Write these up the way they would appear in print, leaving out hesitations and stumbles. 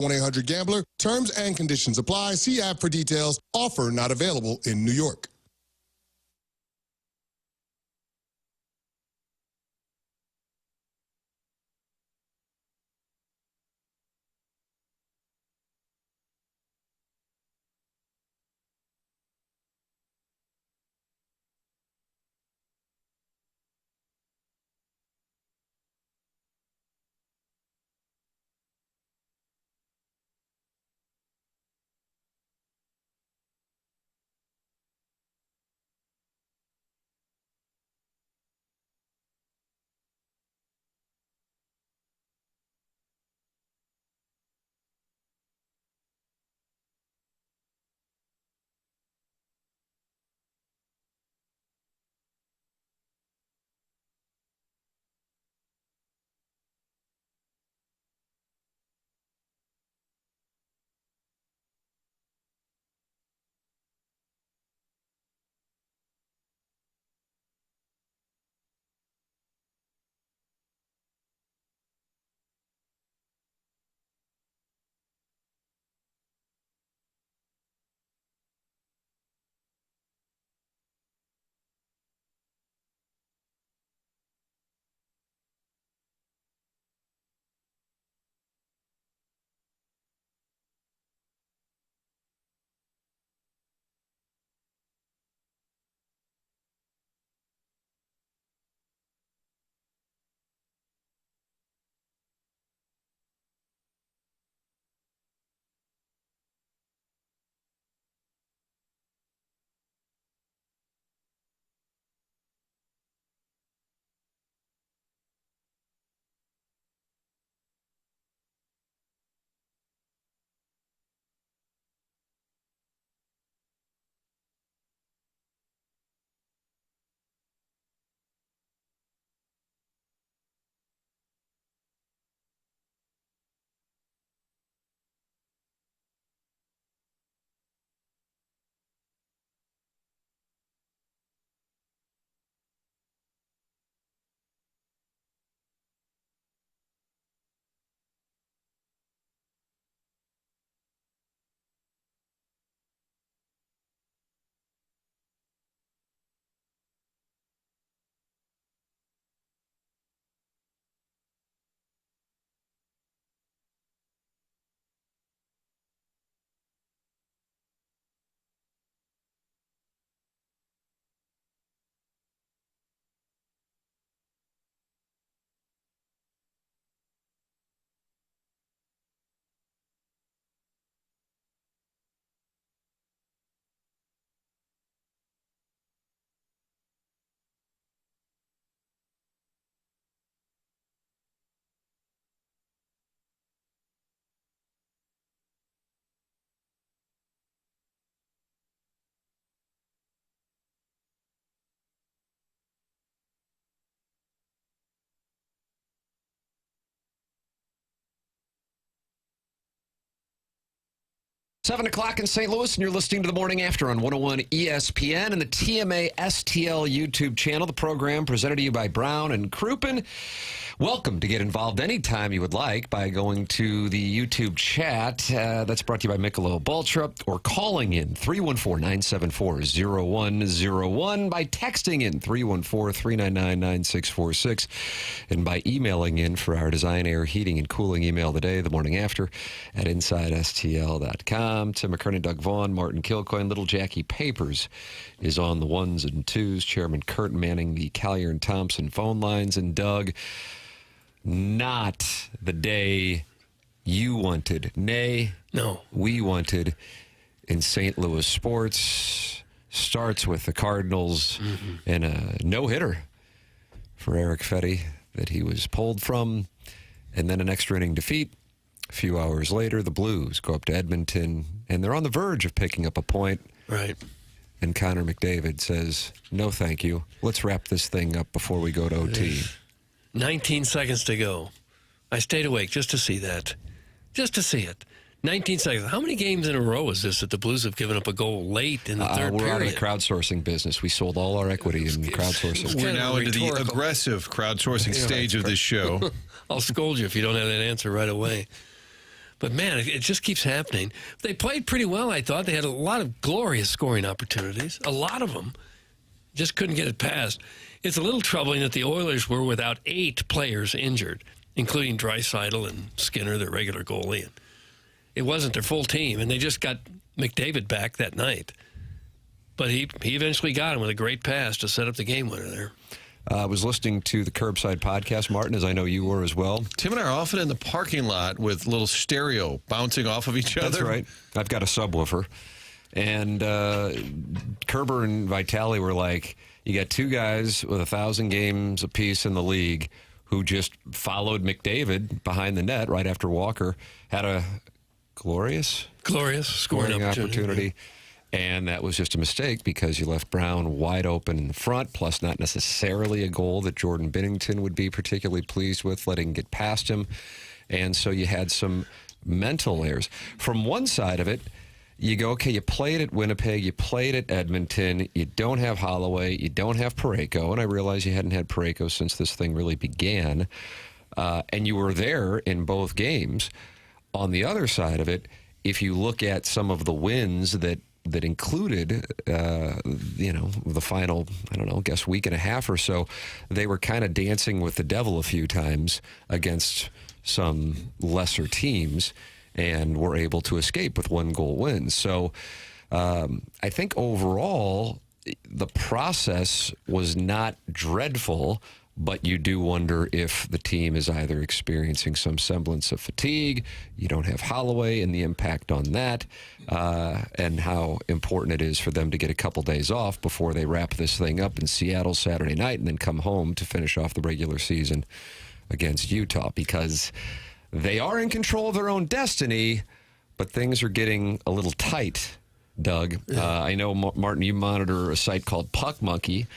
1-800-GAMBLER. Terms and conditions apply. See app for details. Offer not available in New York. Seven o'clock in St. Louis, and you're listening to The Morning After on 101 ESPN and the TMA STL YouTube channel. The program presented to you by Brown and Crouppen. Welcome to get involved anytime you would like by going to the YouTube chat. That's brought to you by Michelob Ultra, or calling in 314-974-0101, by texting in 314-399-9646, and by emailing in for our Design, Air, Heating, and Cooling email of the day, The Morning After, at InsideSTL.com. To McKernan, Doug Vaughn, Martin Kilcoyne. Little Jackie Papers is on the ones and twos. Chairman Kurt manning the Collier and Thompson phone lines. And Doug, not the day you wanted. Nay, no, we wanted in St. Louis sports. Starts with the Cardinals and a no-hitter for Eric Fedde that he was pulled from, and then an extra inning defeat. A few hours later, the Blues go up to Edmonton, and they're on the verge of picking up a point. Right. And Connor McDavid says, no, thank you. Let's wrap this thing up before we go to OT. 19 seconds to go. I stayed awake just to see that. Just to see it. 19 seconds. How many games in a row is this that the Blues have given up a goal late in the third period? We're out of the crowdsourcing business. We sold all our equity in crowdsourcing. We're now into the aggressive crowdsourcing stage of this show. I'll scold you if you don't have that answer right away. But, man, it just keeps happening. They played pretty well, I thought. They had a lot of glorious scoring opportunities, a lot of them. Just couldn't get it past. It's a little troubling that the Oilers were without 8 players injured, including Draisaitl and Skinner, their regular goalie. It wasn't their full team, and they just got McDavid back that night. But he eventually got him with a great pass to set up the game winner there. I was listening to the Curbside podcast, Martin, as I know you were as well. Tim and I are often in the parking lot with little stereo bouncing off of each other. That's right. I've got a subwoofer. And Kerber and Vitale were like, you got 2 guys with 1,000 games apiece in the league who just followed McDavid behind the net right after Walker had a glorious scoring opportunity. And that was just a mistake because you left Brown wide open in the front, plus not necessarily a goal that Jordan Binnington would be particularly pleased with, letting get past him. And so you had some mental errors. From one side of it, you go, okay, you played at Winnipeg, you played at Edmonton, you don't have Holloway, you don't have Parayko, and I realize you hadn't had Parayko since this thing really began, and you were there in both games. On the other side of it, if you look at some of the wins that included, the final, week and a half or so, they were kind of dancing with the devil a few times against some lesser teams and were able to escape with 1-goal wins. So I think overall the process was not dreadful, but you do wonder if the team is either experiencing some semblance of fatigue, you don't have Holloway, and the impact on that, and how important it is for them to get a couple days off before they wrap this thing up in Seattle Saturday night and then come home to finish off the regular season against Utah, because they are in control of their own destiny, but things are getting a little tight, Doug. I know, Martin, you monitor a site called Puck Monkey.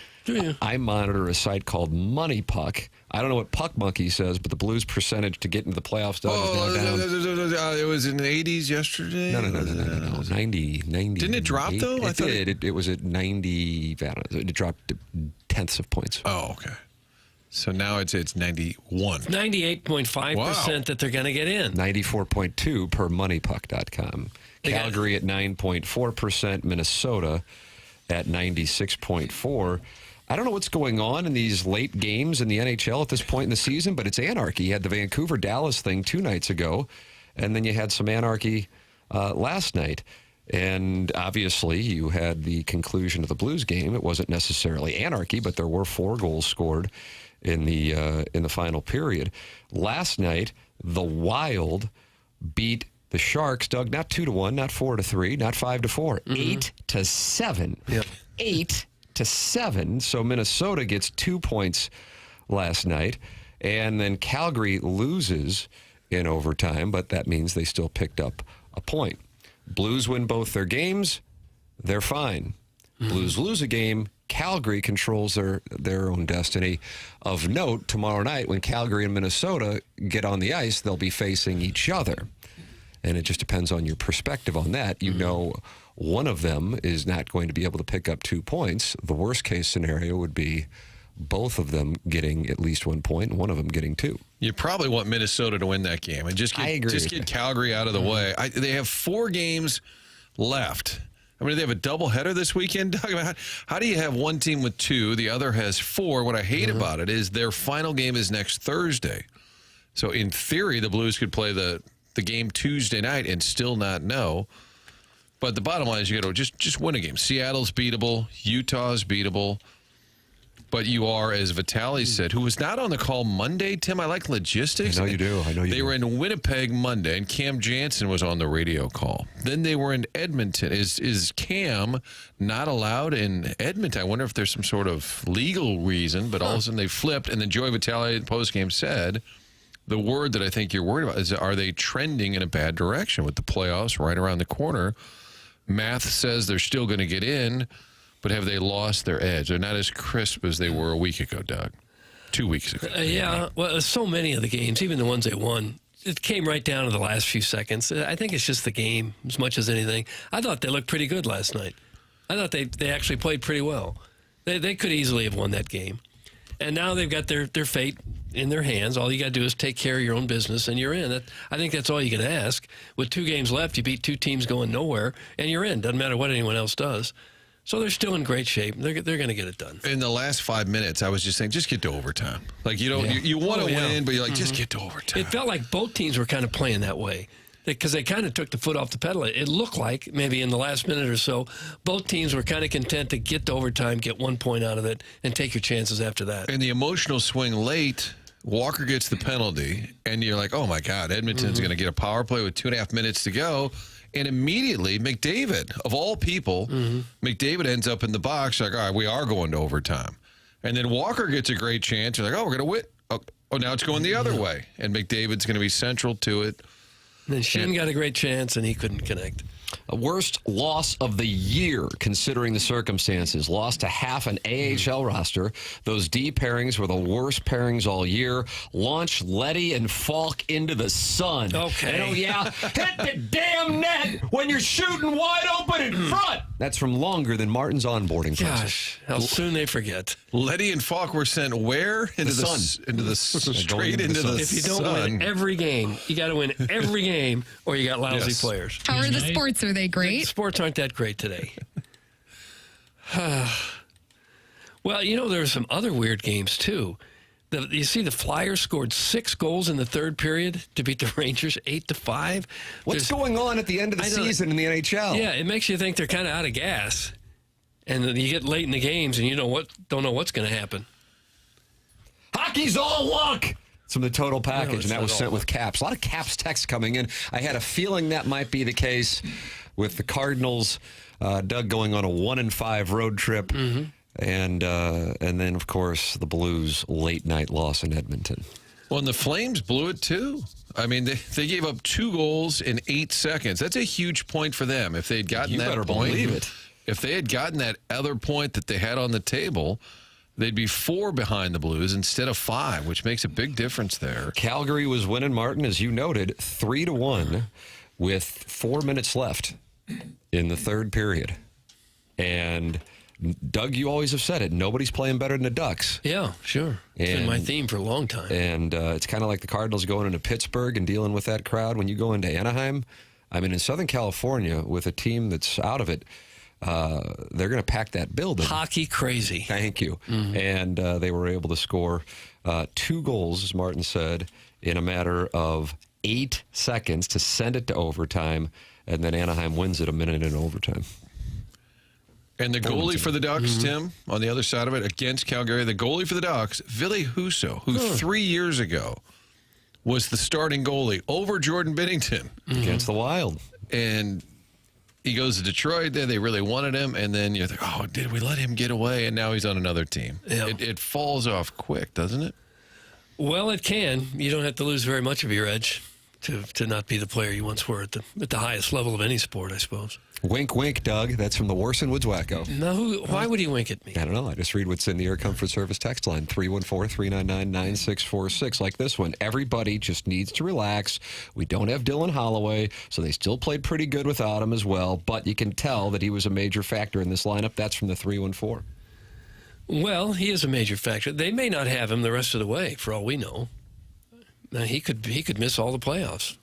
I monitor a site called Money Puck. I don't know what Puck Monkey says, but the Blues' percentage to get into the playoffs, Doug, is now down. It was in the 80s yesterday? No. 90. Didn't it drop, though? It did. It was at 90. I don't know, it dropped tenths of points. Oh, okay. So now it's 91. 98.5% that they're going to get in. 94.2 per moneypuck.com. Calgary at 9.4%. Minnesota at 96.4%. I don't know what's going on in these late games in the NHL at this point in the season, but it's anarchy. You had the Vancouver-Dallas thing 2 nights ago, and then you had some anarchy last night. And obviously, you had the conclusion of the Blues game. It wasn't necessarily anarchy, but there were 4 goals scored in the final period. Last night, the Wild beat the Sharks, Doug, not 2-1, not 4-3, not 5-4, 8-7. Yep. 8-7. So Minnesota gets 2 points last night, and then Calgary loses in overtime, but that means they still picked up a point. Blues win both their games, they're fine. Blues lose a game, Calgary controls their own destiny. Of note, tomorrow night when Calgary and Minnesota get on the ice, they'll be facing each other. And it just depends on your perspective on that. You know, one of them is not going to be able to pick up 2 points. The worst case scenario would be both of them getting at least 1 point and one of them getting 2. You probably want Minnesota to win that game and just get Calgary out of the way. They have 4 games left. I mean, they have a doubleheader this weekend, Doug. How do you have one team with 2, the other has 4? What I hate about it is their final game is next Thursday. So in theory, the Blues could play the game Tuesday night and still not know. But the bottom line is you got to just win a game. Seattle's beatable. Utah's beatable. But you are, as Vitale said, who was not on the call Monday, Tim. I like logistics. I know you do. They were in Winnipeg Monday, and Cam Jansen was on the radio call. Then they were in Edmonton. Is Cam not allowed in Edmonton? I wonder if there's some sort of legal reason, but all of a sudden they flipped. And then Joey Vitale in postgame said, the word that I think you're worried about is, are they trending in a bad direction with the playoffs right around the corner? Math says they're still going to get in, but have they lost their edge? They're not as crisp as they were a week ago, Doug. 2 weeks ago. Yeah, well, so many of the games, even the ones they won, it came right down to the last few seconds. I think it's just the game as much as anything. I thought they looked pretty good last night. I thought they actually played pretty well. They could easily have won that game. And now they've got their fate in their hands. All you got to do is take care of your own business, and you're in. I think that's all you can ask. With 2 games left, you beat 2 teams going nowhere, and you're in. Doesn't matter what anyone else does. So they're still in great shape. They're going to get it done. In the last 5 minutes, I was just saying, just get to overtime. Like, you want to win, but you're like, just get to overtime. It felt like both teams were kind of playing that way because they kind of took the foot off the pedal. It looked like maybe in the last minute or so, both teams were kind of content to get to overtime, get 1 point out of it, and take your chances after that. And the emotional swing late, Walker gets the penalty, and you're like, oh, my God, Edmonton's going to get a power play with 2.5 minutes to go. And immediately, McDavid, of all people, McDavid ends up in the box like, all right, we are going to overtime. And then Walker gets a great chance. You're like, oh, we're going to win. Oh, now it's going the other way. And McDavid's going to be central to it. And then Shin got a great chance, and he couldn't connect. A worst loss of the year, considering the circumstances. Lost to half an AHL roster. Those D pairings were the worst pairings all year. Launch Leddy and Falk into the sun. Okay. And, oh, yeah, hit the damn net when you're shooting wide open in front. That's from longer than Martin's onboarding process. Gosh, how soon they forget. Letty and Falk were sent where? Into the sun. Into the straight into the sun. If you don't win every game, you got to win every game, or you got lousy players. How are the sports? Are they great? The sports aren't that great today. Well, there were some other weird games, too. You see the Flyers scored 6 goals in the third period to beat the Rangers 8-5. What's going on at the end of the season in the NHL? Yeah, it makes you think they're kind of out of gas. And then you get late in the games and you don't know what's going to happen. Hockey's all luck. It's from the total package, and that was sent with Caps. A lot of Caps text coming in. I had a feeling that might be the case with the Cardinals. Doug going on a 1-5 road trip. And then, of course, the Blues' late-night loss in Edmonton. Well, and the Flames blew it, too. I mean, they gave up 2 goals in 8 seconds. That's a huge point for them. If they had gotten that point, believe it. If they had gotten that other point that they had on the table, they'd be 4 behind the Blues instead of 5, which makes a big difference there. Calgary was winning, Martin, as you noted, 3-1 with 4 minutes left in the third period. And Doug, you always have said it. Nobody's playing better than the Ducks. Yeah, sure. It's been my theme for a long time. And it's kind of like the Cardinals going into Pittsburgh and dealing with that crowd. When you go into Anaheim, I mean, in Southern California, with a team that's out of it, they're going to pack that building. Hockey crazy. Thank you. And they were able to score 2 goals, as Martin said, in a matter of 8 seconds to send it to overtime. And then Anaheim wins it a minute in overtime. And the goalie for the Ducks, Tim, on the other side of it, against Calgary, the goalie for the Ducks, Ville Husso, who 3 years ago was the starting goalie over Jordan Binnington. Against the Wild. And he goes to Detroit. There, they really wanted him. And then you're like, oh, did we let him get away? And now he's on another team. Yeah. It falls off quick, doesn't it? Well, it can. You don't have to lose very much of your edge to not be the player you once were at the highest level of any sport, I suppose. Wink, wink, Doug. That's from the Worsen Woods Wacko. No, why would he wink at me? I don't know. I just read what's in the Air Comfort Service text line, 314-399-9646, like this one. Everybody just needs to relax. We don't have Dylan Holloway, so they still played pretty good without him as well, but you can tell that he was a major factor in this lineup. That's from the 314. Well, he is a major factor. They may not have him the rest of the way, for all we know. Now, he could miss all the playoffs.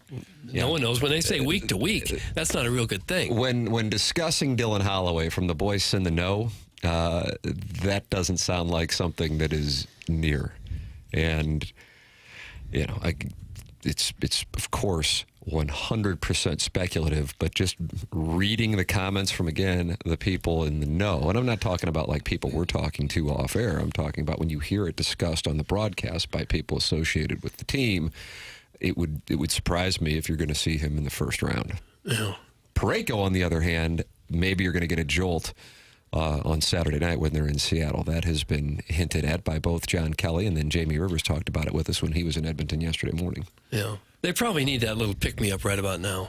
Yeah. No one knows. When they say week to week, that's not a real good thing. When discussing Dylan Holloway from the Boys in the Know, that doesn't sound like something that is near. And, it's of course 100% speculative, but just reading the comments from, again, the people in the know, and I'm not talking about like people we're talking to off air, I'm talking about when you hear it discussed on the broadcast by people associated with the team, it would surprise me if you're going to see him in the first round. Yeah. Parayko, on the other hand, maybe you're going to get a jolt on Saturday night when they're in Seattle. That has been hinted at by both John Kelly, and then Jamie Rivers talked about it with us when he was in Edmonton yesterday morning. Yeah. They probably need that little pick-me-up right about now.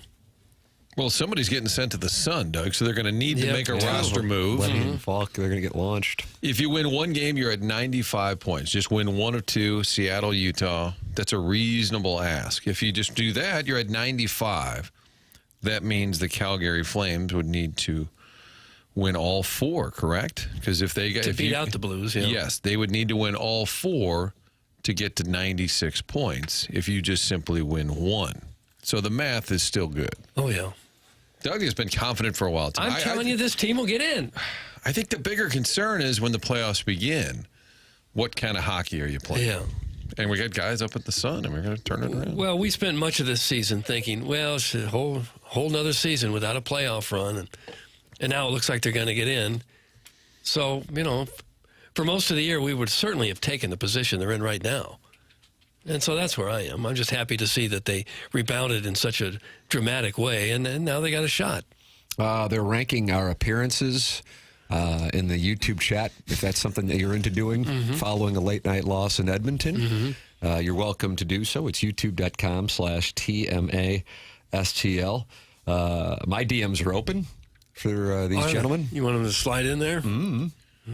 Well, somebody's getting sent to the sun, Doug, so they're going to need to make a roster move. Leddy and Falk, they're going to get launched. If you win one game, you're at 95 points. Just win 1 or 2, Seattle, Utah. That's a reasonable ask. If you just do that, you're at 95. That means the Calgary Flames would need to win all 4, correct? Because if they beat out the Blues, yeah. Yes, they would need to win all 4 to get to 96 points if you just simply win 1. So the math is still good. Oh, yeah. Doug has been confident for a while. I'm telling you, this team will get in. I think the bigger concern is when the playoffs begin, what kind of hockey are you playing? Yeah. And we got guys up at the Sun, and we're going to turn it around. Well, we spent much of this season thinking, well, it's a whole nother season without a playoff run. And now it looks like they're going to get in. So, for most of the year, we would certainly have taken the position they're in right now. And so that's where I am. I'm just happy to see that they rebounded in such a dramatic way, and now they got a shot. They're ranking our appearances in the YouTube chat, if that's something that you're into doing, following a late-night loss in Edmonton. You're welcome to do so. It's youtube.com/TMASTL. My DMs are open for these gentlemen. You want them to slide in there? Mm-hmm.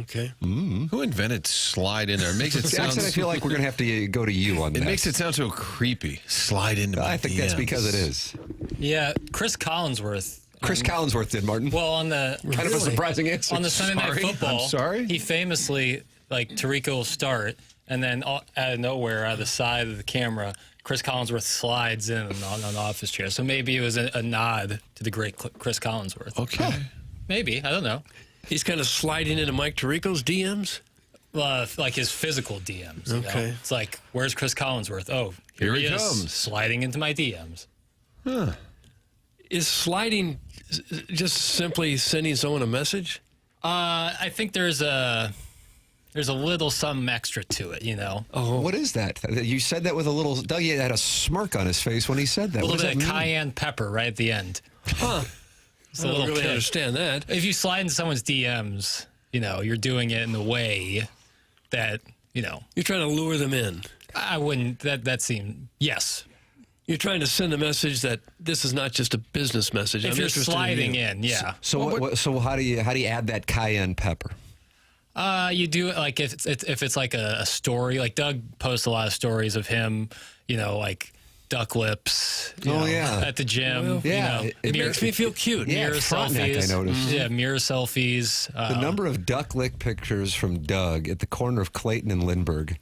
Okay. Who invented slide in there? It makes it sound... Jackson, I feel like we're going to have to go to you on that. It makes it sound so creepy. Slide into my I think DMs. that's because it is. Yeah, Chris Collinsworth. Chris Collinsworth did, Martin. Well, on the... Kind of a surprising answer. On the Sunday Night Football, I'm sorry? he famously, Tirico will start, and then out of nowhere, out of the side of the camera, Chris Collinsworth slides in on an office chair. So maybe it was a nod to the great Chris Collinsworth. Okay. Maybe. I don't know. He's kind of sliding into Mike Tirico's DMs? Like his physical DMs. You Okay. know? It's like, where's Chris Collinsworth? Oh, here he is, comes. sliding into my DMs. Huh. Is sliding just simply sending someone a message? I think there's a little something extra to it, Oh, what is that? You said that with a little... Dougie had a smirk on his face when he said that. A little What does bit that of mean? cayenne pepper right at the end. Huh. It's I a don't little really kick. understand that. If you slide into someone's DMs, you're doing it in the way that, You're trying to lure them in. I wouldn't, that seemed, yes. You're trying to send a message that this is not just a business message. If I'm you're interested sliding you. in, yeah. So how do you add that cayenne pepper? You do it like if it's like a story, like Doug posts a lot of stories of him, like duck lips. At the gym. Well, yeah, it makes me feel cute. Yeah, mirror front neck, selfies. I noticed. Yeah, mirror selfies. The number of duck lick pictures from Doug at the corner of Clayton and Lindbergh.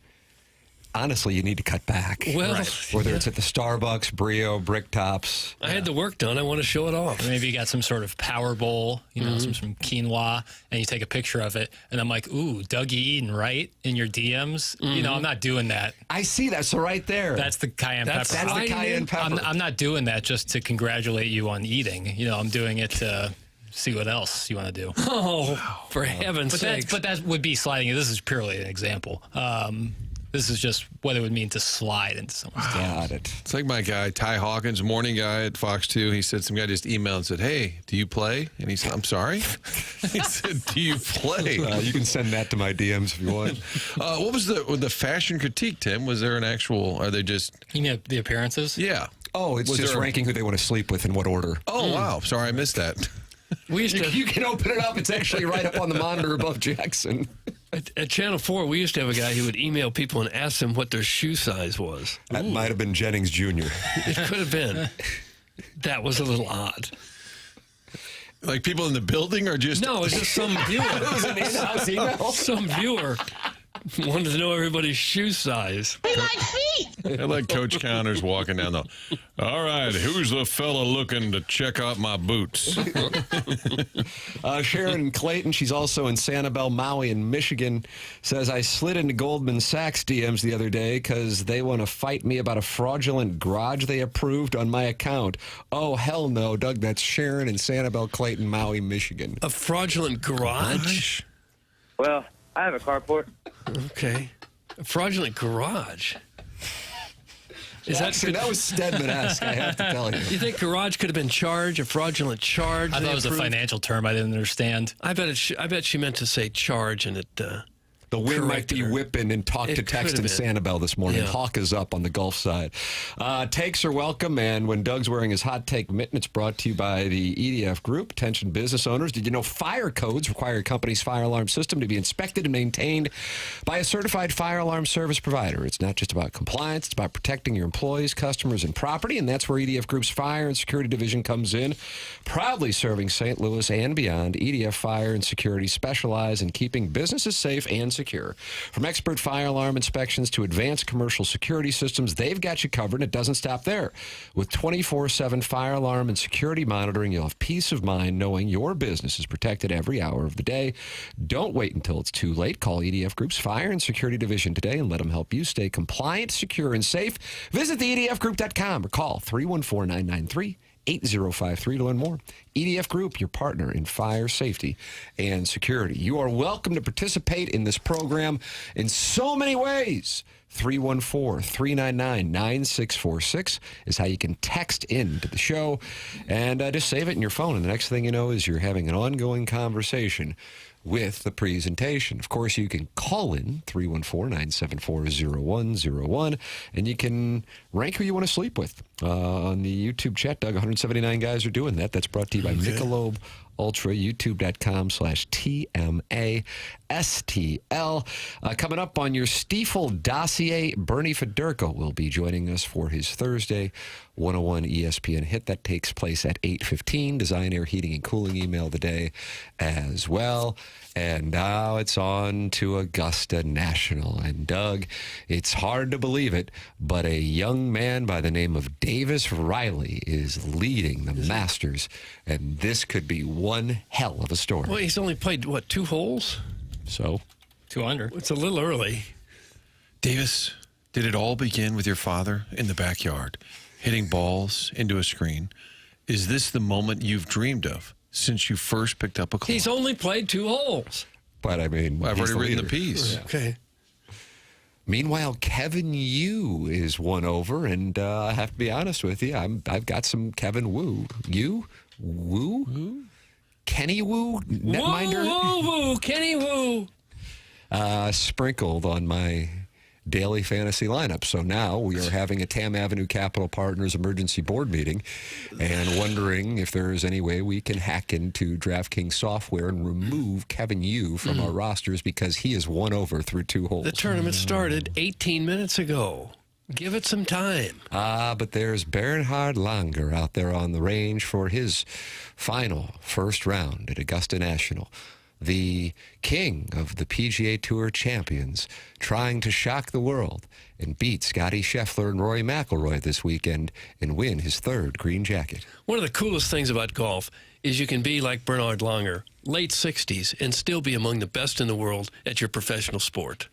Honestly, you need to cut back. Well, Whether it's at the Starbucks, Brio, Brick Tops. I had the work done. I want to show it off. Maybe you got some sort of power bowl, some quinoa, and you take a picture of it. And I'm like, ooh, Dougie Eden, right? In your DMs. I'm not doing that. I see that. So right there. That's the cayenne That's pepper. the cayenne pepper. I'm not doing that just to congratulate you on eating. I'm doing it to see what else you want to do. Oh, for heaven's sake. But that would be sliding. This is purely an example. This is just what it would mean to slide into someone's DMs. Got it. It's like my guy, Ty Hawkins, morning guy at Fox 2. He said some guy just emailed and said, hey, do you play? And he said, I'm sorry? He said, do you play? You can send that to my DMs if you want. What was the fashion critique, Tim? Was there an actual, are they just... You mean the appearances? Yeah. Oh, it's Was just there a- ranking who they want to sleep with in what order. Oh, wow. Sorry, I missed that. We used to, You can open it up. It's actually right up on the monitor above Jackson. at Channel 4, we used to have a guy who would email people and ask them what their shoe size was. That might have been Jennings Jr. It could have been. That was a little odd. Like people in the building or just... No, it's just some viewer. It was an in-house email. Some viewer wanted to know everybody's shoe size. I like Coach Connors walking down the... All right, who's the fella looking to check out my boots? Sharon Clayton, she's also in Sanibel, Maui, in Michigan, says, I slid into Goldman Sachs DMs the other day because they want to fight me about a fraudulent garage they approved on my account. Oh, hell no, Doug, that's Sharon in Sanibel, Clayton, Maui, Michigan. A fraudulent garage? Well, I have a carport. Okay. A fraudulent garage? Is Jackson, that was Stedman-esque, I have to tell you. You think garage could have been charge, a fraudulent charge? I thought it was a financial term I didn't understand. I bet she meant to say charge, and it. The The wind might be whipping and talk to text in Sanibel this morning. Yeah. Hawk is up on the Gulf side. Takes are welcome, and when Doug's wearing his hot take mitten, it's brought to you by the EDF Group. Attention business owners. Did you know fire codes require a company's fire alarm system to be inspected and maintained by a certified fire alarm service provider? It's not just about compliance. It's about protecting your employees, customers, and property, and that's where EDF Group's Fire and Security Division comes in. Proudly serving St. Louis and beyond, EDF Fire and Security specialize in keeping businesses safe and secure. From expert fire alarm inspections to advanced commercial security systems, they've got you covered, and it doesn't stop there. With 24/7 fire alarm and security monitoring, you'll have peace of mind knowing your business is protected every hour of the day. Don't wait until it's too late. Call EDF Group's Fire and Security Division today and let them help you stay compliant, secure, and safe. Visit theedfgroup.com or call 314-993-8053 to learn more. EDF Group, your partner in fire safety and security. You are welcome to participate in this program in so many ways. 314-399-9646 is how you can text in to the show, and just save it in your phone. And the next thing you know is you're having an ongoing conversation with the presentation. Of course, you can call in 314-974-0101, and you can rank who you want to sleep with. On the YouTube chat, Doug, 179 guys are doing that. That's brought to you by Michelob Ultra, youtube.com/TMA STL. Coming up on your Stiefel dossier, Bernie Federko will be joining us for his Thursday 101 ESPN hit. That takes place at 8:15. Design, Air, Heating, and Cooling email the day as well. And now it's on to Augusta National. And Doug, it's hard to believe it, but a young man by the name of Davis Riley is leading the Masters. And this could be one hell of a story. Well, he's only played, 2 holes? So? 2 under. It's a little early. Davis, did it all begin with your father in the backyard, hitting balls into a screen? Is this the moment you've dreamed of since you first picked up a club? He's only played 2 holes. But, I mean, I've already written the piece. Yeah. Okay. Meanwhile, Kevin Yu is one over, and I have to be honest with you, I've got some Kevin Wu. Wu? Kenny Wu? Netminder? Woo, Kenny Wu. Sprinkled on my daily fantasy lineup. So now we are having a Tam Avenue Capital Partners emergency board meeting and wondering if there is any way we can hack into DraftKings software and remove Kevin Yu from our rosters because he is one over through 2 holes. The tournament started 18 minutes ago. Give it some time. But there's Bernhard Langer out there on the range for his final first round at Augusta National. The king of the PGA Tour champions trying to shock the world and beat Scotty Scheffler and Rory McIlroy this weekend and win his 3rd green jacket. One of the coolest things about golf is you can be like Bernhard Langer, late 60s, and still be among the best in the world at your professional sport.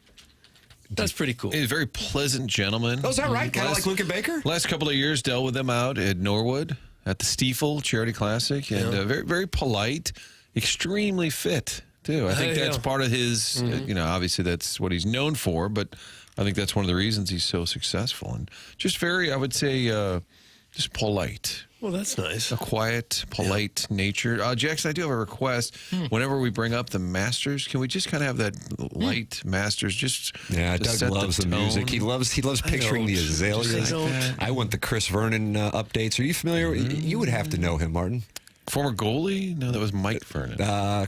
That's pretty cool. He's a very pleasant gentleman. Oh, is that right? Kind of like Luke Baker? Last couple of years, dealt with them out at Norwood at the Stiefel Charity Classic, and very, very polite, extremely fit, too. I think that's part of his, obviously that's what he's known for, but I think that's one of the reasons he's so successful. And just very, I would say, just polite. Well, that's nice. A quiet, polite nature. Jackson, I do have a request. Whenever we bring up the Masters, can we just kind of have that light Masters? Doug loves the music. He loves picturing the azaleas. I want the Chris Vernon updates. Are you familiar? You would have to know him, Martin. Former goalie? No, that was Mike Vernon.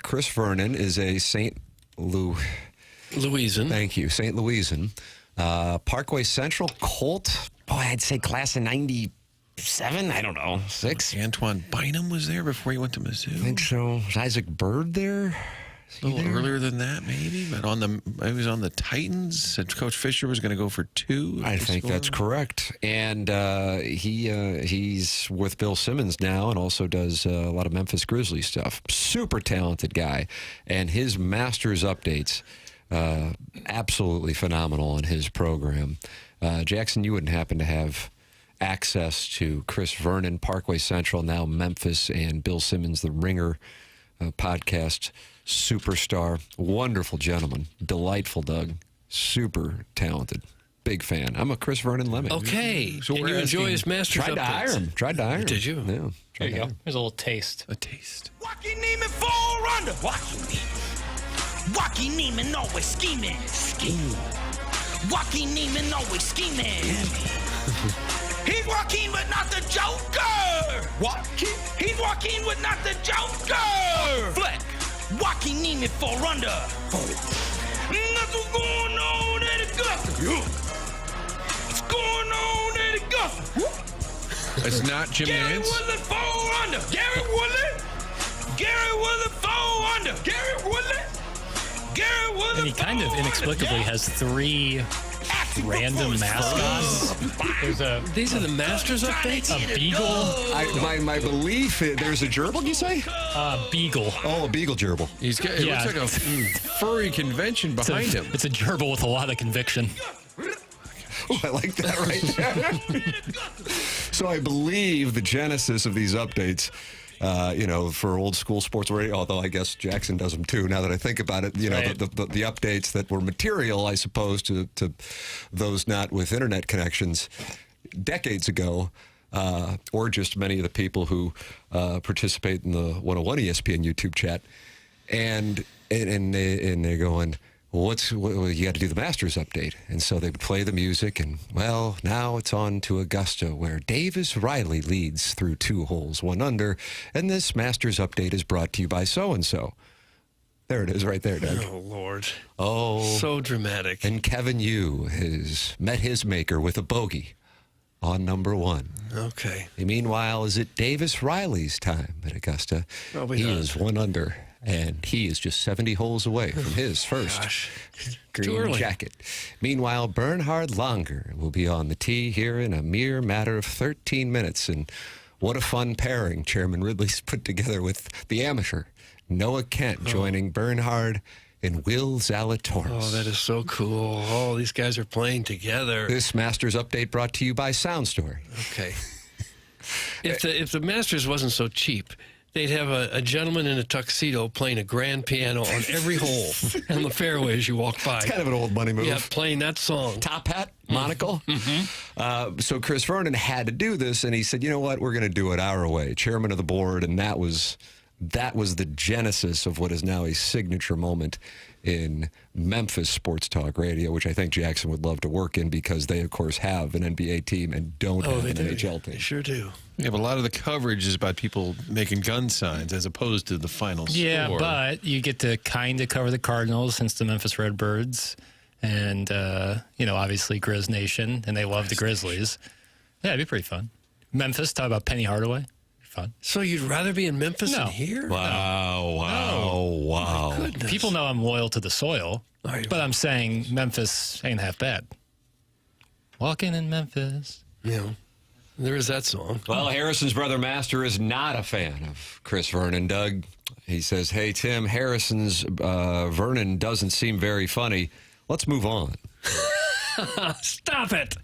Chris Vernon is a St. Louisan. Thank you. St. Louisan. Parkway Central Colt. Boy, I'd say class of 97, I don't know, 6. Antoine Bynum was there before he went to Mizzou. I think so. Was Isaac Bird there? A little earlier than that, maybe. But he was on the Titans. Said Coach Fisher was going to go for 2. I think that's correct. And he's with Bill Simmons now and also does a lot of Memphis Grizzlies stuff. Super talented guy. And his Masters updates, absolutely phenomenal on his program. Jackson, you wouldn't happen to have access to Chris Vernon, Parkway Central, now Memphis, and Bill Simmons, the Ringer podcast superstar. Wonderful gentleman. Delightful, Doug. Super talented. Big fan. I'm a Chris Vernon lemon. Okay. So and you enjoy his Masters updates. Tried to hire him. Did you? Yeah. There you go. Here's a little taste. A taste. Walking Neiman 4 under. Walking Neiman. Joaquin Neiman always scheming. Joaquin Neiman always scheming. He's Joaquin, but not the Joker. Joaquin? He's Joaquin, but not the Joker. Fleck. Joaquin Neiman 4 under. That's what's going on at Augusta. What's going on at Augusta? It's not Jimmy Gary Nance. Woodley 4 under. Gary Woodley 4 under. Gary Woodley. And he kind of inexplicably has 3 random mascots. These are the Masters updates? A beagle. My belief, there's a gerbil, you say? Beagle. Oh, a beagle gerbil. It looks like a furry convention behind him. It's a gerbil with a lot of conviction. Oh, I like that right there. So I believe the genesis of these updates, for old school sports radio, although I guess Jackson does them too, now that I think about it, Right. the updates that were material, I suppose, to those not with internet connections decades ago, or just many of the people who participate in the 101 ESPN YouTube chat, and they're going, well, you got to do the Masters update. And so they would play the music, and, well, now it's on to Augusta, where Davis Riley leads through 2 holes, 1 under, and this Masters update is brought to you by so-and-so. There it is right there, Doug. Oh, Lord. Oh. So dramatic. And Kevin Yu has met his maker with a bogey on number 1. Okay. Meanwhile, is it Davis Riley's time at Augusta? Probably he not. is 1 under, and he is just 70 holes away from his first Too green early. jacket. Meanwhile, Bernhard Langer will be on the tee here in a mere matter of 13 minutes. And what a fun pairing Chairman Ridley's put together with the amateur Noah Kent joining Bernhard and Will Zalatoris. Oh, that is so cool. Oh, these guys are playing together. This Masters update brought to you by Sound Story. Okay. If the Masters wasn't so cheap, they'd have a gentleman in a tuxedo playing a grand piano on every hole on the fairway as you walk by. It's kind of an old money move. Yeah, playing that song. Top hat, monocle. So Chris Vernon had to do this, and he said, you know what, we're going to do it our way. Chairman of the board, and that was the genesis of what is now a signature moment in Memphis sports talk radio, which I think Jackson would love to work in because they, of course, have an NBA team and don't have an NHL team. They sure do. Yeah, but a lot of the coverage is about people making gun signs as opposed to the final Yeah, score. but you get to kind of cover the Cardinals since the Memphis Redbirds and, obviously Grizz Nation, and they love the Grizzlies. Yeah, it'd be pretty fun. Memphis, talk about Penny Hardaway. Fun. So you'd rather be in Memphis No. than here? Wow. Goodness. People know I'm loyal to the soil, Are you? but I'm saying Memphis ain't half bad. Walking in Memphis. Yeah. There is that song. Well, Harrison's brother Master is not a fan of Chris Vernon, Doug. He says, hey, Tim, Harrison's Vernon doesn't seem very funny. Let's move on. Stop it.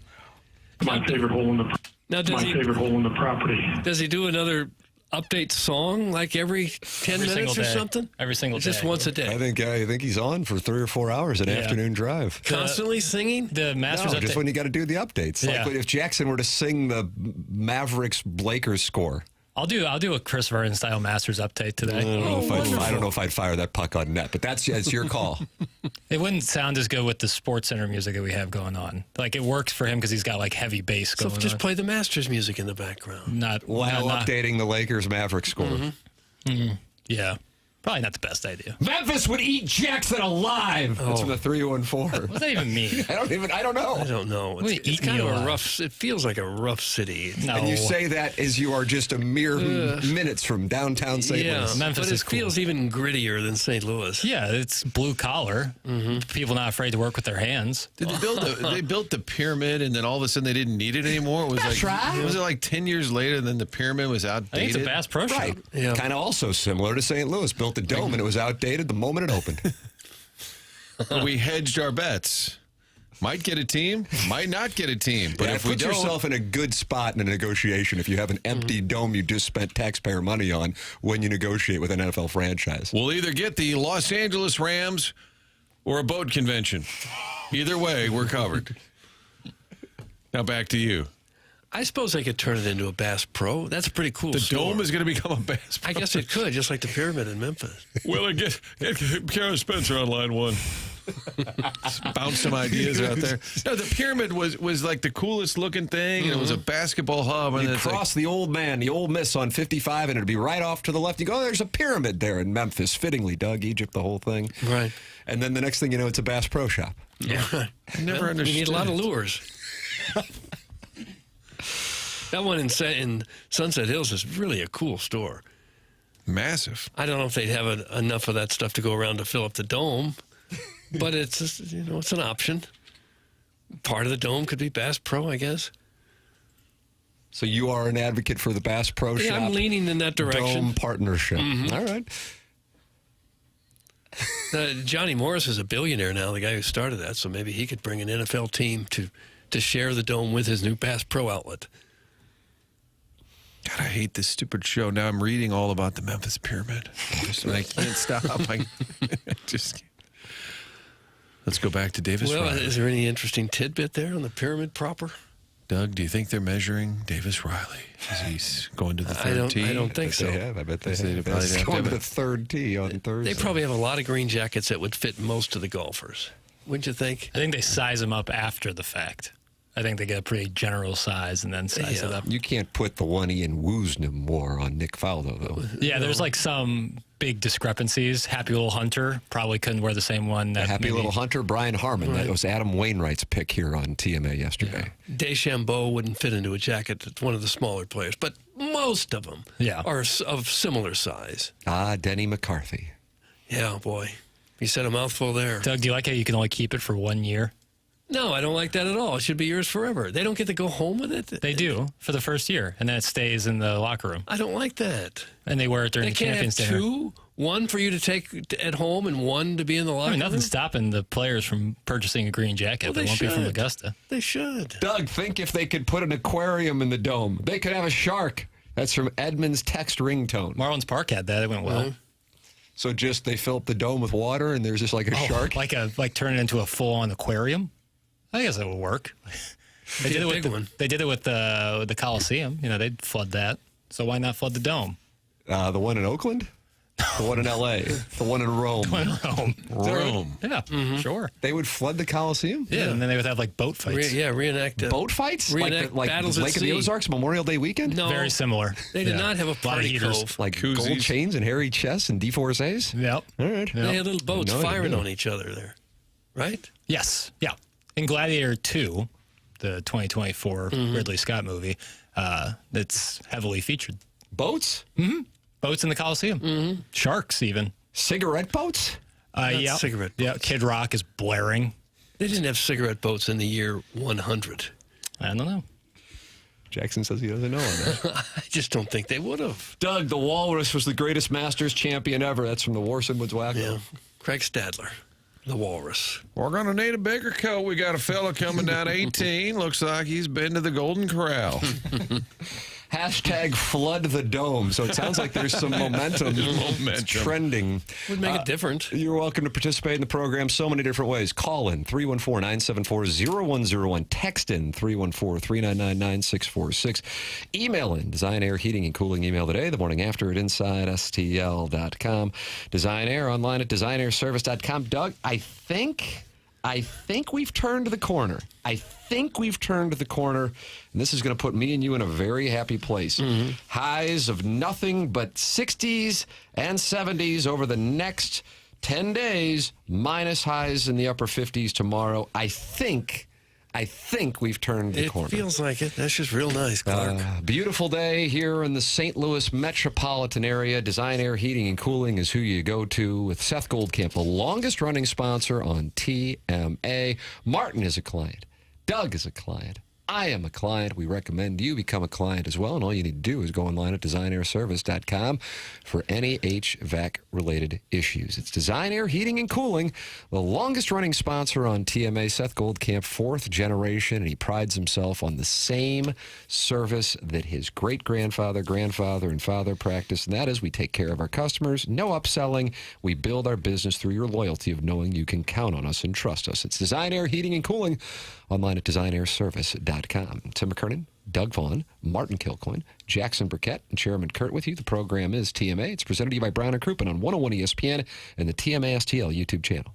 My favorite hole in the property. Does he do another update song like every 10 minutes or something? Every single day. Just once a day. I think he's on for 3 or 4 hours an afternoon drive. Constantly singing? The Masters No, update. just when you got to do the updates. Yeah. Like if Jackson were to sing the Mavericks Lakers score. I'll do a Chris Vernon style Masters update today. I don't know if I'd fire that puck on net, but it's your call. It wouldn't sound as good with the Sports Center music that we have going on. Like it works for him because he's got like heavy bass So going just on. play the Masters music in the background. Not Updating the Lakers Mavericks score. Yeah, probably not the best idea. Memphis would eat Jackson alive. That's from the 314. What does that even mean? I don't know. I don't know. What do you It's eat kind me of a alive? rough. It feels like a rough city. No. And you say that as you are just a mere minutes from downtown St. Yeah, Louis. Memphis but it is cool. feels even grittier than St. Louis. Yeah, it's blue collar. People not afraid to work with their hands. Did they build they built the pyramid and then all of a sudden they didn't need it anymore? It was Was it like 10 years later and then the pyramid was I think outdated? it's a Bass Pro Right. Shop. Yeah. Kind of also similar to St. Louis. Built a dome and it was outdated the moment it opened. But we hedged our bets. Might get a team, might not get a team. But Yeah, if we put don't, yourself in a good spot in a negotiation if you have an empty dome you just spent taxpayer money on when you negotiate with an NFL franchise. we'll either get the Los Angeles Rams or a boat convention. Either way, we're covered. Now back to you. I suppose they could turn it into a Bass Pro. That's a pretty cool The store. Dome is going to become a Bass Pro. I guess it could, just like the Pyramid in Memphis. Well, get Karen Spencer on line one. Bounce some ideas out there. No, the Pyramid was like the coolest looking thing, and it was a basketball hub. And You it's cross the Old Man, the Ole Miss on 55, and it'd be right off to the left. You go, oh, there's a pyramid there in Memphis. Fittingly, Doug, Egypt, the whole thing. Right. And then the next thing you know, it's a Bass Pro Shop. Yeah. I never understood. You need a lot of lures. That one in Sunset Hills is really a cool store. Massive. I don't know if they'd have enough of that stuff to go around to fill up the Dome, but it's it's an option. Part of the Dome could be Bass Pro, I guess. So you are an advocate for the Bass Pro Shop? Yeah, I'm leaning in that direction. Dome partnership. Mm-hmm. All right. Johnny Morris is a billionaire now, the guy who started that, so maybe he could bring an NFL team to share the Dome with his new Bass Pro outlet. God, I hate this stupid show. Now I'm reading all about the Memphis Pyramid. And I can't stop. I just can't. Let's go back to Davis Riley. Is there any interesting tidbit there on the pyramid proper? Doug, do you think they're measuring Davis Riley as he's going to the third tee? I don't think so. They have. I bet they have. probably It's have going to to the third tee on Thursday. They probably have a lot of green jackets that would fit most of the golfers. Wouldn't you think? I think they size them up after the fact. I think they get a pretty general size and then size it up. You can't put the one Ian Woosnam wore on Nick Faldo, though. Yeah, there's like some big discrepancies. Happy Little Hunter probably couldn't wear the same one. That Happy Little Hunter, Brian Harmon. Right. That was Adam Wainwright's pick here on TMA yesterday. Yeah. Deschambeau wouldn't fit into a jacket that's one of the smaller players, but most of them are of similar size. Denny McCarthy. Yeah, boy. You said a mouthful there. Doug, do you like how you can only keep it for 1 year? No, I don't like that at all. It should be yours forever. They don't get to go home with it? They do for the first year, and then it stays in the locker room. I don't like that. And they wear it during the Champions Dinner. Dinner. Two? One for you to take at home and one to be in the locker room? Nothing's stopping the players from purchasing a green jacket. They won't be from Augusta. They should. Doug, think if they could put an aquarium in the Dome. They could have a shark. That's from Edmund's text ringtone. Marlins Park had that. It went well. So just they fill up the Dome with water and there's just like a shark? Like turn it into a full-on aquarium? I guess that would work. They did it with the Coliseum. They'd flood that. So why not flood the Dome? The one in Oakland? The one in L.A.? The one in Rome? The one in Rome. Yeah, sure. They would flood the Coliseum? Yeah, and then they would have like boat fights. Reenact boat fights? Reenact like battles Lake of the Ozarks, Memorial Day weekend? No. Very similar. They did not have a party cove. Like Koozies. gold chains and hairy chests and divorcees? Yep. All right. Yep. They had little boats firing on each other there, right? Yes. Yeah. In Gladiator 2, the 2024 Ridley Scott movie, it's heavily featured. Boats? Mm-hmm. Boats in the Coliseum. Mm-hmm. Sharks, even. Cigarette boats? Yeah. Cigarette boats. Yeah. Kid Rock is blaring. They didn't have cigarette boats in the year 100. I don't know. Jackson says he doesn't know on that. I just don't think they would have. Doug, the Walrus was the greatest Masters champion ever. That's from the Warson Woods Wacko. Yeah. Craig Stadler. The Walrus. We're going to need a bigger coat. We got a fella coming down 18. Looks like he's been to the Golden Corral. Hashtag flood the Dome. So it sounds like there's some momentum. It's trending. Would make it different. You're welcome to participate in the program so many different ways. Call in 314-974-0101. Text in 314-399-9646. Email in Design Air Heating and Cooling email today, the morning after at InsideSTL.com. Design Air online at DesignAirService.com. Doug, I think we've turned the corner. And this is going to put me and you in a very happy place. Mm-hmm. Highs of nothing but 60s and 70s over the next 10 days, minus highs in the upper 50s tomorrow. I think we've turned the corner. It feels like it. That's just real nice, Clark. Beautiful day here in the St. Louis metropolitan area. Design Air Heating and Cooling is who you go to with Seth Goldcamp, the longest running sponsor on TMA. Martin is a client. Doug is a client. I am a client. We recommend you become a client as well. And all you need to do is go online at DesignAirService.com for any HVAC-related issues. It's Design Air Heating and Cooling, the longest-running sponsor on TMA. Seth Goldcamp, fourth generation, and he prides himself on the same service that his great-grandfather, grandfather, and father practiced, and that is we take care of our customers, no upselling. We build our business through your loyalty of knowing you can count on us and trust us. It's Design Air Heating and Cooling, online at DesignAirService.com. ESPN.com. Tim McKernan, Doug Vaughn, Martin Kilcoyne, Jackson Burkett, and Chairman Kurt with you. The program is TMA. It's presented to you by Brown & Crouppen on 101 ESPN and the TMA STL YouTube channel.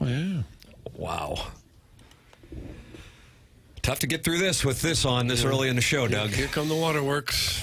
Oh, yeah. Wow. Tough to get through this with this on this early in the show, Doug. Here come the waterworks.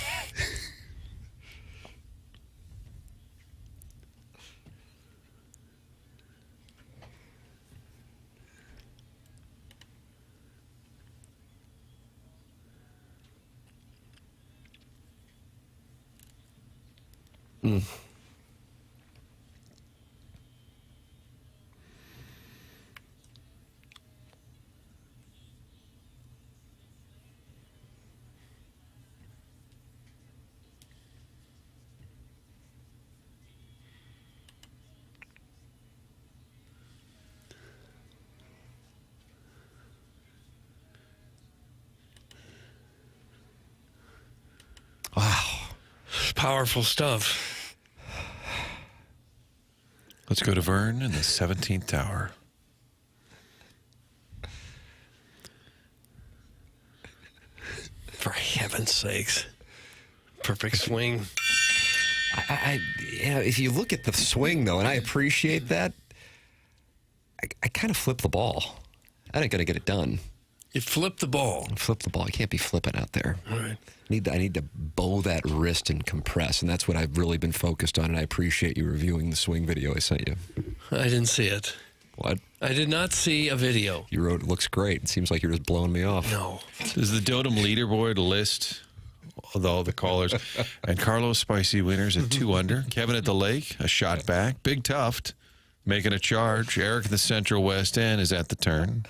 Wow. Powerful stuff. Let's go to Vern in the 17th tower. For heaven's sakes. Perfect swing. If you look at the swing, though, and I appreciate that, I kind of flip the ball. I ain't going to get it done. You flip the ball. Flip the ball. You can't be flipping out there. All right. I need to bow that wrist and compress, and that's what I've really been focused on, and I appreciate you reviewing the swing video I sent you. I didn't see it. What? I did not see a video. You wrote, it looks great. It seems like you're just blowing me off. No. Does the Dotem leaderboard list all the callers? And Carlos Spicy winners at 2 under. Kevin at the Lake, a shot back. Big Tuft making a charge. Eric at the Central West End is at the turn.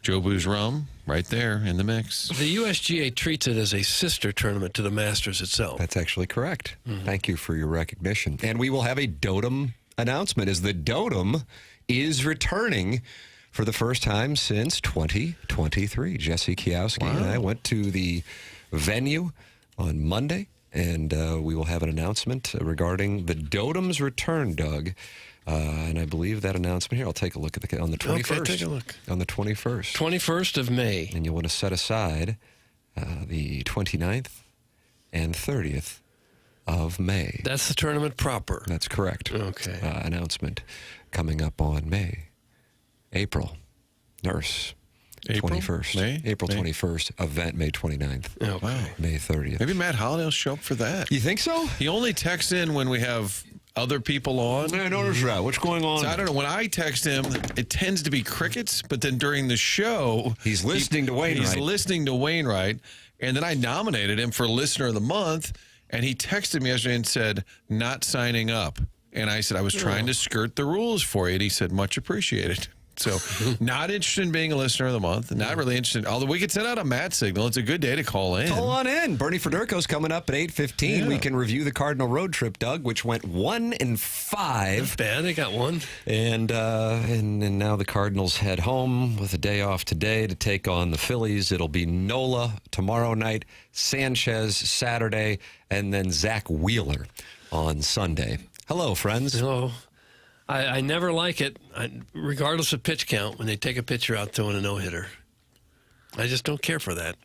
Joe Boo's Rum right there in the mix. The USGA treats it as a sister tournament to the Masters itself. That's actually correct. Thank you for your recognition. And we will have a Dotem announcement, as the Dotem is returning for the first time since 2023. Jesse Kiowski and I went to the venue on Monday, and we will have an announcement regarding the Dotem's return, Doug. And I believe that announcement here, I'll take a look at on the 21st. Okay, take a look. On the 21st. 21st of May. And you'll want to set aside the 29th and 30th of May. That's the tournament proper. That's correct. Okay. Announcement coming up on April. Nurse. April? 21st. May? April May? 21st. Event May 29th. Oh, wow. May 30th. Maybe Matt Holiday will show up for that. You think so? He only texts in when we have other people on. I noticed that. What's going on? So I don't know. When I text him, it tends to be crickets, but then during the show, He's listening to Wainwright. He's listening to Wainwright, and then I nominated him for Listener of the Month, and he texted me yesterday and said, not signing up. And I said, I was trying to skirt the rules for you. And he said, much appreciated. So not interested in being a Listener of the Month. Not really interested. Although we could send out a Matt signal. It's a good day to call in. Call on in. Bernie Federko's coming up at 8:15. Yeah. We can review the Cardinal road trip, Doug, which went 1-5. Not bad. They got one. And now the Cardinals head home with a day off today to take on the Phillies. It'll be Nola tomorrow night, Sanchez Saturday, and then Zach Wheeler on Sunday. Hello, friends. Hello. I never like it, regardless of pitch count, when they take a pitcher out throwing a no-hitter. I just don't care for that.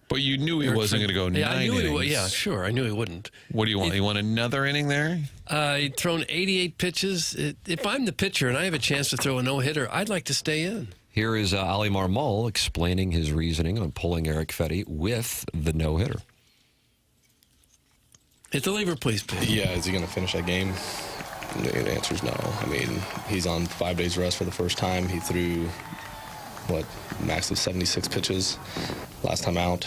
But you knew he wasn't going to go 9 innings. Yeah, sure. I knew he wouldn't. What do you want? You want another inning there? He'd thrown 88 pitches. If I'm the pitcher and I have a chance to throw a no-hitter, I'd like to stay in. Here is Oli Marmol explaining his reasoning on pulling Eric Fedde with the no-hitter. Hit the lever, please, Paul. Yeah, is he going to finish that game? The answer is no. I mean, he's on 5 days rest for the first time. He threw, max of 76 pitches last time out.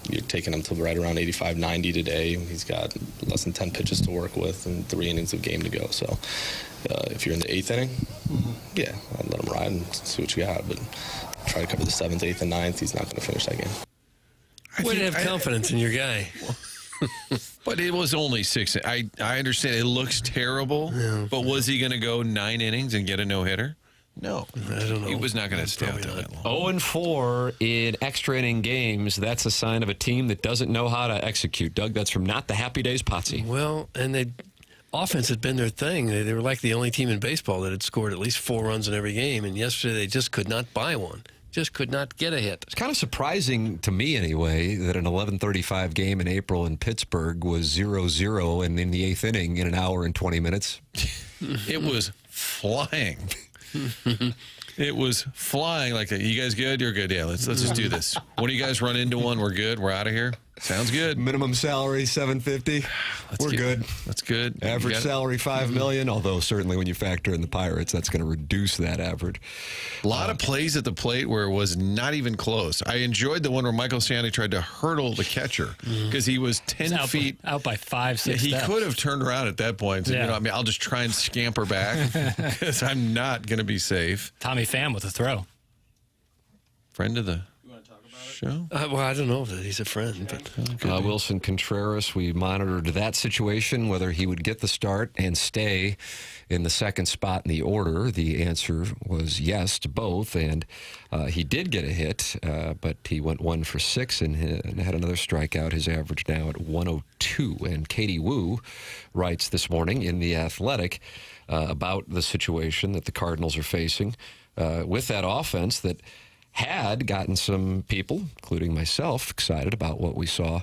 You're taking him to right around 85, 90 today. He's got less than 10 pitches to work with and 3 innings of game to go. So if you're in the 8th inning, yeah, I'd let him ride and see what you got. But try to cover the 7th, 8th, and 9th. He's not going to finish that game. Way to have confidence in your guy. But it was only 6. I understand it looks terrible, but was he going to go 9 innings and get a no-hitter? No. I don't know. He was not going to stay out there that long. 0-4 in extra inning games. That's a sign of a team that doesn't know how to execute. Doug, that's from Not the Happy Days Potsy. Well, and offense had been their thing. They were like the only team in baseball that had scored at least 4 runs in every game, and yesterday they just could not buy one. Just could not get a hit. It's kind of surprising to me, anyway, that an 11:35 game in April in Pittsburgh was 0-0, and in the 8th inning in an hour and 20 minutes. It was flying. It was flying like, you guys good? You're good. Yeah, let's just do this. When do you guys run into one? We're good. We're out of here. Sounds good. Minimum salary $750. We're good. That's good. Average salary $5 million. Although certainly when you factor in the Pirates, that's going to reduce that average. A lot of plays at the plate where it was not even close. I enjoyed the one where Michael Ciani tried to hurdle the catcher because he was 10 feet out by 5, 6 He steps. could have turned around at that point. And said, I mean, I'll just try and scamper back because I'm not going to be safe. Tommy Pham with a throw. Friend of the show? Well, I don't know that he's a friend. But Wilson Contreras, we monitored that situation, whether he would get the start and stay in the second spot in the order. The answer was yes to both, and he did get a hit, but he went 1 for 6 and had another strikeout. His average now at 102. And Katie Wu writes this morning in The Athletic about the situation that the Cardinals are facing with that offense that had gotten some people, including myself, excited about what we saw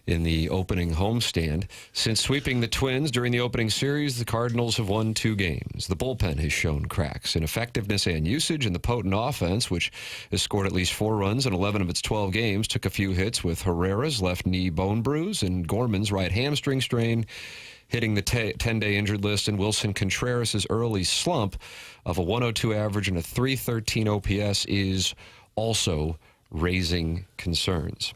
in the opening homestand. Since sweeping the Twins during the opening series, the Cardinals have won 2 games. The bullpen has shown cracks in effectiveness and usage, and the potent offense, which has scored at least 4 runs in 11 of its 12 games, took a few hits with Herrera's left knee bone bruise and Gorman's right hamstring strain hitting the 10-day injured list, and Wilson Contreras' early slump of a 102 average and a 313 OPS is also raising concerns.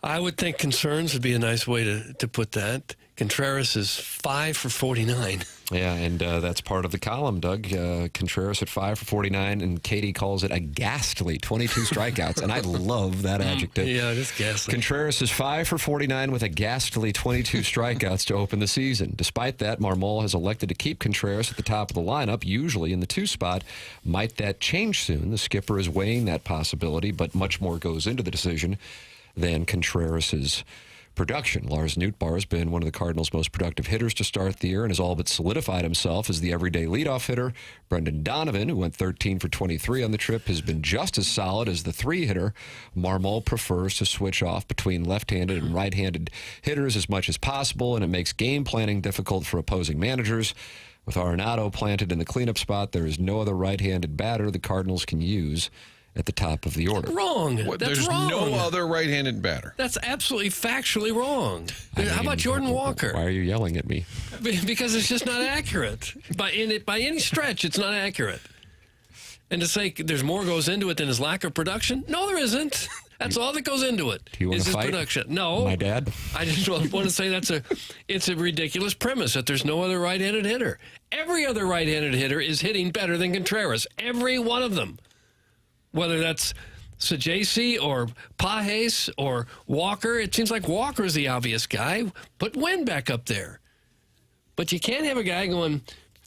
I would think concerns would be a nice way to put that. Contreras is 5 for 49. Yeah, and that's part of the column, Doug. Contreras at 5 for 49, and Katie calls it a ghastly 22 strikeouts, and I love that adjective. Yeah, it is ghastly. Contreras is 5 for 49 with a ghastly 22 strikeouts to open the season. Despite that, Marmol has elected to keep Contreras at the top of the lineup, usually in the 2 spot. Might that change soon? The skipper is weighing that possibility, but much more goes into the decision than Contreras' production. Lars Nootbaar has been one of the Cardinals' most productive hitters to start the year and has all but solidified himself as the everyday leadoff hitter. Brendan Donovan, who went 13 for 23 on the trip, has been just as solid as the 3 hitter. Marmol prefers to switch off between left-handed and right-handed hitters as much as possible, and it makes game planning difficult for opposing managers. With Arenado planted in the cleanup spot, there is no other right-handed batter the Cardinals can use at the top of the order. Wrong. That's wrong. There's no other right-handed batter. That's absolutely factually wrong. How about Jordan Walker? Why are you yelling at me? Because it's just not accurate. By any stretch, it's not accurate. And to say there's more goes into it than his lack of production? No, there isn't. That's all that goes into it. Do you want to fight? Production. No. My dad? I just want to say it's a ridiculous premise that there's no other right-handed hitter. Every other right-handed hitter is hitting better than Contreras. Every one of them. Whether that's Sajasi or Pajes or Walker, it seems like Walker's the obvious guy. Put Wynn back up there. But you can't have a guy going,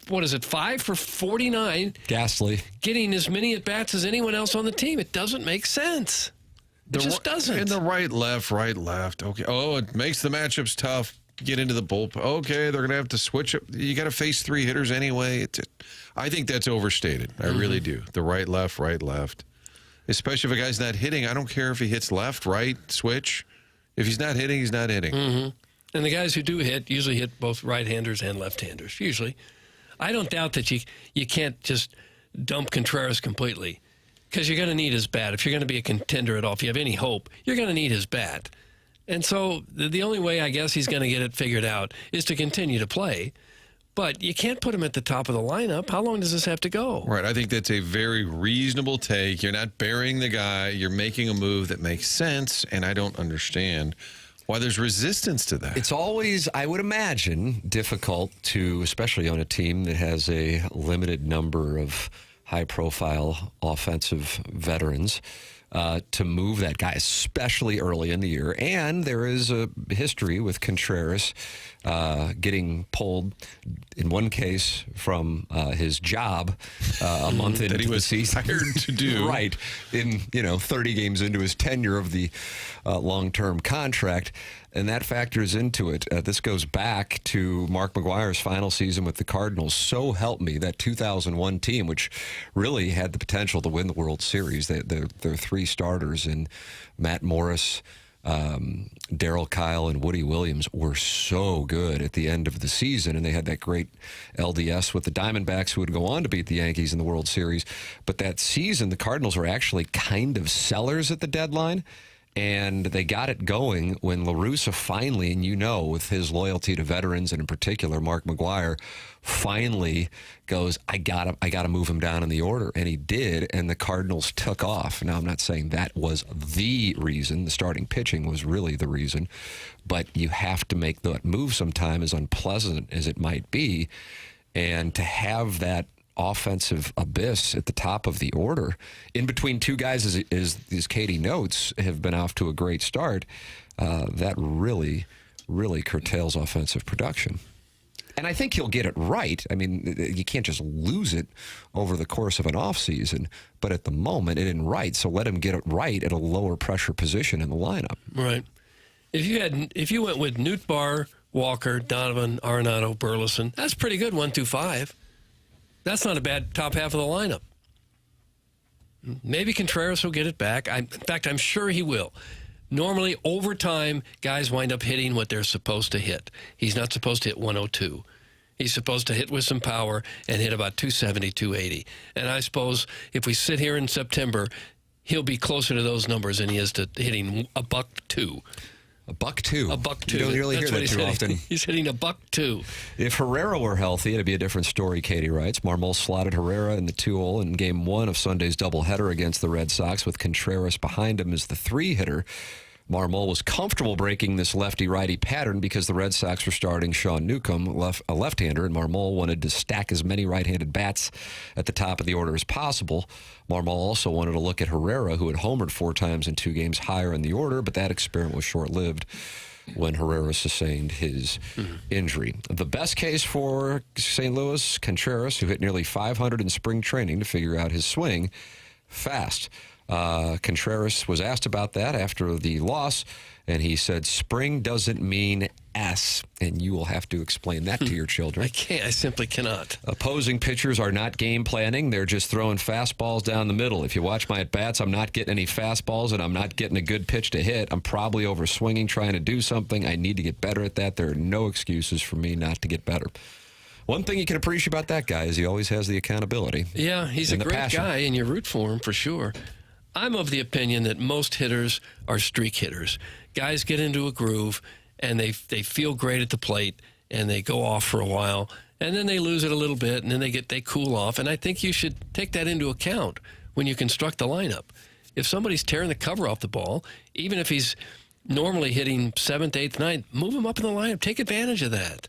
5 for 49? Ghastly. Getting as many at-bats as anyone else on the team. It doesn't make sense. It just doesn't. In the right, left. Okay. Oh, it makes the matchups tough. Get into the bullpen. Okay, they're going to have to switch up. You got to face 3 hitters anyway. I think that's overstated. I really do. The right, left. Especially if a guy's not hitting. I don't care if he hits left, right, switch. If he's not hitting, he's not hitting. Mm-hmm. And the guys who do hit usually hit both right-handers and left-handers, usually. I don't doubt that you can't just dump Contreras completely because you're going to need his bat. If you're going to be a contender at all, if you have any hope, you're going to need his bat. And so the only way I guess he's going to get it figured out is to continue to play. But you can't put him at the top of the lineup. How long does this have to go? Right. I think that's a very reasonable take. You're not burying the guy. You're making a move that makes sense, and I don't understand why there's resistance to that. It's always, I would imagine, difficult to, especially on a team that has a limited number of high-profile offensive veterans, to move that guy, especially early in the year. And there is a history with Contreras getting pulled, in one case, from his job a month into the season. That he was hired to do. Right. In, 30 games into his tenure of the long-term contract. And that factors into it. This goes back to Mark McGwire's final season with the Cardinals. So help me, that 2001 team, which really had the potential to win the World Series. Their 3 starters in Matt Morris, Darryl Kyle, and Woody Williams were so good at the end of the season. And they had that great LDS with the Diamondbacks, who would go on to beat the Yankees in the World Series. But that season, the Cardinals were actually kind of sellers at the deadline. And they got it going when La Russa finally, and with his loyalty to veterans, and in particular Mark McGuire, finally goes, I gotta move him down in the order. And he did, and the Cardinals took off. Now, I'm not saying that was the reason. The starting pitching was really the reason. But you have to make that move sometime, as unpleasant as it might be. And to have that offensive abyss at the top of the order, in between two guys, as Katie notes, have been off to a great start, that really, really curtails offensive production. And I think he'll get it right. I mean, you can't just lose it over the course of an offseason, but at the moment, it isn't right, so let him get it right at a lower pressure position in the lineup. Right. If you went with Nootbaar, Walker, Donovan, Arenado, Burleson, that's pretty good, 1 through 5. That's not a bad top half of the lineup. Maybe Contreras will get it back. In fact, I'm sure he will. Normally, over time, guys wind up hitting what they're supposed to hit. He's not supposed to hit 102. He's supposed to hit with some power and hit about 270, 280. And I suppose if we sit here in September, he'll be closer to those numbers than he is to hitting $102. $102. $102. You don't really hear that too often. He's hitting $102. If Herrera were healthy, it'd be a different story, Katie writes. Marmol slotted Herrera in the 2-hole in Game 1 of Sunday's doubleheader against the Red Sox, with Contreras behind him as the 3-hitter. Marmol was comfortable breaking this lefty-righty pattern because the Red Sox were starting Sean Newcomb, a left-hander, and Marmol wanted to stack as many right-handed bats at the top of the order as possible. Marmol also wanted to look at Herrera, who had homered 4 times in 2 games higher in the order, but that experiment was short-lived when Herrera sustained his injury. The best case for St. Louis, Contreras, who hit nearly 500 in spring training to figure out his swing fast. Contreras was asked about that after the loss, and he said, spring doesn't mean S, and you will have to explain that to your children. I simply cannot. Opposing pitchers are not game planning. They're just throwing fastballs down the middle. If you watch my at-bats, I'm not getting any fastballs, and I'm not getting a good pitch to hit. I'm probably over-swinging, trying to do something. I need to get better at that. There are no excuses for me not to get better. One thing you can appreciate about that guy is he always has the accountability. Yeah, he's a great guy, and you root for him for sure. I'm of the opinion that most hitters are streak hitters. Guys get into a groove, and they feel great at the plate, and they go off for a while, and then they lose it a little bit, and then they cool off. And I think you should take that into account when you construct the lineup. If somebody's tearing the cover off the ball, even if he's normally hitting 7th, 8th, 9th, move him up in the lineup. Take advantage of that.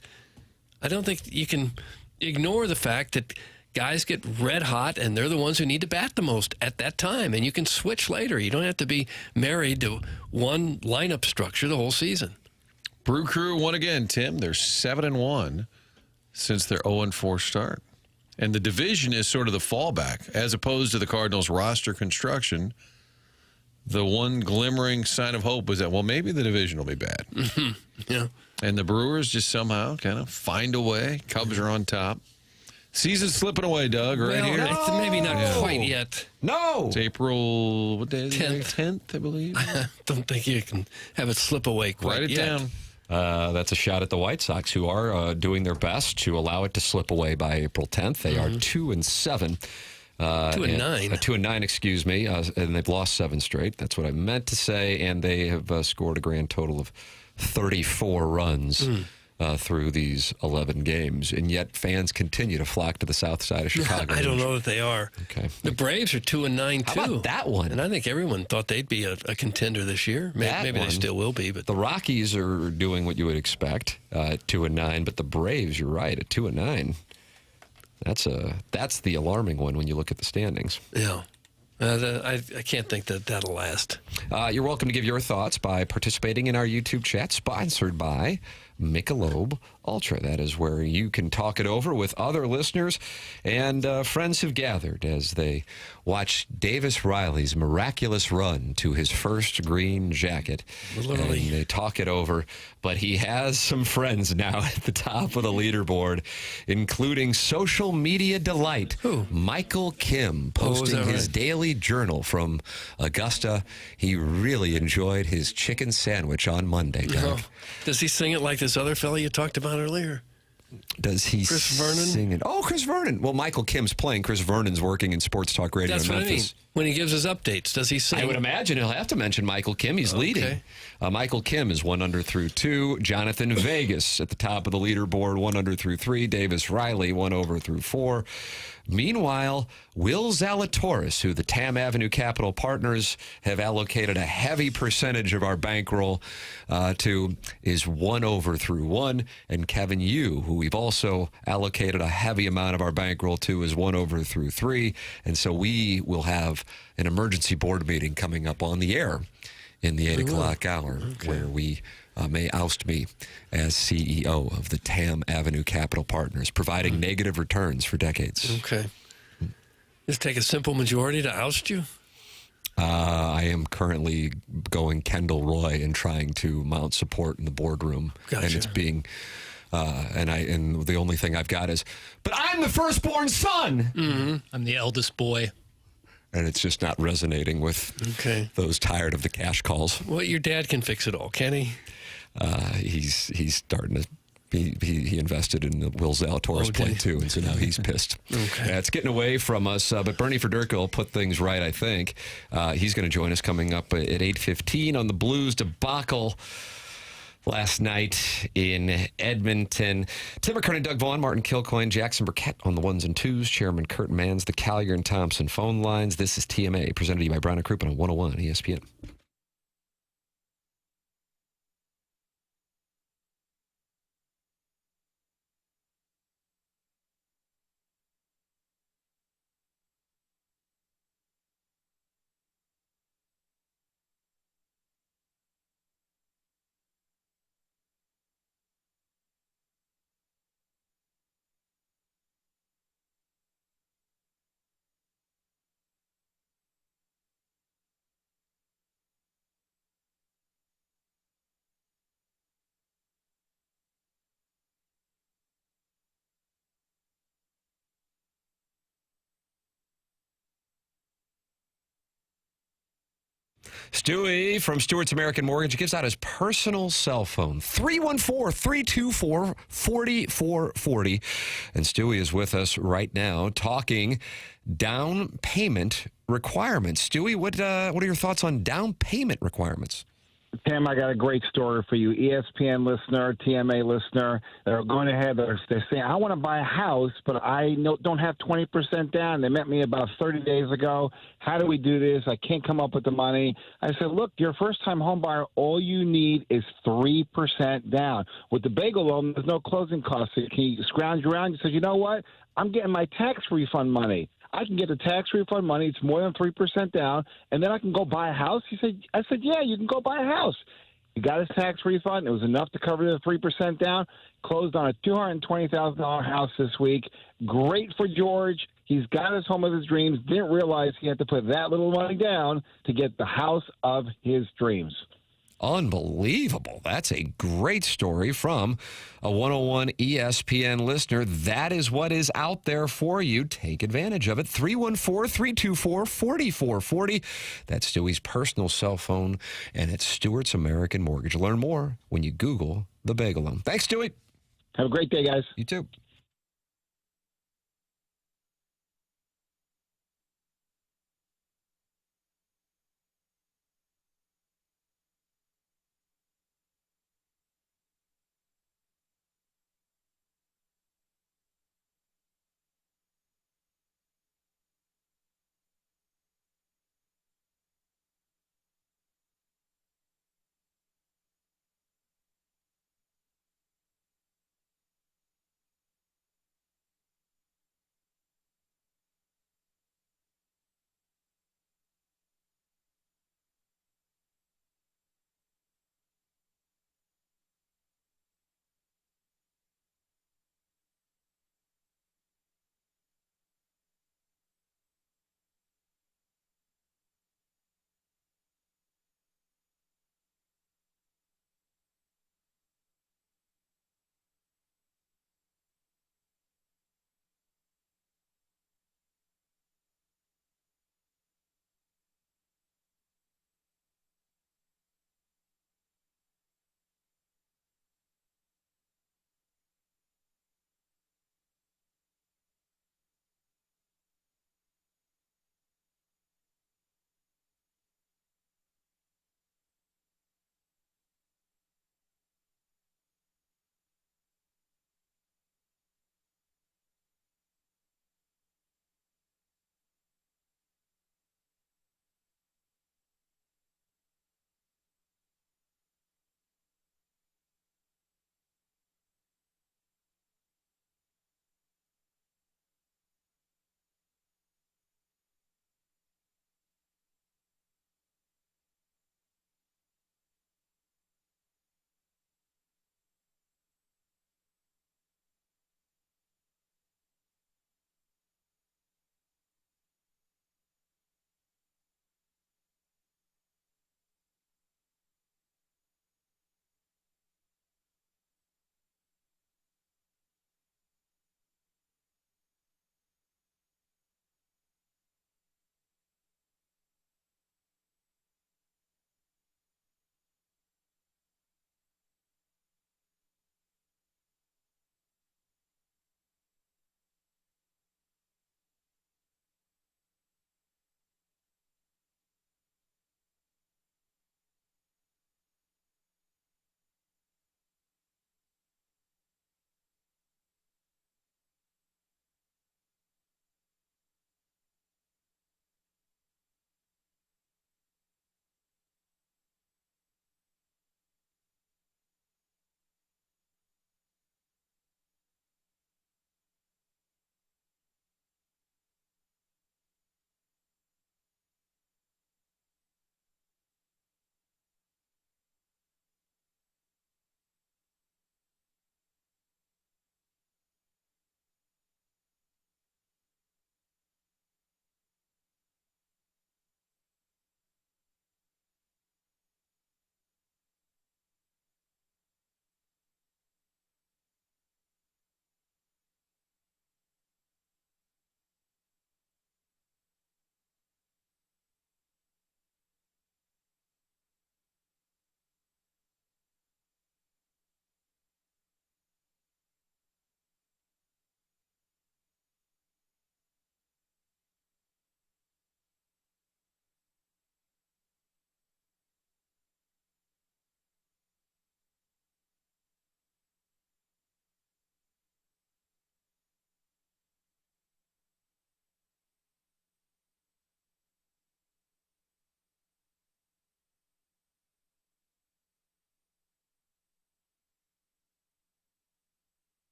I don't think you can ignore the fact that guys get red hot, and they're the ones who need to bat the most at that time. And you can switch later. You don't have to be married to one lineup structure the whole season. Brew Crew won again, Tim. They're 7-1 since their 0-4 start. And the division is sort of the fallback, as opposed to the Cardinals' roster construction. The one glimmering sign of hope was that, well, maybe the division will be bad. Yeah. And the Brewers just somehow kind of find a way. Cubs are on top. Season's slipping away, Doug, right here. No. Maybe not quite yet. No. It's April, what day is it? 10th. 10th, I believe. I don't think you can have it slip away quite Write it yet. down. That's a shot at the White Sox, who are doing their best to allow it to slip away by April 10th. They are 2-7. 2-9. 2-9, excuse me. And they've lost 7 straight. That's what I meant to say. And they have scored a grand total of 34 runs through these 11 games. And yet fans continue to flock to the south side of Chicago. I don't know that they are. Okay. The Braves are 2-9, too. How about that one? And I think everyone thought they'd be a contender this year. Maybe they still will be. But the Rockies are doing what you would expect at 2-9. But the Braves, you're right, at 2-9. That's the alarming one when you look at the standings. Yeah. I can't think that'll last. You're welcome to give your thoughts by participating in our YouTube chat, sponsored by Michelob Ultra. That is where you can talk it over with other listeners and friends who've gathered as they watch Davis Riley's miraculous run to his first green jacket. Literally. And they talk it over. But he has some friends now at the top of the leaderboard, including social media delight Michael Kim, posting his daily journal from Augusta. He really enjoyed his chicken sandwich on Monday, Doug. Does he sing it like this other fella you talked about earlier? Does he Chris Vernon? sing it? Oh, Chris Vernon. Well, Michael Kim's playing. Chris Vernon's working in Sports Talk Radio That's in Memphis. what I mean. When he gives his updates, does he sing? I would imagine he'll have to mention Michael Kim. He's leading. Michael Kim is 1 under through 2. Jonathan Vegas at the top of the leaderboard, 1 under through 3. Davis Riley, 1 over through 4. Meanwhile, Will Zalatoris, who the Tam Avenue Capital Partners have allocated a heavy percentage of our bankroll to, is 1 over through 1. And Kevin Yu, who we've also allocated a heavy amount of our bankroll to, is 1 over through 3. And so we will have an emergency board meeting coming up on the air in the 8 o'clock hour, where we may oust me as CEO of the Tam Avenue Capital Partners, providing negative returns for decades. Okay. Just take a simple majority to oust you? I am currently going Kendall Roy and trying to mount support in the boardroom. Gotcha. And it's being... and the only thing I've got is, but I'm the firstborn son. Mm-hmm. I'm the eldest boy. And it's just not resonating with those tired of the cash calls. Well, your dad can fix it all, can he? He's starting to. He invested in the Will Zalatoris play too, and so now he's pissed. It's getting away from us, but Bernie Fedderko will put things right, I think. He's going to join us coming up at 8:15 on the Blues debacle last night in Edmonton. Tim McKernan, Doug Vaughn, Martin Kilcoyne, Jackson Burkett on the 1s and 2s. Chairman Kurt Mans, the Callier and Thompson phone lines. This is TMA, presented to you by Brown and Crouppen on 101 ESPN. Stewie from Stewart's American Mortgage gives out his personal cell phone, 314-324-4440. And Stewie is with us right now talking down payment requirements. Stewie, what are your thoughts on down payment requirements? Tim, I got a great story for you. ESPN listener, TMA listener, they're going ahead. They're saying, I want to buy a house, but I don't have 20% down. They met me about 30 days ago. How do we do this? I can't come up with the money. I said, look, you're a first-time home buyer. All you need is 3% down. With the bagel loan, there's no closing costs. So you can scrounge around. You say, you know what? I'm getting my tax refund money. I can get the tax refund money. It's more than 3% down, and then I can go buy a house. I said, yeah, you can go buy a house. He got his tax refund. It was enough to cover the 3% down. Closed on a $220,000 house this week. Great for George. He's got his home of his dreams. Didn't realize he had to put that little money down to get the house of his dreams. Unbelievable. That's a great story from a 101 ESPN listener. That is what is out there for you. Take advantage of it. 314-324-4440. That's Stewie's personal cell phone, and it's Stewart's American Mortgage. Learn more when you Google the bagel loan. Thanks, Stewie. Have a great day, guys. You too.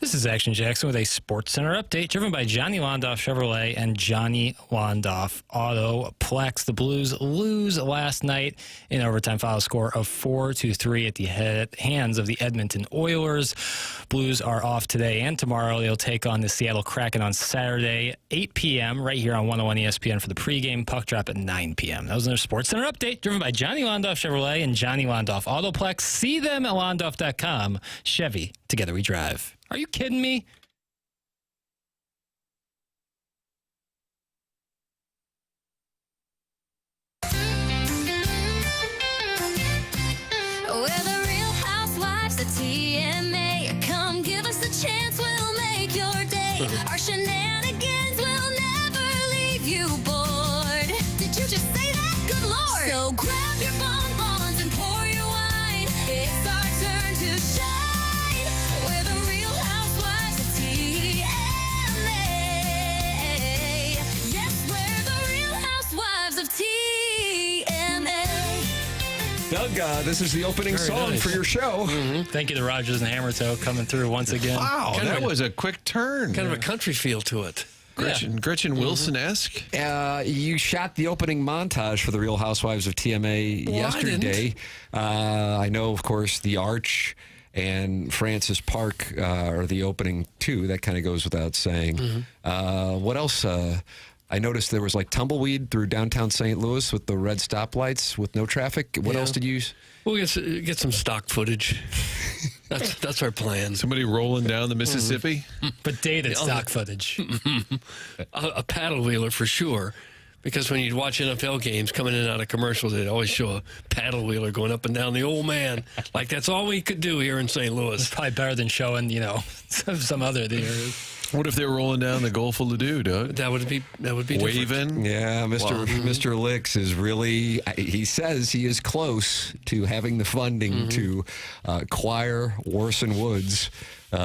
This is Action Jackson with a Sports Center update driven by Johnny Londoff Chevrolet and Johnny Londoff Autoplex. The Blues lose last night in overtime, final score of 4-3 at the hands of the Edmonton Oilers. Blues are off today and tomorrow. They'll take on the Seattle Kraken on Saturday, 8 p.m. right here on 101 ESPN for the pregame. Puck drop at 9 p.m. That was another Sports Center update driven by Johnny Londoff Chevrolet and Johnny Londoff Autoplex. See them at londoff.com. Chevy, together we drive. Are you kidding me? We're the Real Housewives of TMA. Come give us a chance, we'll make your day. Our shenanigans will never leave you bored. Did you just say that? Good Lord! So grab your bonbons and pour your wine. It's our turn to shine. We're the Real Housewives of TMA. Yes, we're the Real Housewives of TMA. Doug, this is the opening song for your show. Thank you to Rogers and Hammertoe coming through once again. Wow, that was a quick turn. Kind of a country feel to it. Gretchen Wilson-esque. You shot the opening montage for the Real Housewives of TMA yesterday. I know, of course, the Arch and Francis Park are the opening two. That kind of goes without saying. What else? I noticed there was like tumbleweed through downtown St. Louis with the red stoplights with no traffic. What else did you use? We'll get some stock footage. That's our plan. Somebody rolling down the Mississippi? But dated stock footage. A paddle wheeler for sure. Because when you'd watch NFL games coming in and out of commercials, they'd always show a paddle wheeler going up and down the old man. Like that's all we could do here in St. Louis. It's probably better than showing, some other areas. What if they were rolling down the Gulf of Ladue, Doug? That would be waving. Different. Yeah, Mr. Licks is really. He says he is close to having the funding to acquire Warson Woods,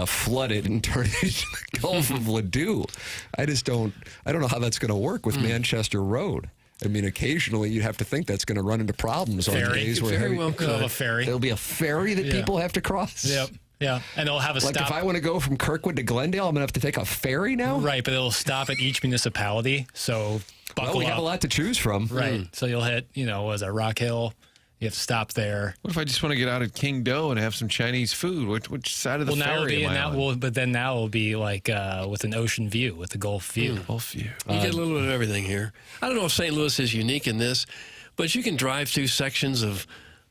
flood it, and turn it into the Gulf of Ladue. I don't know how that's going to work with Manchester Road. I mean, occasionally you'd have to think that's going to run into problems on days where a ferry. There'll be a ferry that people have to cross. Yep. Yeah, and they'll have a stop. Like if I want to go from Kirkwood to Glendale, I'm going to have to take a ferry now? Right, but it'll stop at each municipality, so buckle we up. have a lot to choose from. Right, so you'll hit, what was it, Rock Hill? You have to stop there. What if I just want to get out at King Do and have some Chinese food? Which side of the ferry am I on? But then now it'll be like with an ocean view, with the Gulf view. Gulf view. You get a little bit of everything here. I don't know if St. Louis is unique in this, but you can drive through sections of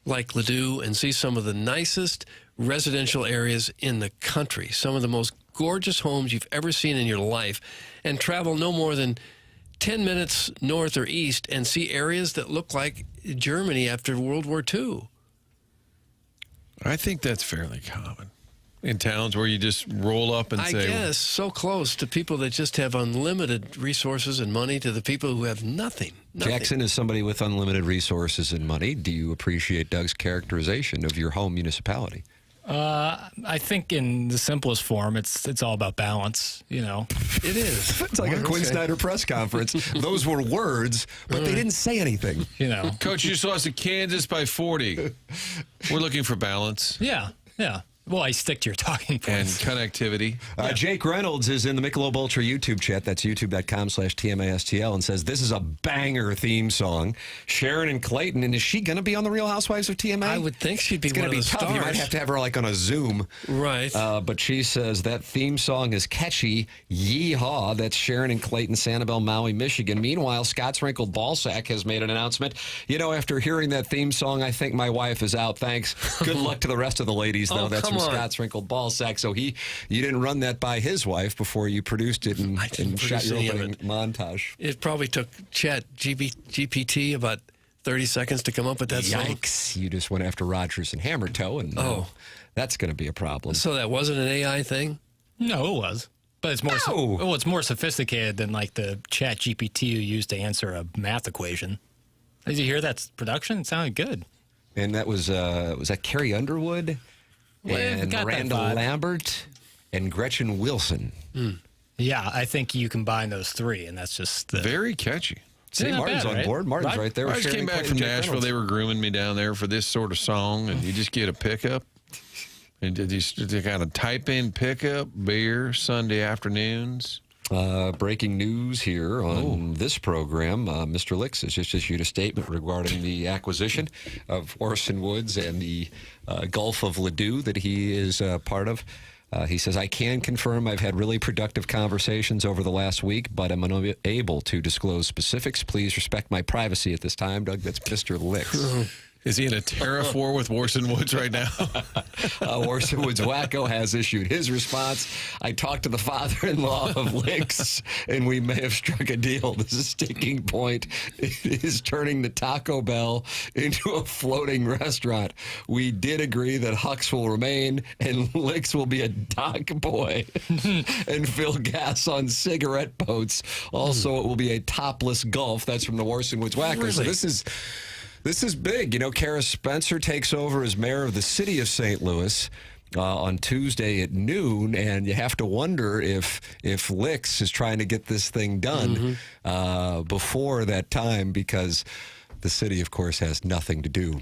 like Ladue and see some of the nicest residential areas in the country, some of the most gorgeous homes you've ever seen in your life, and travel no more than 10 minutes north or east and see areas that look like Germany after World War II. I think that's fairly common in towns where you just roll up and say... I guess, so close to people that just have unlimited resources and money to the people who have nothing. Jackson is somebody with unlimited resources and money. Do you appreciate Doug's characterization of your home municipality? I think in the simplest form, it's all about balance, It is. It's like a Quinn Snyder press conference. Those were words, but they didn't say anything. Coach, you lost to Kansas by 40. We're looking for balance. Yeah. Well, I stick to your talking points. And connectivity. Jake Reynolds is in the Michelob Ultra YouTube chat. That's youtube.com/TMASTL and says, this is a banger theme song. Sharon and Clayton, and is she going to be on the Real Housewives of TMA? I would think she'd be one of the stars. You might have to have her like on a Zoom. Right. But she says that theme song is catchy. Yeehaw. That's Sharon and Clayton, Sanibel, Maui, Michigan. Meanwhile, Scott's Wrinkled Ballsack has made an announcement. After hearing that theme song, I think my wife is out. Thanks. Good luck to the rest of the ladies, though. That's from Scott's Wrinkled Ballsack. So you didn't run that by his wife before you produced it and shot your opening montage. It probably took Chat GPT about 30 seconds to come up with that song. Yikes. You just went after Rogers and Hammertoe, and that's going to be a problem. So that wasn't an AI thing? No, it was. But it's more it's more sophisticated than like the Chat GPT you used to answer a math equation. Did you hear that production? It sounded good. And that was that Carrie Underwood? And Miranda Lambert and Gretchen Wilson. Yeah, I think you combine those three, and that's just very catchy. See, Martin's on board. Martin's right there. I just came back from Nashville. They were grooming me down there for this sort of song, and you just get a pickup, And did you kind of type in pickup beer Sunday afternoons? Breaking news here on this program. Mr. Licks has just issued a statement regarding the acquisition of Orson Woods and the Gulf of Ladue that he is part of. He says, I can confirm I've had really productive conversations over the last week, but I'm unable to disclose specifics. Please respect my privacy at this time. Doug, that's Mr. Licks. Is he in a tariff war with Orson Woods right now? Orson Woods Wacko has issued his response. I talked to the father-in-law of Licks, and we may have struck a deal. This is sticking point. It is turning the Taco Bell into a floating restaurant. We did agree that Hux will remain, and Licks will be a dock boy and fill gas on cigarette boats. Also, it will be a topless Gulf. That's from the Orson Woods Wacko. Really? So this is big. You know, Kara Spencer takes over as mayor of the city of St. Louis on Tuesday at noon, and you have to wonder if Licks is trying to get this thing done before that time, because the city, of course, has nothing to do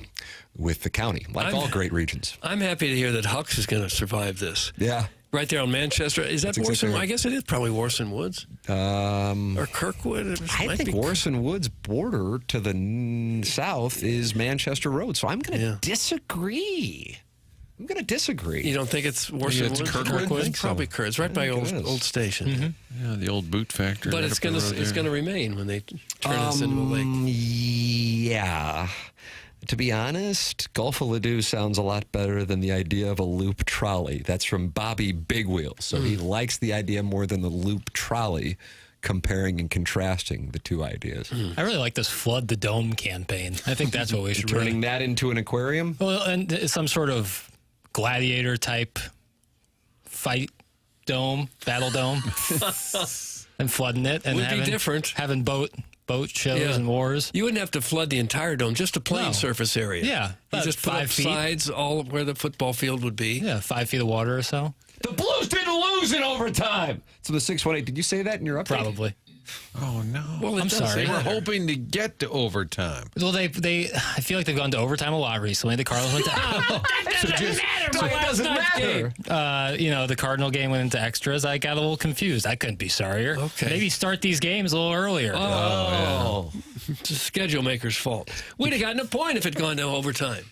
with the county, like all great regions. I'm happy to hear that Hux is going to survive this. Yeah. Right there on Manchester. Is that Orson? Exactly right. I guess it is probably Orson Woods. Or Kirkwood. I think Orson Woods' border to the south is Manchester Road, so I'm going to disagree. You don't think it's Orson Woods? Kirkwood? It's probably Kirkwood. It's right by old station. Mm-hmm. Yeah, the old boot factory. But it's going to remain when they turn us into a lake. Yeah. To be honest, Gulf of Ladue sounds a lot better than the idea of a loop trolley. That's from Bobby Bigwheel. So he likes the idea more than the loop trolley, comparing and contrasting the two ideas. I really like this Flood the Dome campaign. I think that's what we should Turning that into an aquarium? Well, and some sort of gladiator type fight dome, battle dome, and flooding it. And would be different. Having boat shows and wars. You wouldn't have to flood the entire dome, just a plain surface area. Yeah. You just put 5 feet. Sides all where the football field would be. Yeah, 5 feet of water or so. The Blues didn't lose in overtime. So the 618. Did you say that in your update? Probably. Oh, no. Well, I'm sorry. They were hoping to get to overtime. Well, I feel like they've gone to overtime a lot recently. The Cardinals went to... It doesn't matter. The Cardinal game went into extras. I got a little confused. I couldn't be sorrier. Okay. Maybe start these games a little earlier. Oh. It's a schedule maker's fault. We'd have gotten a point if it had gone to overtime.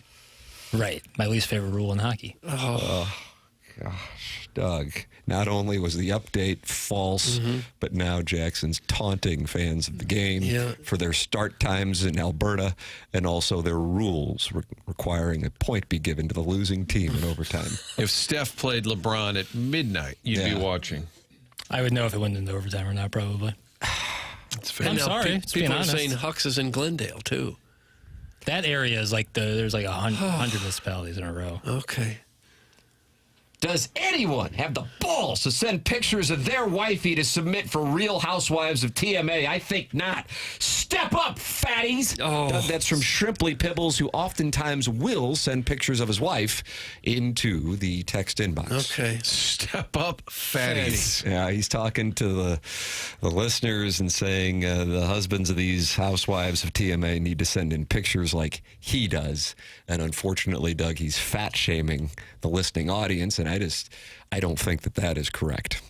Right. My least favorite rule in hockey. Oh, gosh, Doug. Not only was the update false, but now Jackson's taunting fans of the game for their start times in Alberta, and also their rules requiring a point be given to the losing team in overtime. If Steph played LeBron at midnight, you'd be watching. I would know if it went into overtime or not, probably. That's fair. I'm sorry. People are saying Hux is in Glendale, too. That area is like there's like 100 municipalities in a row. Okay. Does anyone have the balls to send pictures of their wifey to submit for Real Housewives of TMA? I think not. Step up, fatties! Oh. That's from Shrimply Pibbles, who oftentimes will send pictures of his wife into the text inbox. Okay. Step up, fatties. Yeah, he's talking to the listeners and saying the husbands of these housewives of TMA need to send in pictures like he does. And unfortunately, Doug, he's fat-shaming the listening audience, and I don't think that is correct.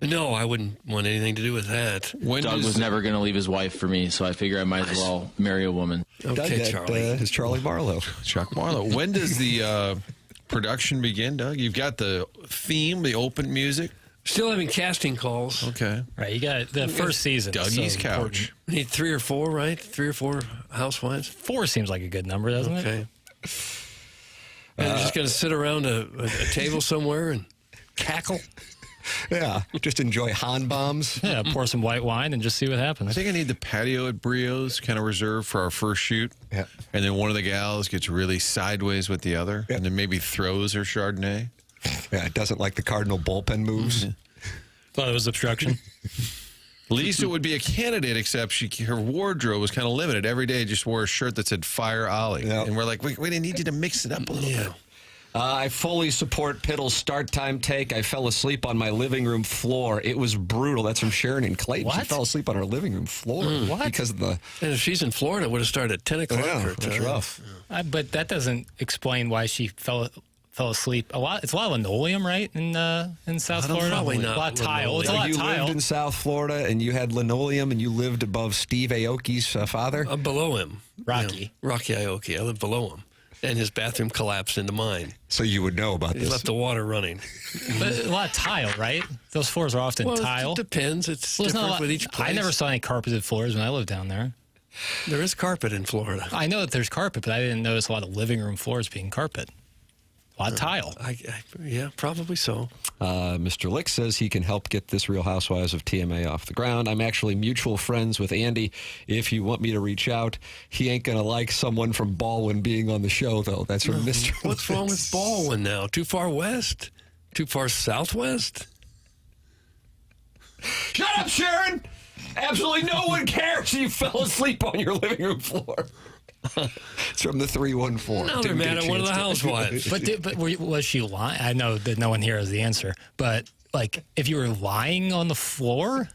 No, I wouldn't want anything to do with that. Doug was never going to leave his wife for me, so I figure I might as well marry a woman. Okay, Doug, Charlie. Is Charlie Marlowe. Chuck Marlowe. When does the production begin, Doug? You've got the theme, the open music. Still having casting calls. Okay. Right, you got the first season. Dougie's couch. We need 3 or 4, right? 3 or 4 housewives. 4 seems like a good number, doesn't it? Okay. And you're just going to sit around a table somewhere and cackle? Yeah, just enjoy Han bombs. Yeah, pour some white wine and just see what happens. I think I need the patio at Brio's kind of reserved for our first shoot. Yeah. And then one of the gals gets really sideways with the other and then maybe throws her Chardonnay. Yeah, it doesn't like the Cardinal bullpen moves. Thought it was obstruction. Lisa would be a candidate, except her wardrobe was kind of limited. Every day just wore a shirt that said Fire Ollie. Yep. And we're like, we need you to mix it up a little bit. I fully support Pittle's start time take. I fell asleep on my living room floor. It was brutal. That's from Sharon and Clayton. What? She fell asleep on her living room floor. What? Because of the... And if she's in Florida, it would have started at 10 o'clock. Yeah, that's rough. But that doesn't explain why she fell asleep. It's a lot of linoleum, right, in South Florida? Probably not. A lot of tile. It's a lot of You tile. lived in South Florida, and you had linoleum, and you lived above Steve Aoki's father? I'm below him. Rocky. Rocky Aoki. I live below him. And his bathroom collapsed into mine. So you would know about He this. left the water running. But a lot of tile, right? Those floors are often tile. It depends. It's Well, different with each place. I never saw any carpeted floors when I lived down there. There is carpet in Florida. I know that there's carpet, but I didn't notice a lot of living room floors being carpet. A lot of tile. Yeah, probably so. Mr. Lick says he can help get this Real Housewives of TMA off the ground. I'm actually mutual friends with Andy. If you want me to reach out, he ain't going to like someone from Baldwin being on the show, though. That's from Mr. What's wrong with Baldwin now? Too far west? Too far southwest? Shut up, Sharon! Absolutely no one cares you fell asleep on your living room floor. It's from the 314. Now they're mad at one of the housewives. But was she lying? I know that no one here has the answer, but like if you were lying on the floor,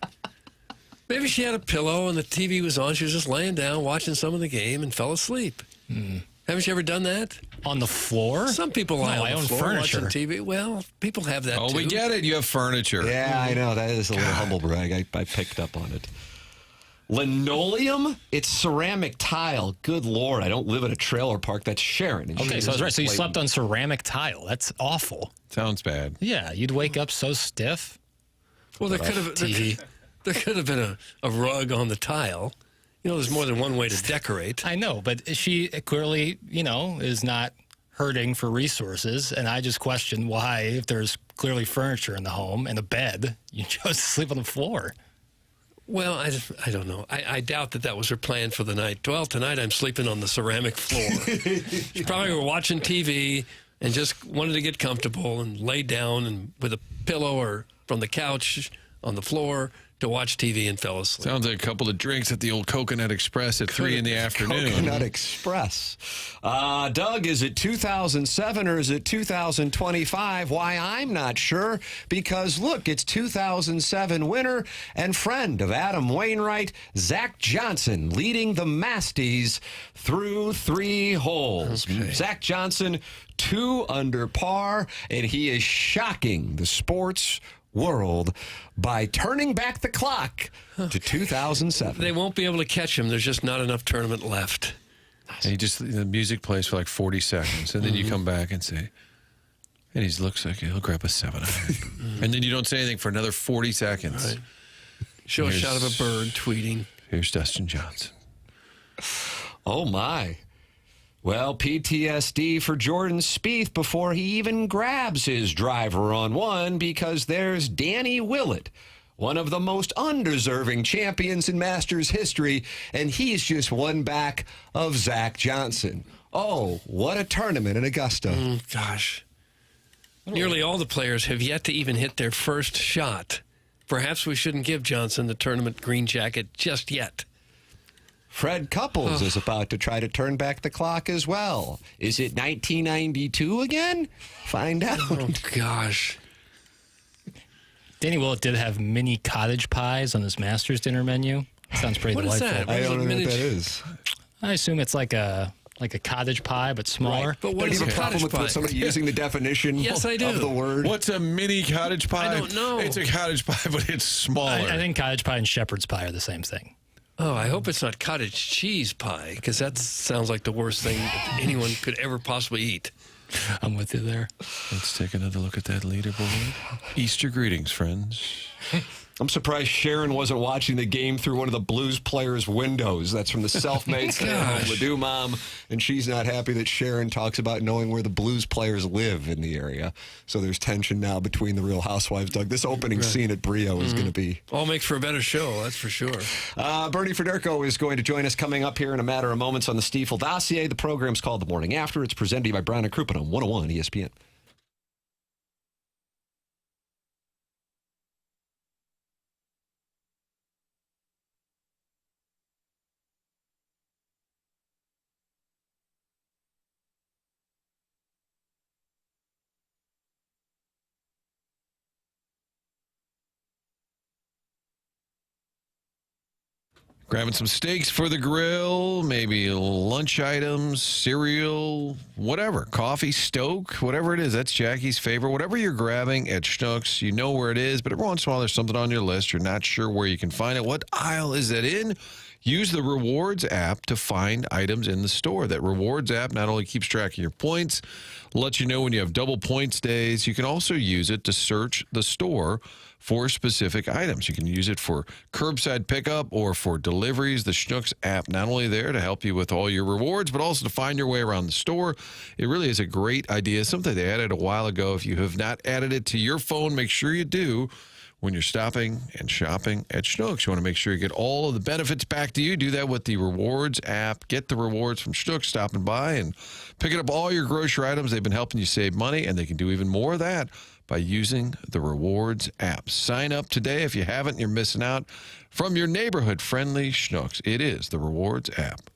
maybe she had a pillow and the TV was on. She was just laying down watching some of the game and fell asleep. Haven't you ever done that? On the floor? Some people lie I on own the floor furniture. watching TV. Well, people have that Oh, too. we get it. You have furniture. Yeah, I know. That is a little humble brag. I picked up on it. Linoleum? It's ceramic tile. Good Lord. I don't live at a trailer park. That's Sharon. And Okay, she so I was right. So you Clayton. slept on ceramic tile. That's awful. Sounds bad. Yeah, you'd wake up so stiff. Well, there could have been a rug on the tile. You know, there's more than one way to decorate. I know, but she clearly, is not hurting for resources. And I just question why, if there's clearly furniture in the home and a bed, you chose to sleep on the floor. Well, I don't know. I doubt that was her plan for the night. Well, tonight I'm sleeping on the ceramic floor. She probably were watching TV and just wanted to get comfortable and lay down and with a pillow or from the couch on the floor to watch TV and fell asleep. Sounds like a couple of drinks at the old Coconut Express at 3 in the afternoon. Coconut Express. Doug, is it 2007 or is it 2025? Why, I'm not sure. Because, look, it's 2007 winner and friend of Adam Wainwright, Zach Johnson, leading the Masties through 3 holes. Okay. Zach Johnson, 2 under par, and he is shocking the sports world by turning back the clock to 2007. They won't be able to catch him. There's just not enough tournament left. And the music plays for like 40 seconds, and then you come back and say, and he looks like he'll grab a 7-iron. And then you don't say anything for another 40 seconds. Right. Show a shot of a bird tweeting. Here's Dustin Johnson. Oh, my. Well, PTSD for Jordan Spieth before he even grabs his driver on one, because there's Danny Willett, one of the most undeserving champions in Masters history, and he's just one back of Zach Johnson. Oh, what a tournament in Augusta. Gosh. Nearly all the players have yet to even hit their first shot. Perhaps we shouldn't give Johnson the tournament green jacket just yet. Fred Couples is about to try to turn back the clock as well. Is it 1992 again? Find out. Oh, gosh. Danny Willett did have mini cottage pies on his Masters dinner menu. Sounds pretty delightful. What is that? I don't know what that is. I assume it's like a cottage pie, but smaller. Right. But what Don't is you a have a problem cottage with pie? somebody using the definition Yes, I do. of the word? What's a mini cottage pie? I don't know. It's a cottage pie, but it's smaller. I think cottage pie and shepherd's pie are the same thing. Oh, I hope it's not cottage cheese pie, because that sounds like the worst thing that anyone could ever possibly eat. I'm with you there. Let's take another look at that leaderboard. Easter greetings, friends. I'm surprised Sharon wasn't watching the game through one of the Blues players' windows. That's from the self-made Ladue mom, and she's not happy that Sharon talks about knowing where the Blues players live in the area. So there's tension now between the Real Housewives. Doug, this opening scene at Brio is going to be... All makes for a better show, that's for sure. Bernie Federko is going to join us coming up here in a matter of moments on the Stiefel Dossier. The program's called The Morning After. It's presented to you by Brown and Crouppen on 101 ESPN. Grabbing some steaks for the grill, maybe lunch items, cereal, whatever. Coffee, Stoke, whatever it is. That's Jackie's favorite. Whatever you're grabbing at Schnucks, you know where it is, but every once in a while there's something on your list. You're not sure where you can find it. What aisle is that in? Use the Rewards app to find items in the store. That Rewards app not only keeps track of your points, lets you know when you have double points days, you can also use it to search the store for specific items. You can use it for curbside pickup or for deliveries. The Schnucks app not only there to help you with all your rewards, but also to find your way around the store. It really is a great idea, something they added a while ago. If you have not added it to your phone, make sure you do. When you're stopping and shopping at Schnucks, you want to make sure you get all of the benefits back to you. Do that with the Rewards app. Get the rewards from Schnucks stopping by and picking up all your grocery items. They've been helping you save money, and they can do even more of that by using the Rewards app. Sign up today. If you haven't, you're missing out. From your neighborhood-friendly Schnucks, it is the Rewards app.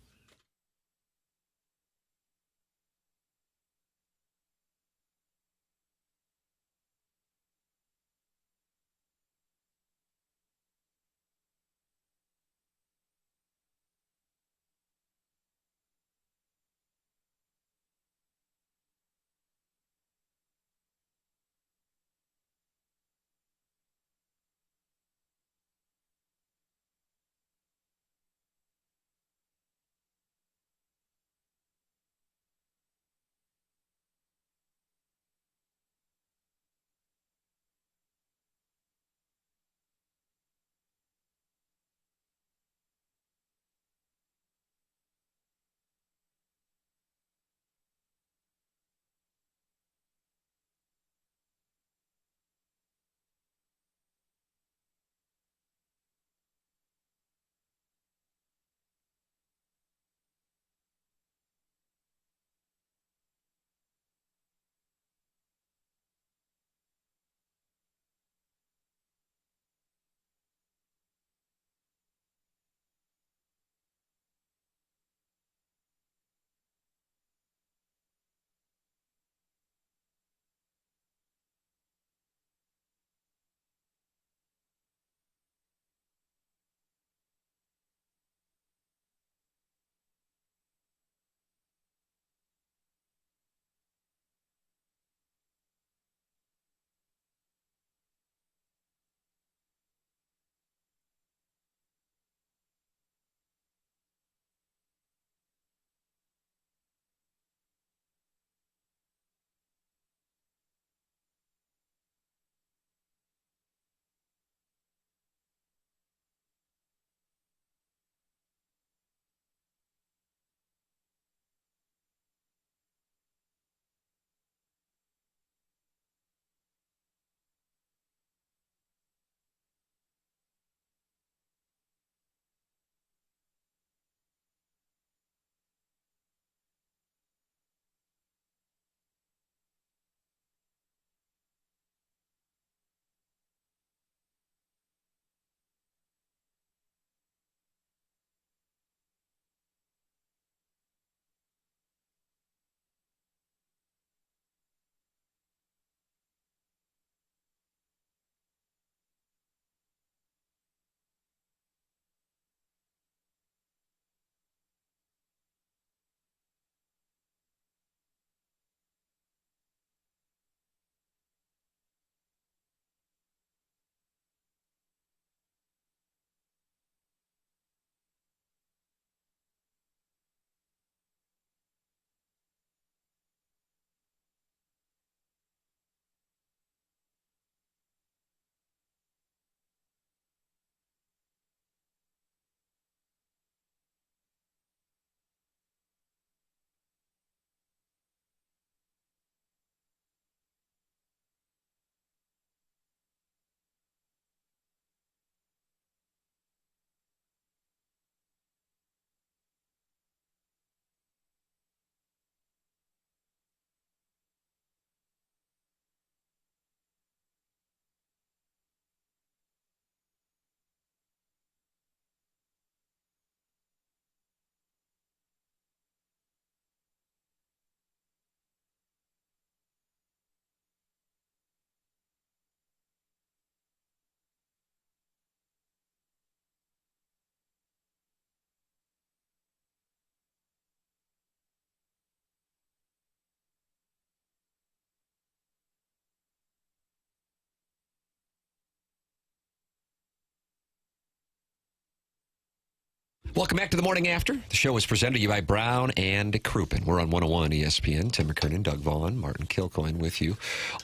Welcome back to the Morning After. The show is presented to you by Brown and Crouppen. We're on 101 ESPN. Tim McKernan, Doug Vaughn, Martin Kilcoyne with you.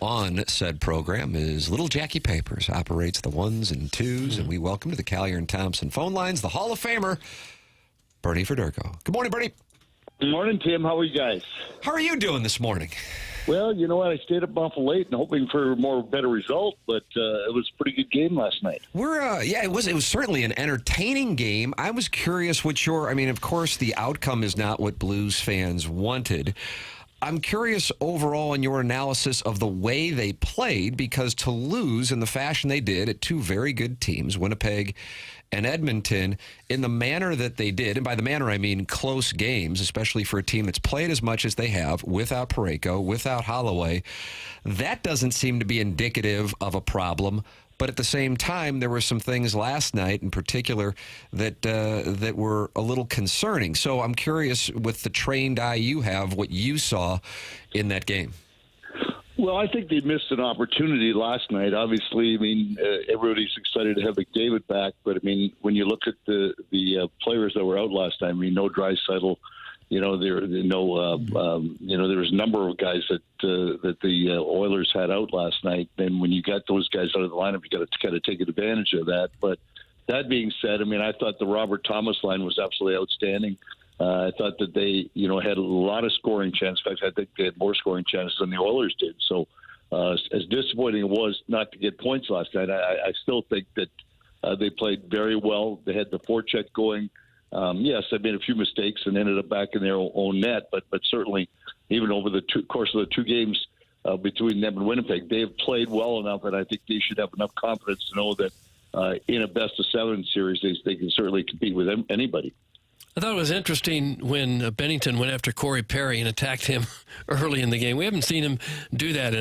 On said program is Little Jackie Papers, operates the ones and twos, and we welcome to the Collier and Thompson phone lines the Hall of Famer, Bernie Fedderko. Good morning, Bernie. Good morning, Tim. How are you guys? How are you doing this morning? Well, you know what? I stayed up awful late and hoping for a better result, but it was a pretty good game last night. It was certainly an entertaining game. I was curious what of course, the outcome is not what Blues fans wanted. I'm curious overall in your analysis of the way they played, because to lose in the fashion they did at two very good teams, Winnipeg and Edmonton, in the manner that they did, and by the manner I mean close games, especially for a team that's played as much as they have without Parayko, without Holloway, that doesn't seem to be indicative of a problem. But at the same time, there were some things last night in particular that were a little concerning. So I'm curious, with the trained eye you have, what you saw in that game. Well, I think they missed an opportunity last night. Obviously, everybody's excited to have McDavid back, but when you look at the players that were out last time, no Draisaitl, there was a number of guys that the Oilers had out last night. And when you got those guys out of the lineup, you got to kind of take advantage of that. But that being said, I thought the Robert Thomas line was absolutely outstanding. I thought that they, had a lot of scoring chances. In fact, I think they had more scoring chances than the Oilers did. So as disappointing it was not to get points last night, I still think that they played very well. They had the forecheck going. Yes, they made a few mistakes and ended up back in their own net, but certainly even over the course of the two games between them and Winnipeg, they have played well enough, and I think they should have enough confidence to know that in a best-of-7 series, they can certainly compete with anybody. I thought it was interesting when Bennington went after Corey Perry and attacked him early in the game. We haven't seen him do that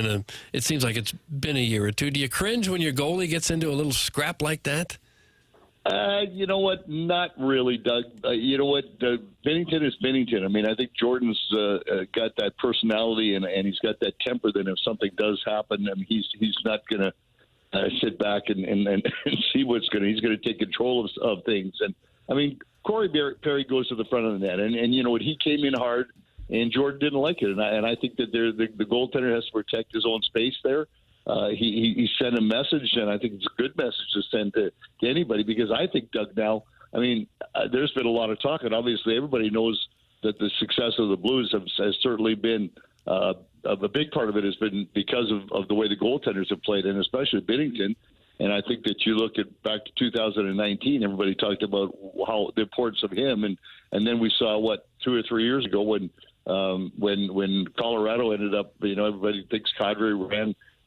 it seems like it's been a year or two. Do you cringe when your goalie gets into a little scrap like that? You know what? Not really, Doug. You know what? Bennington is Bennington. I think Jordan's got that personality and he's got that temper that if something does happen, he's not going to sit back and see what's going to. He's going to take control of things. And Corey Perry goes to the front of the net, and you know what? He came in hard, and Jordan didn't like it. And I think that the goaltender has to protect his own space there. He sent a message, and I think it's a good message to send to anybody, because I think, Doug, now, there's been a lot of talk, and obviously everybody knows that the success of the Blues has certainly been a big part of it has been because of the way the goaltenders have played, and especially Binnington. And I think that you look back to 2019, everybody talked about how the importance of him, and then we saw 2 or 3 years ago when Colorado ended up, everybody thinks Kadri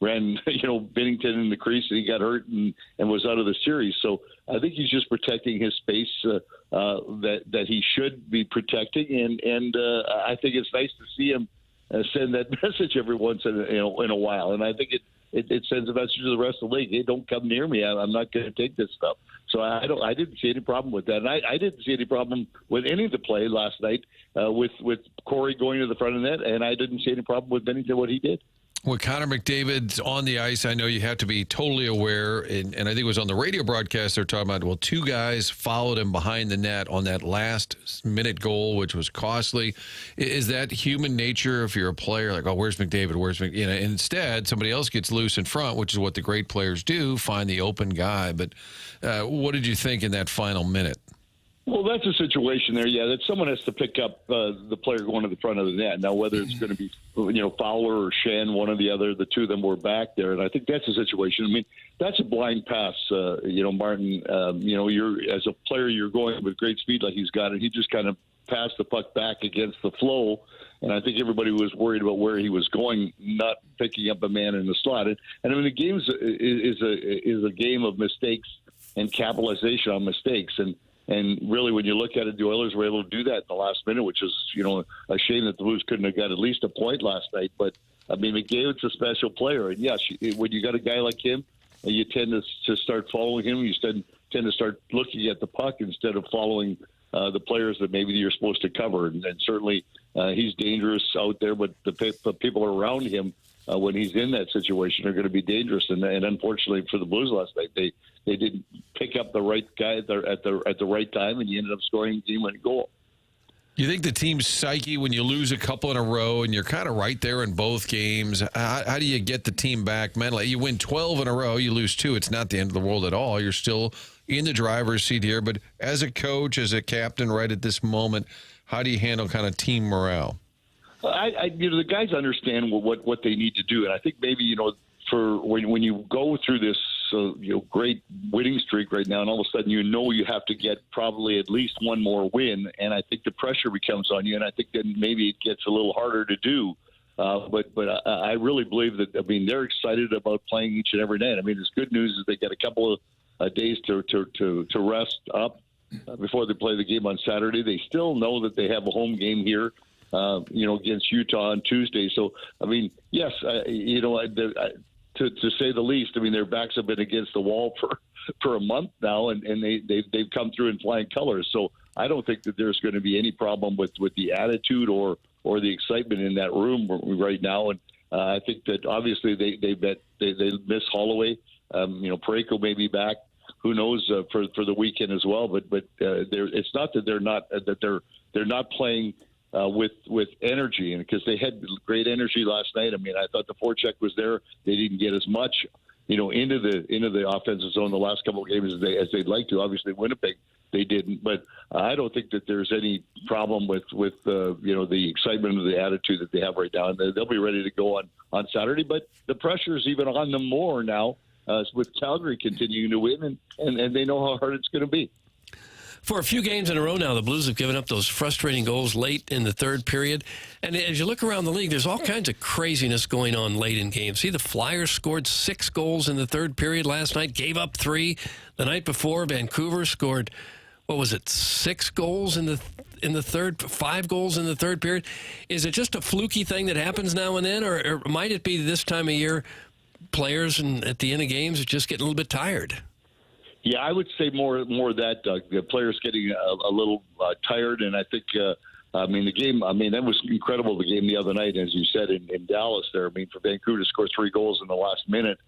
ran Binnington in the crease and he got hurt and was out of the series. So I think he's just protecting his space that he should be protecting, and I think it's nice to see him send that message every once in a while, and I think it sends a message to the rest of the league. Hey, don't come near me. I'm not going to take this stuff. So I didn't see any problem with that. And I didn't see any problem with any of the play last night with Corey going to the front of the net, and I didn't see any problem with Bennington, what he did. When Connor McDavid's on the ice, I know you have to be totally aware, and I think it was on the radio broadcast they're talking about, two guys followed him behind the net on that last-minute goal, which was costly. Is that human nature if you're a player? Like, where's McDavid? Where's McDavid? Instead, somebody else gets loose in front, which is what the great players do, find the open guy. But what did you think in that final minute? Well, that's a situation there, that someone has to pick up the player going to the front of the net. Now, whether it's going to be, Fowler or Shen, one or the other, the two of them were back there, and I think that's a situation. That's a blind pass, Martin. You're as a player, you're going with great speed like he's got it. He just kind of passed the puck back against the flow, and I think everybody was worried about where he was going, not picking up a man in the slot. And the game is a game of mistakes and capitalization on mistakes, And really, when you look at it, the Oilers were able to do that in the last minute, which is, a shame that the Blues couldn't have got at least a point last night. But, McDavid's a special player. And, yes, when you got a guy like him, you tend to start following him. You tend to start looking at the puck instead of following the players that maybe you're supposed to cover. And certainly he's dangerous out there, but the people around him when he's in that situation are going to be dangerous. And unfortunately for the Blues last night, they didn't pick up the right guy at the right time, and you ended up scoring the game-winning goal. You think the team's psyche when you lose a couple in a row and you're kind of right there in both games? How do you get the team back mentally? You win 12 in a row, you lose 2. It's not the end of the world at all. You're still in the driver's seat here. But as a coach, as a captain right at this moment, how do you handle kind of team morale? The guys understand what they need to do. And I think maybe, for when you go through this great winning streak right now, and all of a sudden you have to get probably at least one more win, and I think the pressure becomes on you, and I think then maybe it gets a little harder to do. But I really believe that, they're excited about playing each and every night. It's good news is they got a couple of days to rest up before they play the game on Saturday. They still know that they have a home game here, against Utah on Tuesday. So, yes, to say the least, their backs have been against the wall for a month now, and they've come through in flying colors. So I don't think that there's going to be any problem with the attitude or the excitement in that room right now. And I think that obviously they miss Holloway. Parayko may be back. Who knows for the weekend as well? But it's not that they're not playing with energy, and because they had great energy last night. I thought the forecheck was there. They didn't get as much, into the offensive zone the last couple of games as they'd like to. Obviously, Winnipeg they didn't, but I don't think that there's any problem with the excitement or the attitude that they have right now, and they'll be ready to go on Saturday. But the pressure is even on them more now with Calgary continuing to win, and they know how hard it's going to be. For a few games in a row now, the Blues have given up those frustrating goals late in the third period. And as you look around the league, there's all kinds of craziness going on late in games. See, the Flyers scored 6 goals in the third period last night, gave up 3. The night before, Vancouver scored, 6 goals in the third, 5 goals in the third period. Is it just a fluky thing that happens now and then, or might it be this time of year players and at the end of games are just getting a little bit tired? Yeah, I would say more that, Doug. The players getting a little tired, and I think, the game, that was incredible, the game the other night, as you said, in Dallas there. For Vancouver to score 3 goals in the last minute,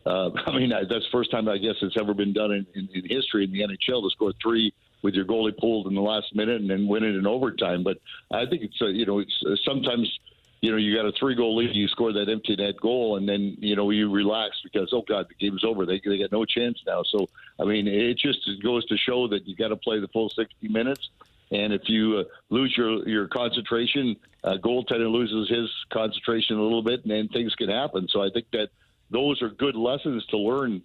that's the first time, I guess, it's ever been done in history in the NHL to score 3 with your goalie pulled in the last minute and then win it in overtime. But I think it's sometimes you got a 3-goal lead, you score that empty net goal, and then, you relax because, oh, God, the game's over. They got no chance now. So, it just goes to show that you got to play the full 60 minutes. And if you lose your concentration, goaltender loses his concentration a little bit, and then things can happen. So I think that those are good lessons to learn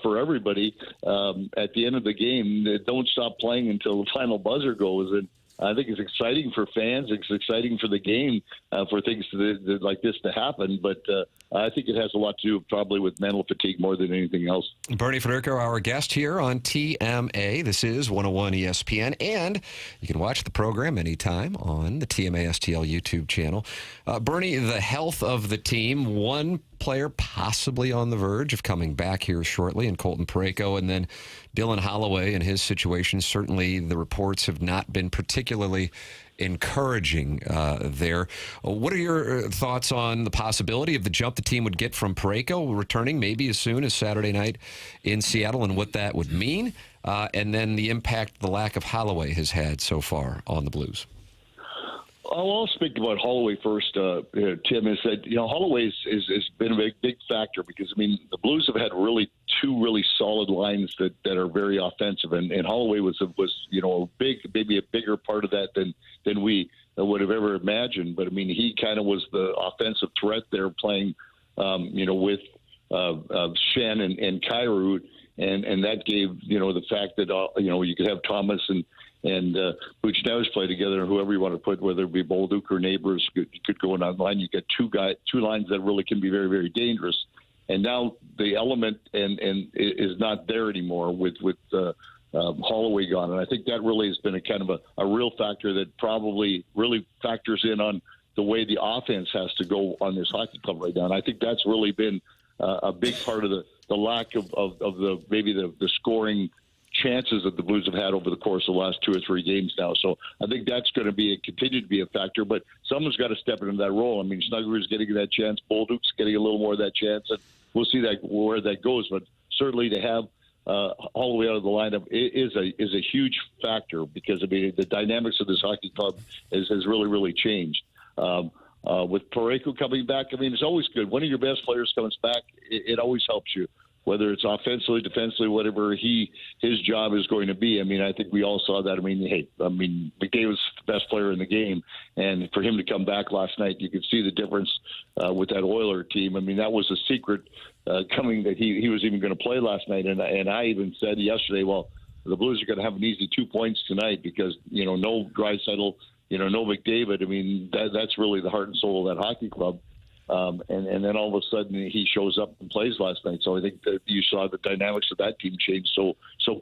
for everybody at the end of the game. Don't stop playing until the final buzzer goes. And I think it's exciting for fans. It's exciting for the game, for things like this to happen. But I think it has a lot to do probably with mental fatigue more than anything else. Bernie Fedderko, our guest here on TMA. This is 101 ESPN, and you can watch the program anytime on the TMA STL YouTube channel. Bernie, the health of the team, one player possibly on the verge of coming back here shortly, and Colton Parayko, and then Dylan Holloway and his situation. Certainly the reports have not been particularly encouraging there. What are your thoughts on the possibility of the jump the team would get from Parayko returning maybe as soon as Saturday night in Seattle, and what that would mean, and then the impact the lack of Holloway has had so far on the Blues? I'll speak about Holloway first. Tim has said, Holloway has been a big factor because, the Blues have had two really solid lines that are very offensive, and Holloway was maybe a bigger part of that than we would have ever imagined. But he kind of was the offensive threat there, playing with Shen and Kyrou, and that gave the fact that you could have Thomas and Buchnevich play together, and whoever you want to put, whether it be Bolduc or Neighbors, could go in on line. You get two lines that really can be very, very dangerous. And now the element is not there anymore with Holloway gone. And I think that really has been a kind of a real factor that probably really factors in on the way the offense has to go on this hockey club right now. And I think that's really been a big part of the lack of the maybe the scoring chances that the Blues have had over the course of the last 2 or 3 games now. So I think that's going to continue to be a factor, but someone's got to step into that role. Snugger's getting that chance. Bolduc's getting a little more of that chance, and we'll see where that goes. But certainly to have all the way out of the lineup is a huge factor because, I mean, the dynamics of this hockey club has really, really changed. With Fedde coming back, I mean, it's always good. One of your best players comes back, it always helps you, whether it's offensively, defensively, whatever his job is going to be. I mean, I think we all saw that. I mean, McDavid's the best player in the game, and for him to come back last night, you could see the difference with that Oiler team. I mean, that was a secret coming that he was even going to play last night, and I even said yesterday, well, the Blues are going to have an easy 2 points tonight because, no Draisaitl, no McDavid. I mean, that's really the heart and soul of that hockey club. And then all of a sudden he shows up and plays last night. So I think that you saw the dynamics of that team change so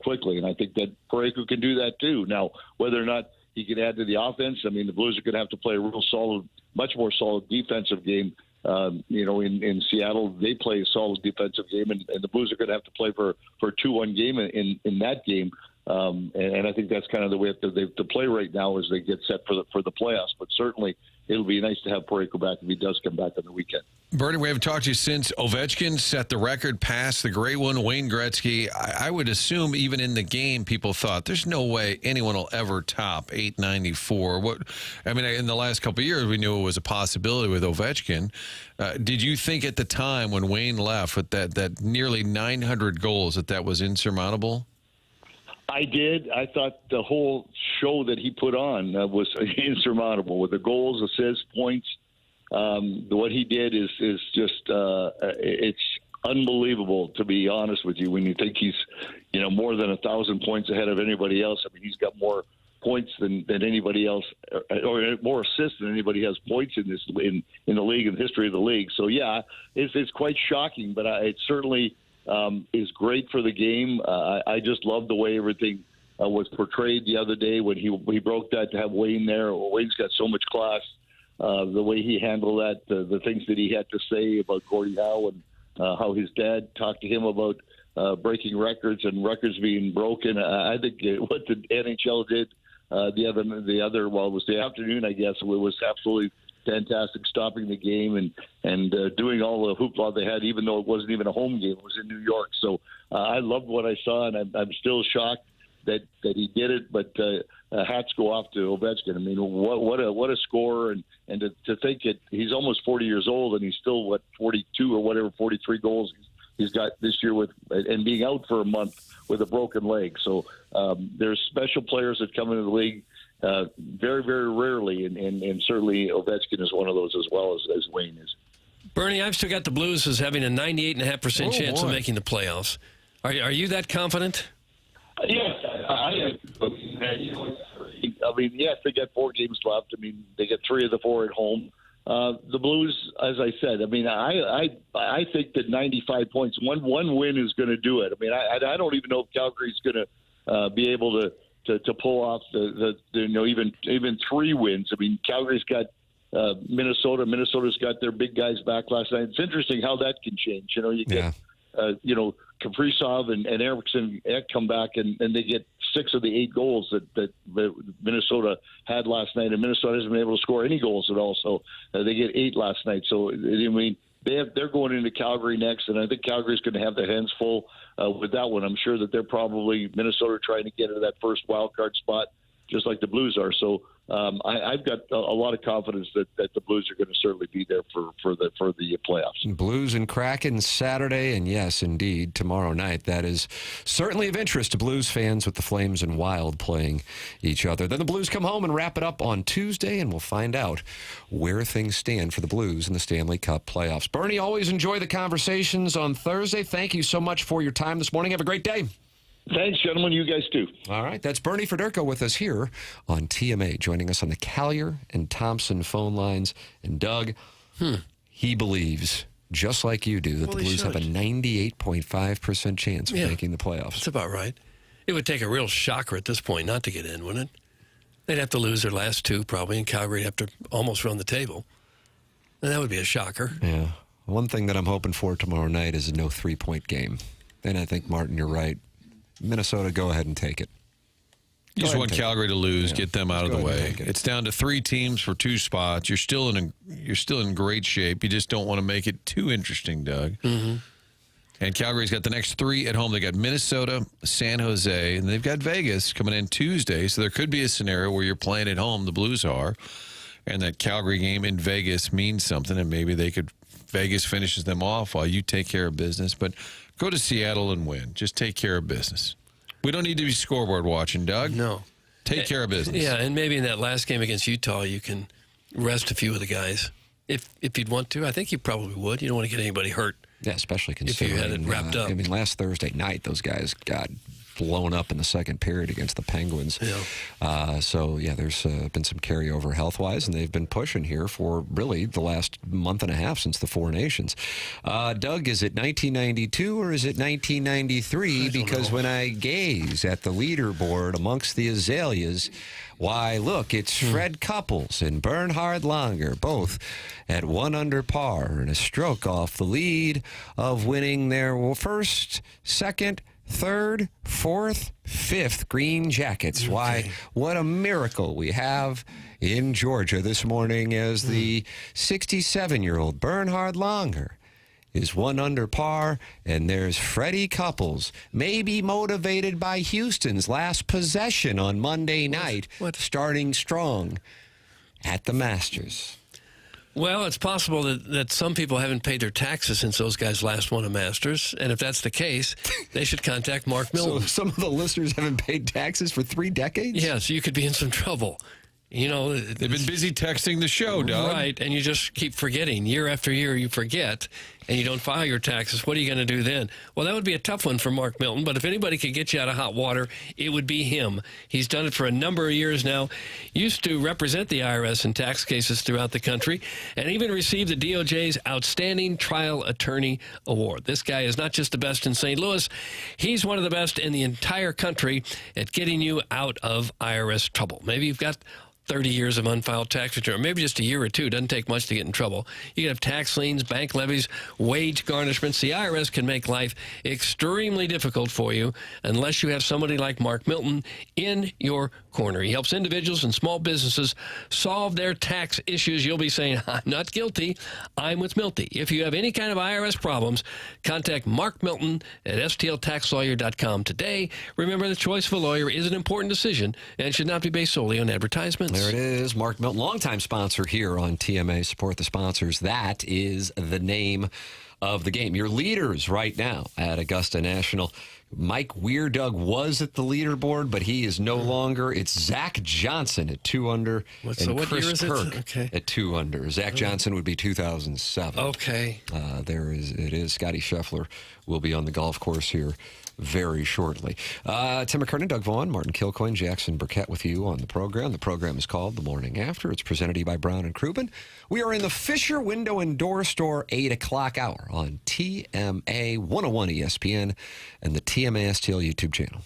quickly. And I think that Fedde can do that too. Now, whether or not he can add to the offense, I mean, the Blues are going to have to play a real solid, much more solid defensive game. In Seattle, they play a solid defensive game, and the Blues are going to have to play for a 2-1 game in that game. And I think that's kind of the way they have to play right now as they get set for the playoffs. But certainly, it'll be nice to have Fedde back if he does come back on the weekend. Bernie, we haven't talked to you since Ovechkin set the record past the great one, Wayne Gretzky. I would assume even in the game, people thought there's no way anyone will ever top 894. In the last couple of years, we knew it was a possibility with Ovechkin. Did you think at the time when Wayne left with that nearly 900 goals that was insurmountable? I did. I thought the whole show that he put on was insurmountable with the goals, assists, points. What he did is just it's unbelievable, to be honest with you, when you think he's more than 1,000 points ahead of anybody else. I mean, he's got more points than anybody else, or more assists than anybody has points in the league, in the history of the league. So yeah, it's quite shocking, but it certainly is great for the game. I just love the way everything was portrayed the other day when he broke that, to have Wayne there. Wayne's got so much class. The way he handled that, the things that he had to say about Gordie Howe and how his dad talked to him about breaking records and records being broken. I think what the NHL did it was the afternoon, I guess, it was absolutely fantastic, stopping the game and doing all the hoopla they had, even though it wasn't even a home game. It was in New York. So I loved what I saw, and I'm still shocked that he did it. But hats go off to Ovechkin. I mean, what a scorer, and to think that he's almost 40 years old and he's still 42 or whatever, 43 goals he's got this year and being out for a month with a broken leg. So there's special players that come into the league very, very rarely, and certainly Ovechkin is one of those as well as Wayne is. Bernie, I've still got the Blues as having a 98.5% chance of making the playoffs. Are you that confident? Yes, I mean, yes, they got 4 games left. I mean, they get 3 of the 4 at home. The Blues, as I said, I mean, I think that 95 points, one win is going to do it. I mean, I don't even know if Calgary's going to be able to pull off even 3 wins. I mean, Calgary's got Minnesota. Minnesota's got their big guys back last night. It's interesting how that can change. You get Kaprizov and Eriksson come back and they get 6 of the 8 goals that Minnesota had last night, and Minnesota hasn't been able to score any goals at all. So they get 8 last night. So I mean, they're going into Calgary next, and I think Calgary's going to have their hands full with that one. I'm sure that they're probably Minnesota trying to get into that first wild card spot, just like the Blues are. So I've got a lot of confidence that the Blues are going to certainly be there for the playoffs. Blues and Kraken Saturday, and yes, indeed, tomorrow night. That is certainly of interest to Blues fans with the Flames and Wild playing each other. Then the Blues come home and wrap it up on Tuesday, and we'll find out where things stand for the Blues in the Stanley Cup playoffs. Bernie, always enjoy the conversations on Thursday. Thank you so much for your time this morning. Have a great day. Thanks, gentlemen. You guys too. All right. That's Bernie Fedderko with us here on TMA, joining us on the Callier and Thompson phone lines. And Doug, he believes, just like you do, that the Blues have a 98.5% chance of making the playoffs. That's about right. It would take a real shocker at this point not to get in, wouldn't it? They'd have to lose their last 2 probably, and Calgary would have to almost run the table. And that would be a shocker. Yeah. One thing that I'm hoping for tomorrow night is a no 3-point game. And I think, Martin, you're right. Minnesota, go ahead and take it. You just want Calgary to lose, get them out of the way. It's down to 3 teams for 2 spots. You're still in great shape. You just don't want to make it too interesting, Doug. Mm-hmm. And Calgary's got the next 3 at home. They got Minnesota, San Jose, and they've got Vegas coming in Tuesday. So there could be a scenario where you're playing at home, the Blues are, and that Calgary game in Vegas means something, and maybe Vegas finishes them off while you take care of business. But go to Seattle and win. Just take care of business. We don't need to be scoreboard watching, Doug. No. Take care of business. Yeah, and maybe in that last game against Utah, you can rest a few of the guys. If you'd want to. I think you probably would. You don't want to get anybody hurt. Yeah, especially considering if you had it wrapped up. I mean, last Thursday night, those guys got blown up in the second period against the Penguins. Yeah. So, yeah, there's been some carryover health-wise, and they've been pushing here for really the last month and a half since the Four Nations. Doug, is it 1992 or is it 1993? Because when I gaze at the leaderboard amongst the azaleas, why, look, it's Fred Couples and Bernhard Langer, both at 1 under par and a stroke off the lead of winning their first, second, third, fourth, fifth Green Jackets. Okay. Why, what a miracle we have in Georgia this morning as the 67-year-old Bernhard Langer is 1 under par, and there's Freddie Couples, maybe motivated by Houston's last possession on Monday night, starting strong at the Masters. Well, it's possible that some people haven't paid their taxes since those guys last won a Masters, and if that's the case, they should contact Mark Milton. So some of the listeners haven't paid taxes for 3 decades? Yeah, so you could be in some trouble. You know, they've been busy texting the show, Doug. Right, and you just keep forgetting. Year after year, you forget, and you don't file your taxes. What are you going to do then? Well, that would be a tough one for Mark Milton, but if anybody could get you out of hot water, it would be him. He's done it for a number of years now, used to represent the IRS in tax cases throughout the country, and even received the DOJ's Outstanding Trial Attorney Award. This guy is not just the best in St. Louis, he's one of the best in the entire country at getting you out of IRS trouble. Maybe you've got 30 years of unfiled tax return, maybe just a year or two. Doesn't take much to get in trouble. You can have tax liens, bank levies, wage garnishments. The IRS can make life extremely difficult for you unless you have somebody like Mark Milton in your corner. He helps individuals and small businesses solve their tax issues. You'll be saying, I'm not guilty. I'm with Milty. If you have any kind of IRS problems, contact Mark Milton at stltaxlawyer.com today. Remember, the choice of a lawyer is an important decision and should not be based solely on advertisements. There it is. Mark Milton, longtime sponsor here on TMA. Support the sponsors. That is the name of the game. Your leaders right now at Augusta National. Mike Weirdoug was at the leaderboard, but he is no longer. It's Zach Johnson at 2 under and Chris Kirk at 2 under. Zach Johnson would be 2007. Okay. It is. Scotty Scheffler will be on the golf course here very shortly. Tim McKernan, Doug Vaughn, Martin Kilcoyne, Jackson Burkett with you on the program. The program is called The Morning After. It's presented to you by Brown & Krubin. We are in the Fisher Window and Door Store 8 o'clock hour on TMA 101 ESPN and the TMA STL YouTube channel.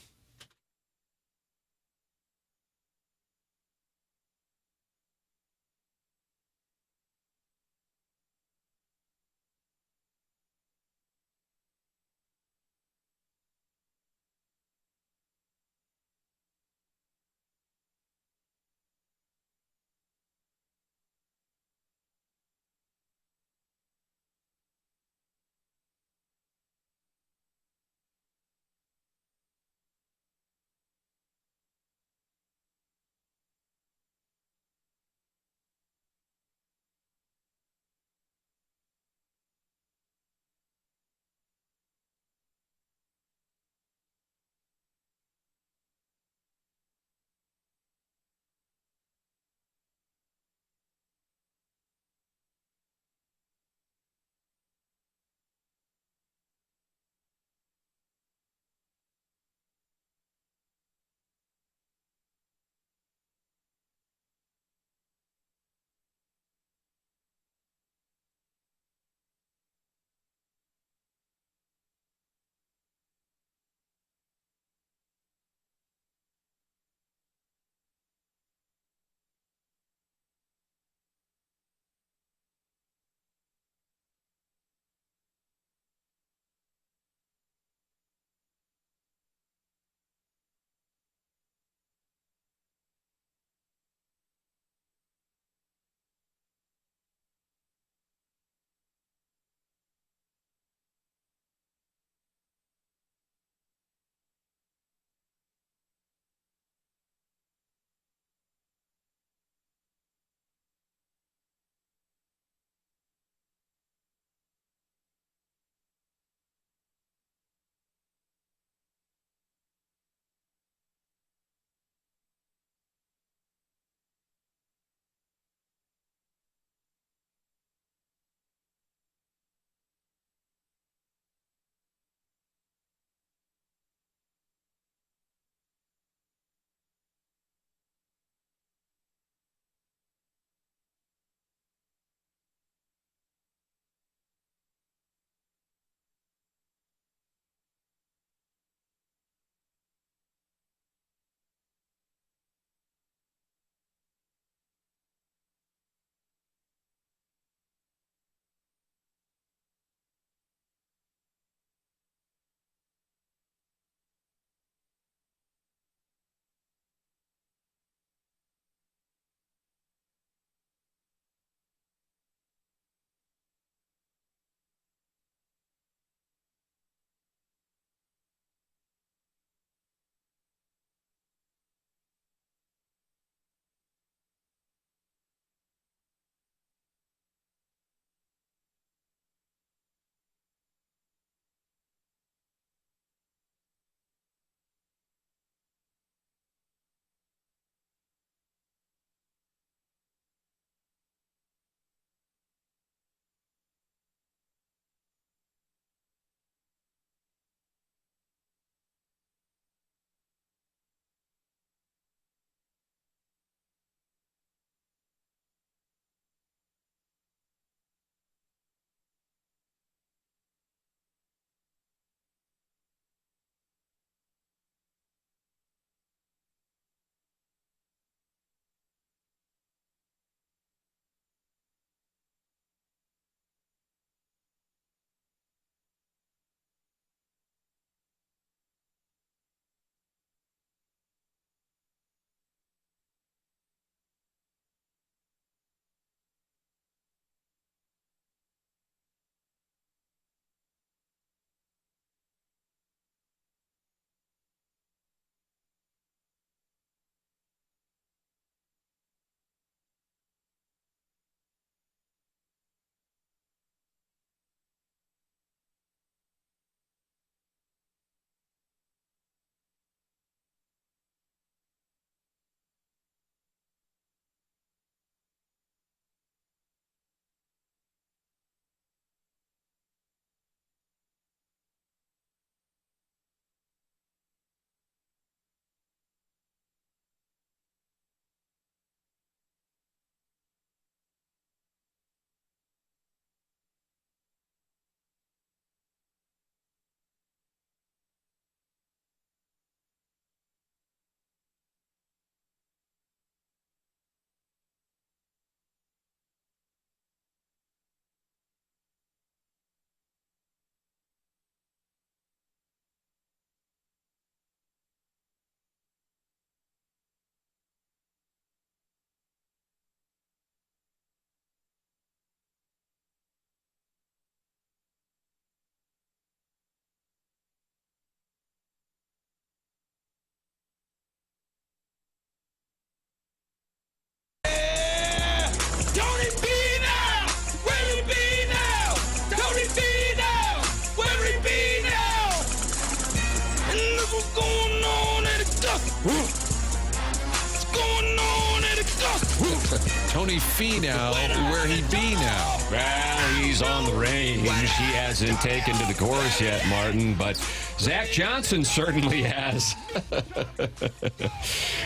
Tony Finau where he be now? Well, he's on the range. He hasn't taken to the course yet, Martin, but Zach Johnson certainly has.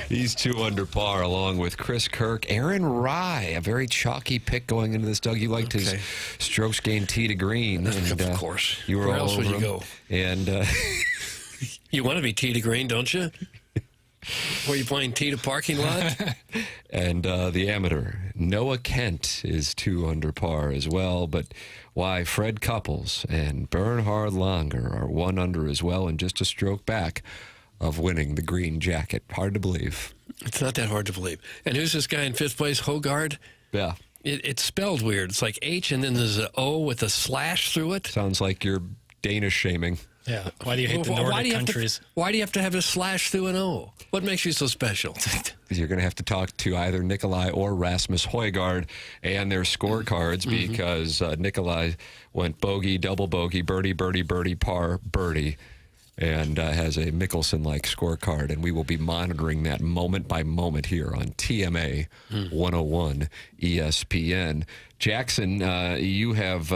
He's 2 under par, along with Chris Kirk. Aaron Rye, a very chalky pick going into this. Doug, you liked his strokes gained tee to green. And, of course. You were Where all else would over you go? And you want to be tee to green, don't you? Were you playing tee to parking lot? And the amateur, Noah Kent, is 2 under par as well. But why, Fred Couples and Bernhard Langer are 1 under as well, and just a stroke back of winning the green jacket. Hard to believe. It's not that hard to believe. And who's this guy in 5th place? Hogard? Yeah. It's spelled weird. It's like H and then there's an O with a slash through it. Sounds like you're Danish shaming. Yeah. Why do you hate the Nordic countries? Why do you have to have a slash through an O? What makes you so special? You're going to have to talk to either Nikolai or Rasmus Højgaard and their scorecards because Nikolai went bogey, double bogey, birdie, birdie, birdie, par, birdie, and has a Mickelson-like scorecard. And we will be monitoring that moment by moment here on TMA 101 ESPN. Jackson, you have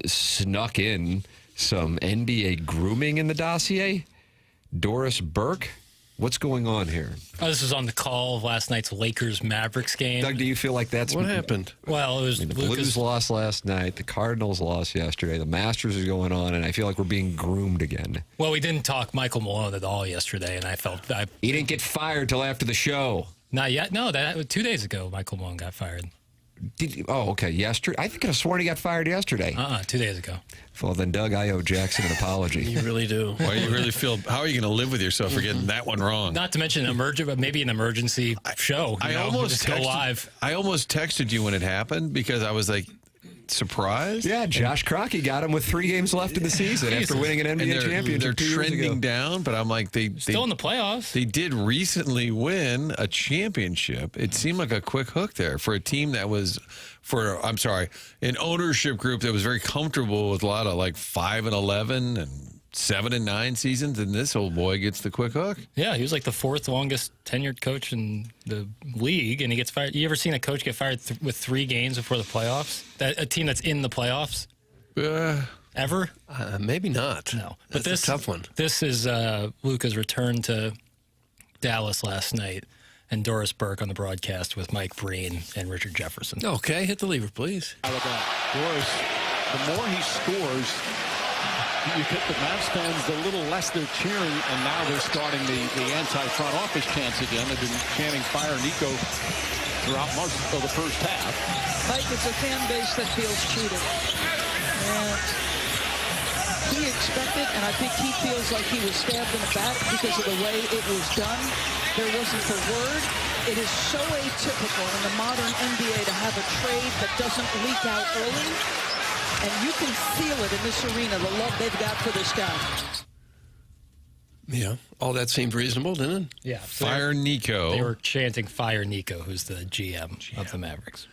snuck in some NBA grooming in the dossier. Doris Burke, what's going on here? Oh, this was on the call of last night's Lakers-Mavericks game. Doug, do you feel like that's... What happened? Well, it was... the Blues lost last night. The Cardinals lost yesterday. The Masters is going on, and I feel like we're being groomed again. Well, we didn't talk Michael Malone at all yesterday, and I felt... He didn't get fired till after the show. Not yet. No, that 2 days ago, Michael Malone got fired. Okay. Yesterday? I think I sworn he got fired yesterday. 2 days ago. Well, then, Doug, I owe Jackson an apology. You really do. Why you really feel? How are you going to live with yourself for getting that one wrong? Not to mention but maybe an emergency show. I almost go live. I almost texted you when it happened because I was like surprised. Yeah, Josh Kroenke got him with 3 games left in the season after winning an NBA championship. They're 2 years trending ago. down, but I'm like they Still in the playoffs. They did recently win a championship. It seemed like a quick hook there for a team that was an ownership group that was very comfortable with a lot of like 5-11 and 7-9 seasons, and this old boy gets the quick hook. Yeah, he was like the 4th longest tenured coach in the league, and he gets fired. You ever seen a coach get fired with 3 games before the playoffs? A team that's in the playoffs? Ever? Maybe not. No. But this is a tough one. This is Luka's return to Dallas last night, and Doris Burke on the broadcast with Mike Breen and Richard Jefferson. Okay, hit the lever, please. Doris, the more he scores, you get the Mavs fans, the little less they're cheering, and now they're starting the anti-front office chants again. They've been chanting Fire Nico throughout most of the first half. Mike, it's a fan base that feels cheated. And he expected, and I think he feels like he was stabbed in the back because of the way it was done. There wasn't the word. It is so atypical in the modern NBA to have a trade that doesn't leak out early. And you can feel it in this arena, the love they've got for this guy. Yeah, all that seemed reasonable, didn't it? Yeah. Fire Nico. They were chanting Fire Nico, who's the GM of the Mavericks.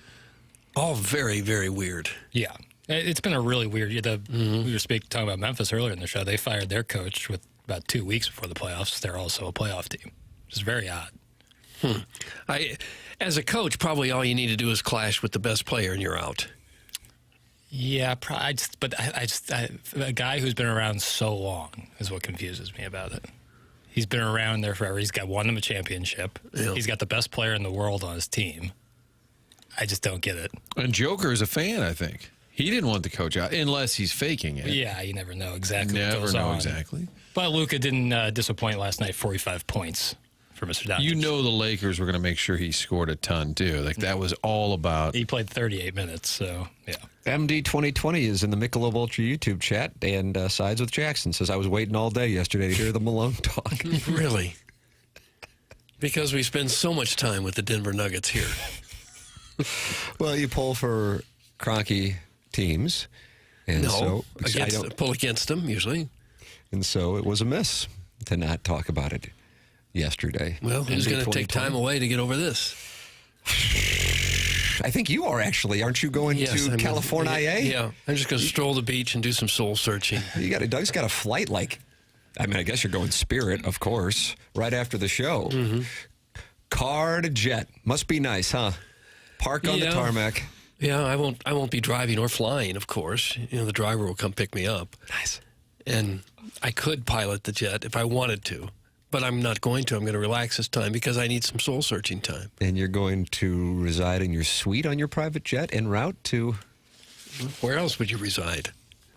All very, very weird. Yeah. It's been a really weird year. We were talking about Memphis earlier in the show. They fired their coach with about 2 weeks before the playoffs. They're also a playoff team. It's very odd. As a coach, probably all you need to do is clash with the best player and you're out. Yeah, a guy who's been around so long is what confuses me about it. He's been around there forever. He's won them a championship. Yeah. He's got the best player in the world on his team. I just don't get it. And Joker is a fan, I think. He didn't want the coach out unless he's faking it. Yeah, you never know exactly what Never goes know on. Exactly. But Luka didn't disappoint last night, 45 points for Mr. Doncic. You know the Lakers were going to make sure he scored a ton, too. Like, that was all about... He played 38 minutes, so, yeah. MD 2020 is in the Michelob Ultra YouTube chat and sides with Jackson. Says, I was waiting all day yesterday to hear the Malone talk. Really? Because we spend so much time with the Denver Nuggets here. Well, you pull for Kroenke teams. And pull against them, usually. And so it was a miss to not talk about it yesterday. Well, who's going to take time away to get over this? I think you are actually. Aren't you going to California? Yeah. I'm just going to stroll the beach and do some soul searching. Doug's got a flight I guess you're going Spirit, of course, right after the show. Car to jet. Must be nice, huh? Park on the tarmac. Yeah, I won't be driving or flying, of course. The driver will come pick me up. Nice. And I could pilot the jet if I wanted to, but I'm not going to. I'm going to relax this time because I need some soul-searching time. And you're going to reside in your suite on your private jet en route to... Where else would you reside?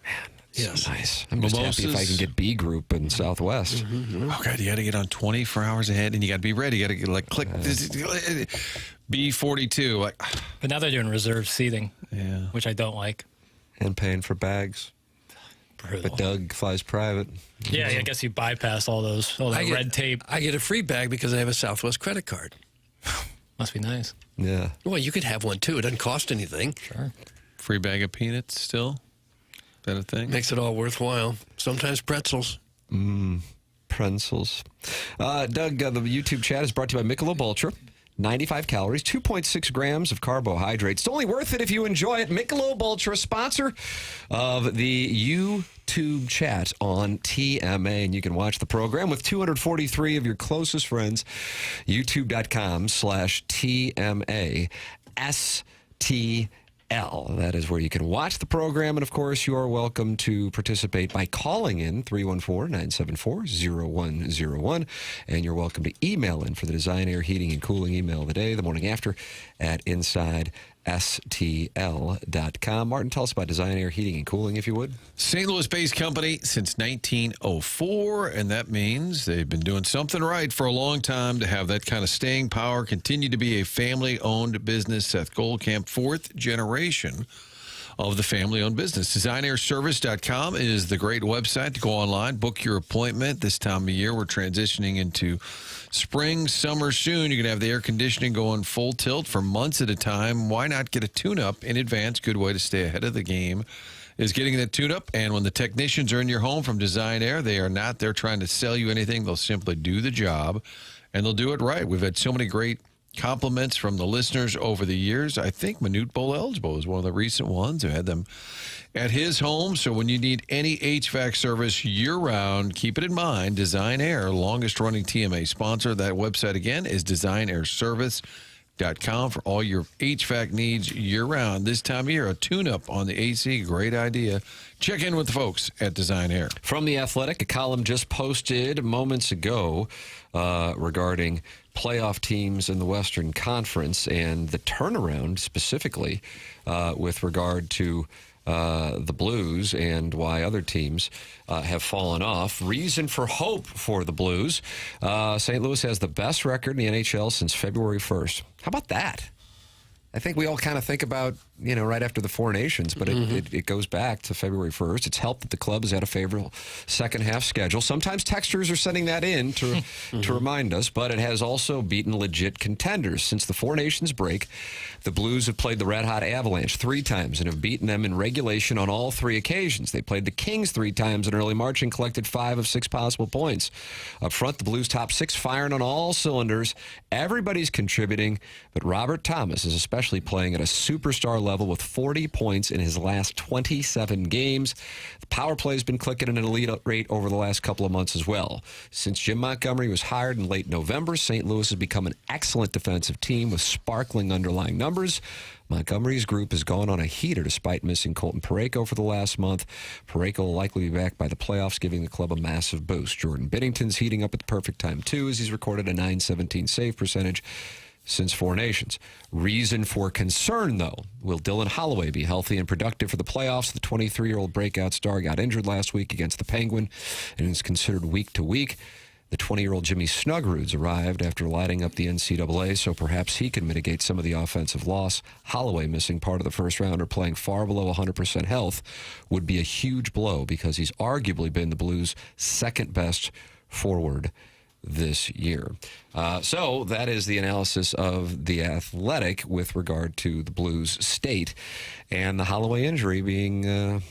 Man, yes. So nice. I'm just happy if I can get B group in Southwest. Oh, God, you got to get on 24 hours ahead, and you got to be ready. You got to get, like, click B42. Like, but now they're doing reserved seating, which I don't like. And paying for bags. Brutal. But Doug flies private. Yeah, I guess you bypass all that red tape. I get a free bag because I have a Southwest credit card. Must be nice. Yeah. Well, you could have one, too. It doesn't cost anything. Sure. Free bag of peanuts still? Is that a thing? Makes it all worthwhile. Sometimes pretzels. Pretzels. Doug, the YouTube chat is brought to you by Michelob Ultra. 95 calories, 2.6 grams of carbohydrates. It's only worth it if you enjoy it. Michelob Ultra, sponsor of the YouTube chat on TMA. And you can watch the program with 243 of your closest friends. YouTube.com/TMASTL. That is where you can watch the program. And, of course, you are welcome to participate by calling in 314-974-0101. And you're welcome to email in for the Design, Air, Heating, and Cooling email of the day, the morning after, at InsideSTL.com. Martin, tell us about Design, Air, Heating, and Cooling, if you would. St. Louis-based company since 1904, and that means they've been doing something right for a long time to have that kind of staying power, continue to be a family-owned business. Seth Goldkamp, fourth generation of the family-owned business. DesignAirService.com is the great website to go online, book your appointment. This time of year, we're transitioning into spring, summer soon. You're going to have the air conditioning going full tilt for months at a time. Why not get a tune-up in advance? Good way to stay ahead of the game is getting that tune-up. And when the technicians are in your home from Design Air, they are not there trying to sell you anything. They'll simply do the job, and they'll do it right. We've had so many great compliments from the listeners over the years. I think Manute Bowl Eligible is one of the recent ones who had them at his home. So when you need any HVAC service year-round, keep it in mind. Design Air, longest-running TMA sponsor. That website, again, is DesignAirService.com for all your HVAC needs year-round. This time of year, a tune-up on the AC, great idea. Check in with the folks at Design Air. From The Athletic, a column just posted moments ago regarding playoff teams in the Western Conference and the turnaround specifically with regard to the Blues and why other teams have fallen off. Reason for hope for the Blues. St. Louis has the best record in the NHL since February 1st. How about that? I think we all kind of think about, right after the Four Nations, but it goes back to February 1st. It's helped that the club has had a favorable second-half schedule. Sometimes texters are sending that in to remind us, but it has also beaten legit contenders. Since the Four Nations break, the Blues have played the Red-Hot Avalanche 3 times and have beaten them in regulation on all 3 occasions. They played the Kings 3 times in early March and collected 5 of 6 possible points. Up front, the Blues top 6 firing on all cylinders. Everybody's contributing, but Robert Thomas is especially playing at a superstar level with 40 points in his last 27 games. The power play has been clicking at an elite rate over the last couple of months as well. Since Jim Montgomery was hired in late November, St. Louis has become an excellent defensive team with sparkling underlying numbers. Montgomery's group has gone on a heater despite missing Colton Parayko for the last month. Parayko will likely be back by the playoffs, giving the club a massive boost. Jordan Binnington's heating up at the perfect time, too, as he's recorded a .917 save percentage since Four Nations. Reason for concern, though. Will Dylan Holloway be healthy and productive for the playoffs? The 23-year-old breakout star got injured last week against the Penguin and is considered week to week. The 20-year-old Jimmy Snuggerud's arrived after lighting up the NCAA, so perhaps he can mitigate some of the offensive loss. Holloway missing part of the first round or playing far below 100% health would be a huge blow because he's arguably been the Blues' second-best forward this year. So that is the analysis of The Athletic with regard to the Blues' state and the Holloway injury being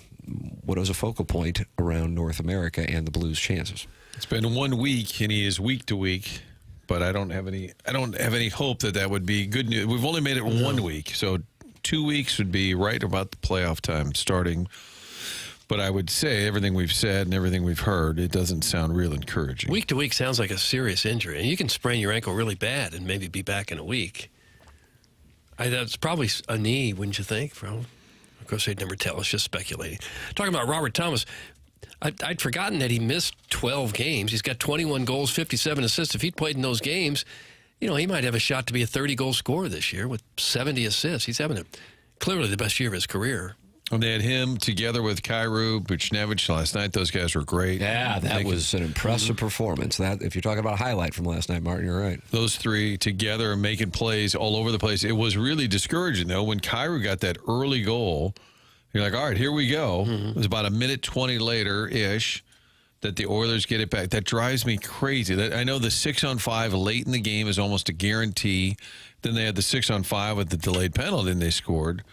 what is a focal point around North America and the Blues' chances. It's been 1 week, and he is week to week, but I don't have any hope that would be good news. We've only made it 1 week, so 2 weeks would be right about the playoff time starting. But I would say everything we've said and everything we've heard, it doesn't sound real encouraging. Week to week sounds like a serious injury. And you can sprain your ankle really bad and maybe be back in a week. That's probably a knee, wouldn't you think? Of course, they'd never tell us, just speculating. Talking about Robert Thomas, I'd forgotten that he missed 12 games. He's got 21 goals, 57 assists. If he'd played in those games, he might have a shot to be a 30-goal scorer this year with 70 assists. He's having clearly the best year of his career. And they had him together with Kyrou, Buchnevich last night. Those guys were great. Yeah, that was an impressive performance. That, if you're talking about a highlight from last night, Martin, you're right. Those three together making plays all over the place. It was really discouraging, though, when Kyrou got that early goal. You're like, all right, here we go. It was about a minute 20 later-ish that the Oilers get it back. That drives me crazy. I know the 6-on-5 late in the game is almost a guarantee. Then they had the 6-on-5 with the delayed penalty, and they scored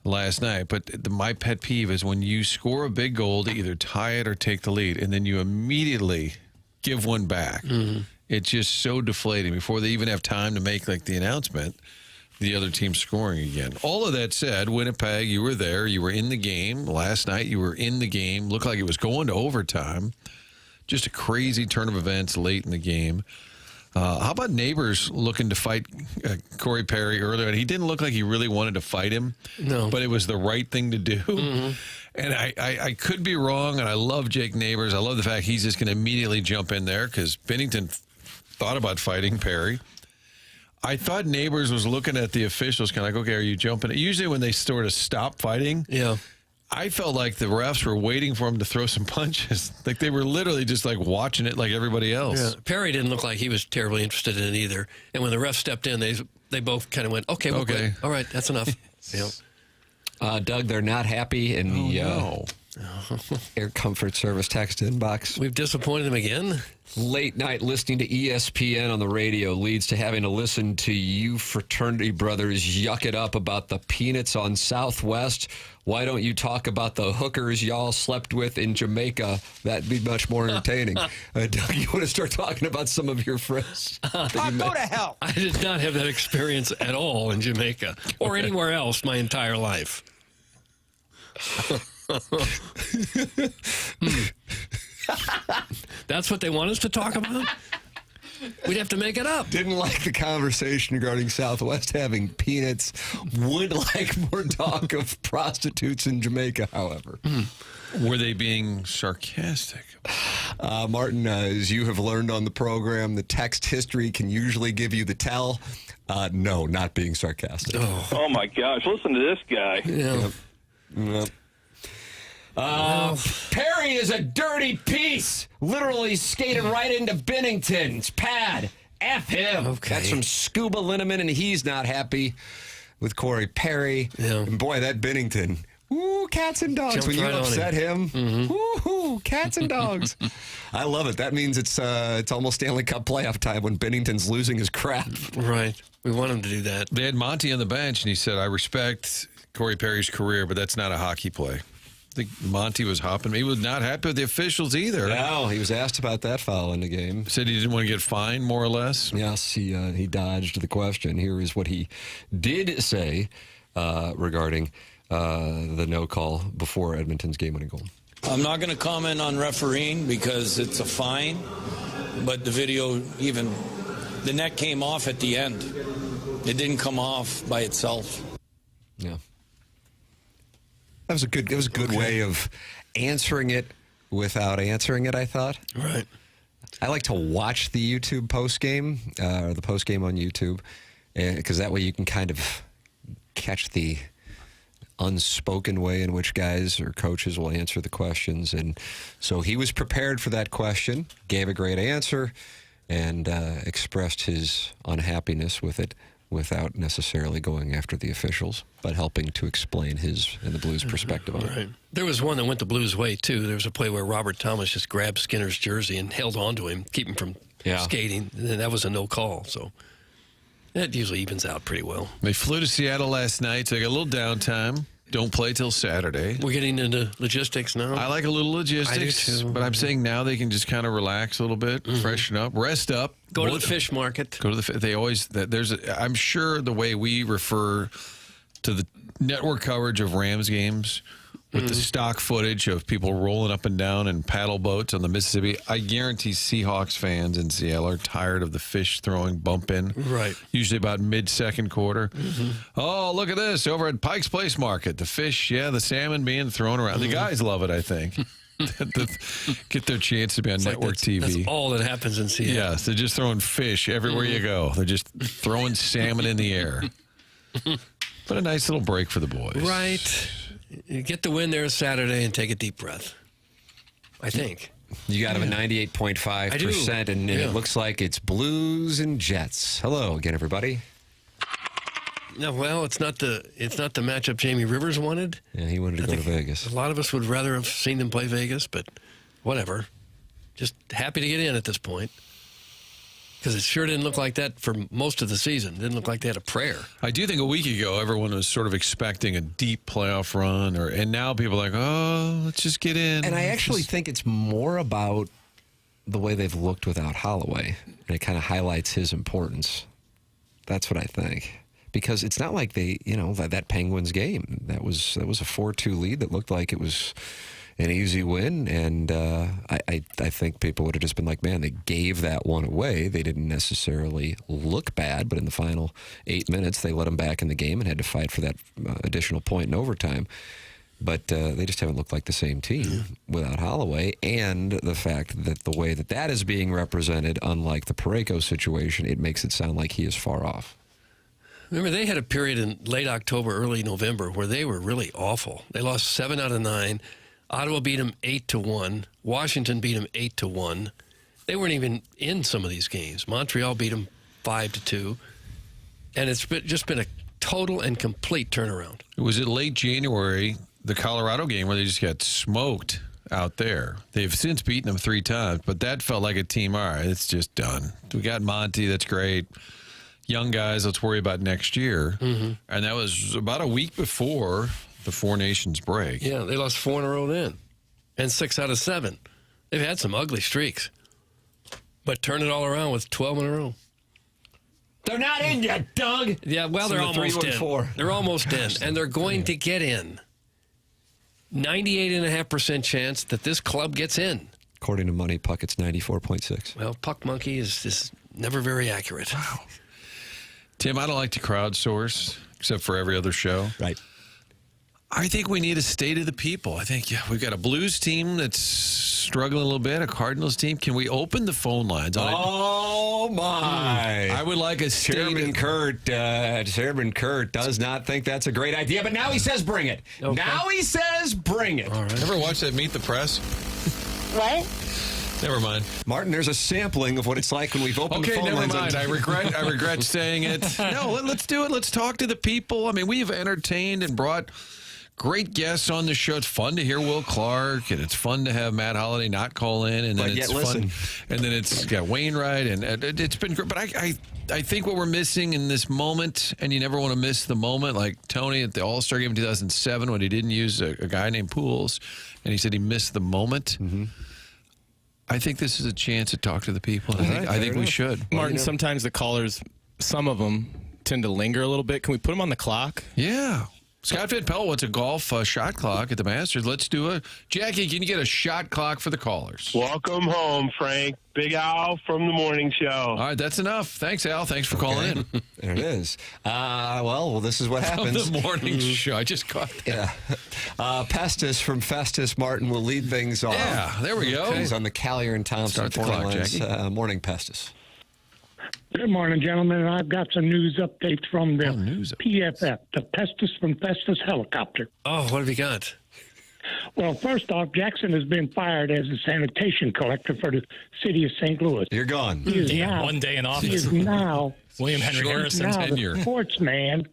last night. But my pet peeve is when you score a big goal to either tie it or take the lead, and then you immediately give one back. It's just so deflating. Before they even have time to make the announcement, the other team's scoring again. All of that said, Winnipeg, you were there. You were in the game. Last night, you were in the game. Looked like it was going to overtime. Just a crazy turn of events late in the game. How about Neighbors looking to fight Corey Perry earlier? And he didn't look like he really wanted to fight him. No. But it was the right thing to do. And I could be wrong, and I love Jake Neighbors. I love the fact he's just going to immediately jump in there because Binnington thought about fighting Perry. I thought Neighbors was looking at the officials kind of like, okay, are you jumping? Usually when they sort of stop fighting, I felt like the refs were waiting for him to throw some punches. Like they were literally just watching it like everybody else. Yeah. Perry didn't look like he was terribly interested in it either. And when the refs stepped in, they both kind of went, okay, we're good. All right, that's enough. Doug, they're not happy in the Air Comfort Service text inbox. We've disappointed them again. Late night listening to ESPN on the radio leads to having to listen to you fraternity brothers yuck it up about the peanuts on Southwest. Why don't you talk about the hookers y'all slept with in Jamaica? That'd be much more entertaining. Doug, you want to start talking about some of your friends? Go to hell. I did not have that experience at all in Jamaica or anywhere else my entire life. That's what they want us to talk about? We'd have to make it up. Didn't like the conversation regarding Southwest having peanuts. Would like more talk of prostitutes in Jamaica, however. Were they being sarcastic? Martin, as you have learned on the program, the text history can usually give you the tell. No, not being sarcastic. Oh my gosh, listen to this guy. Yep. Perry is a dirty piece. Literally skated right into Binnington's pad. F him. Okay. That's from Scuba Linneman, and he's not happy with Corey Perry. Yeah. And boy, that Binnington. Ooh, cats and dogs. Jumped when you right upset him. Ooh, cats and dogs. I love it. That means it's almost Stanley Cup playoff time when Binnington's losing his crap. Right. We want him to do that. They had Monty on the bench, and he said, I respect Corey Perry's career, but that's not a hockey play. I think Monty was hopping. He was not happy with the officials either. No, he was asked about that foul in the game. Said he didn't want to get fined, more or less. Yes, he dodged the question. Here is what he did say regarding the no call before Edmonton's game-winning goal. I'm not going to comment on refereeing because it's a fine, but the video the net came off at the end. It didn't come off by itself. Yeah. That was a good way of answering it without answering it, I thought. Right. I like to watch the YouTube postgame, or the postgame on YouTube, because that way you can kind of catch the unspoken way in which guys or coaches will answer the questions. And so he was prepared for that question, gave a great answer, and expressed his unhappiness with it without necessarily going after the officials, but helping to explain his and the Blues' perspective on it. There was one that went the Blues' way, too. There was a play where Robert Thomas just grabbed Skinner's jersey and held on to him, keep him from skating, and that was a no call. So that usually evens out pretty well. They flew to Seattle last night, so they got a little downtime. Don't play till Saturday. We're getting into logistics now. I like a little logistics, I do too. but I'm saying now they can just kind of relax a little bit, freshen up, rest up. Go to the fish market. Go to the. They always. I'm sure the way we refer to the network coverage of Rams games with the stock footage of people rolling up and down in paddle boats on the Mississippi. I guarantee Seahawks fans in Seattle are tired of the fish throwing bump in. Right. Usually about mid-second quarter. Oh, look at this. Over at Pike's Place Market, the fish, the salmon being thrown around. The guys love it, I think. Get their chance to be on network TV. That's all that happens in Seattle. Yes, they're just throwing fish everywhere you go. They're just throwing salmon in the air. But a nice little break for the boys. Right. You get the win there Saturday and take a deep breath. I think. You got him at 98.5%, and it looks like it's Blues and Jets. Hello again, everybody. No, well, it's not the matchup Jamie Rivers wanted. Yeah, he wanted to go to Vegas. A lot of us would rather have seen them play Vegas, but whatever. Just happy to get in at this point. Because it sure didn't look like that for most of the season. It didn't look like they had a prayer. I do think a week ago, everyone was sort of expecting a deep playoff run, and now people are like, oh, let's just get in. And I actually think it's more about the way they've looked without Holloway. And it kind of highlights his importance. That's what I think. Because it's not like they, that Penguins game, that was a 4-2 lead that looked like it was an easy win, and I think people would have just been like, man, they gave that one away. They didn't necessarily look bad, but in the final 8 minutes, they let them back in the game and had to fight for that additional point in overtime. But they just haven't looked like the same team without Holloway, and the fact that the way that is being represented, unlike the Parayko situation, it makes it sound like he is far off. Remember, they had a period in late October, early November where they were really awful. They lost 7 out of 9. Ottawa beat them 8-1. Washington beat them 8-1. They weren't even in some of these games. Montreal beat them 5-2. And it's just been a total and complete turnaround. It was in late January, the Colorado game, where they just got smoked out there. They've since beaten them 3 times, but that felt like a team, all right, it's just done. We got Monty, that's great. Young guys, let's worry about next year. And that was about a week before the Four Nations break. Yeah, they lost 4 in a row then, and 6 out of 7. They've had some ugly streaks, but turned it all around with 12 in a row. They're not in yet, Doug. Yeah, well, they're almost in. They're almost in, and they're going to get in. 98.5% chance that this club gets in. According to Money Puck, it's 94.6. Well, Puck Monkey is never very accurate. Wow. Tim, I don't like to crowdsource, except for every other show. Right. I think we need a state of the people. I think we've got a Blues team that's struggling a little bit, a Cardinals team. Can we open the phone lines? Oh, my. I would like a state Chairman Kurt does not think that's a great idea, but now he says bring it. Okay. Now he says bring it. All right. Ever watch that Meet the Press? What? Never mind. Martin, there's a sampling of what it's like when we've opened the phone lines. Okay, never mind. I regret saying it. No, let's do it. Let's talk to the people. I mean, we've entertained and brought great guests on the show. It's fun to hear Will Clark, and it's fun to have Matt Holliday not call in, and then it's fun. And then it's got Wainwright, and it's been great. But I think what we're missing in this moment, and you never want to miss the moment, like Tony at the All-Star game in 2007 when he didn't use a guy named Pools, and he said he missed the moment. I think this is a chance to talk to the people. I think we should. Martin, sometimes the callers, some of them tend to linger a little bit. Can we put them on the clock? Yeah. Scott Van Pelt wants a golf shot clock at the Masters. Let's do it. Jackie, can you get a shot clock for the callers? Welcome home, Frank. Big Al from the morning show. All right, that's enough. Thanks, Al. Thanks for calling in. There it is. Well, this is what happens. The morning show. I just caught that. Yeah. Pestis from Festus Martin will lead things off. Yeah, there we go. He's on the Callier and Thompson Start the clock, lines. Jackie. Morning, Pestis. Good morning, gentlemen. I've got some news updates from the PFF, the Pestis from Festus helicopter. Oh, what have you got? Well, first off, Jackson has been fired as a sanitation collector for the city of St. Louis. You're gone. He is now, 1 day in office. He is now William Henry Harrison tenure. The sportsman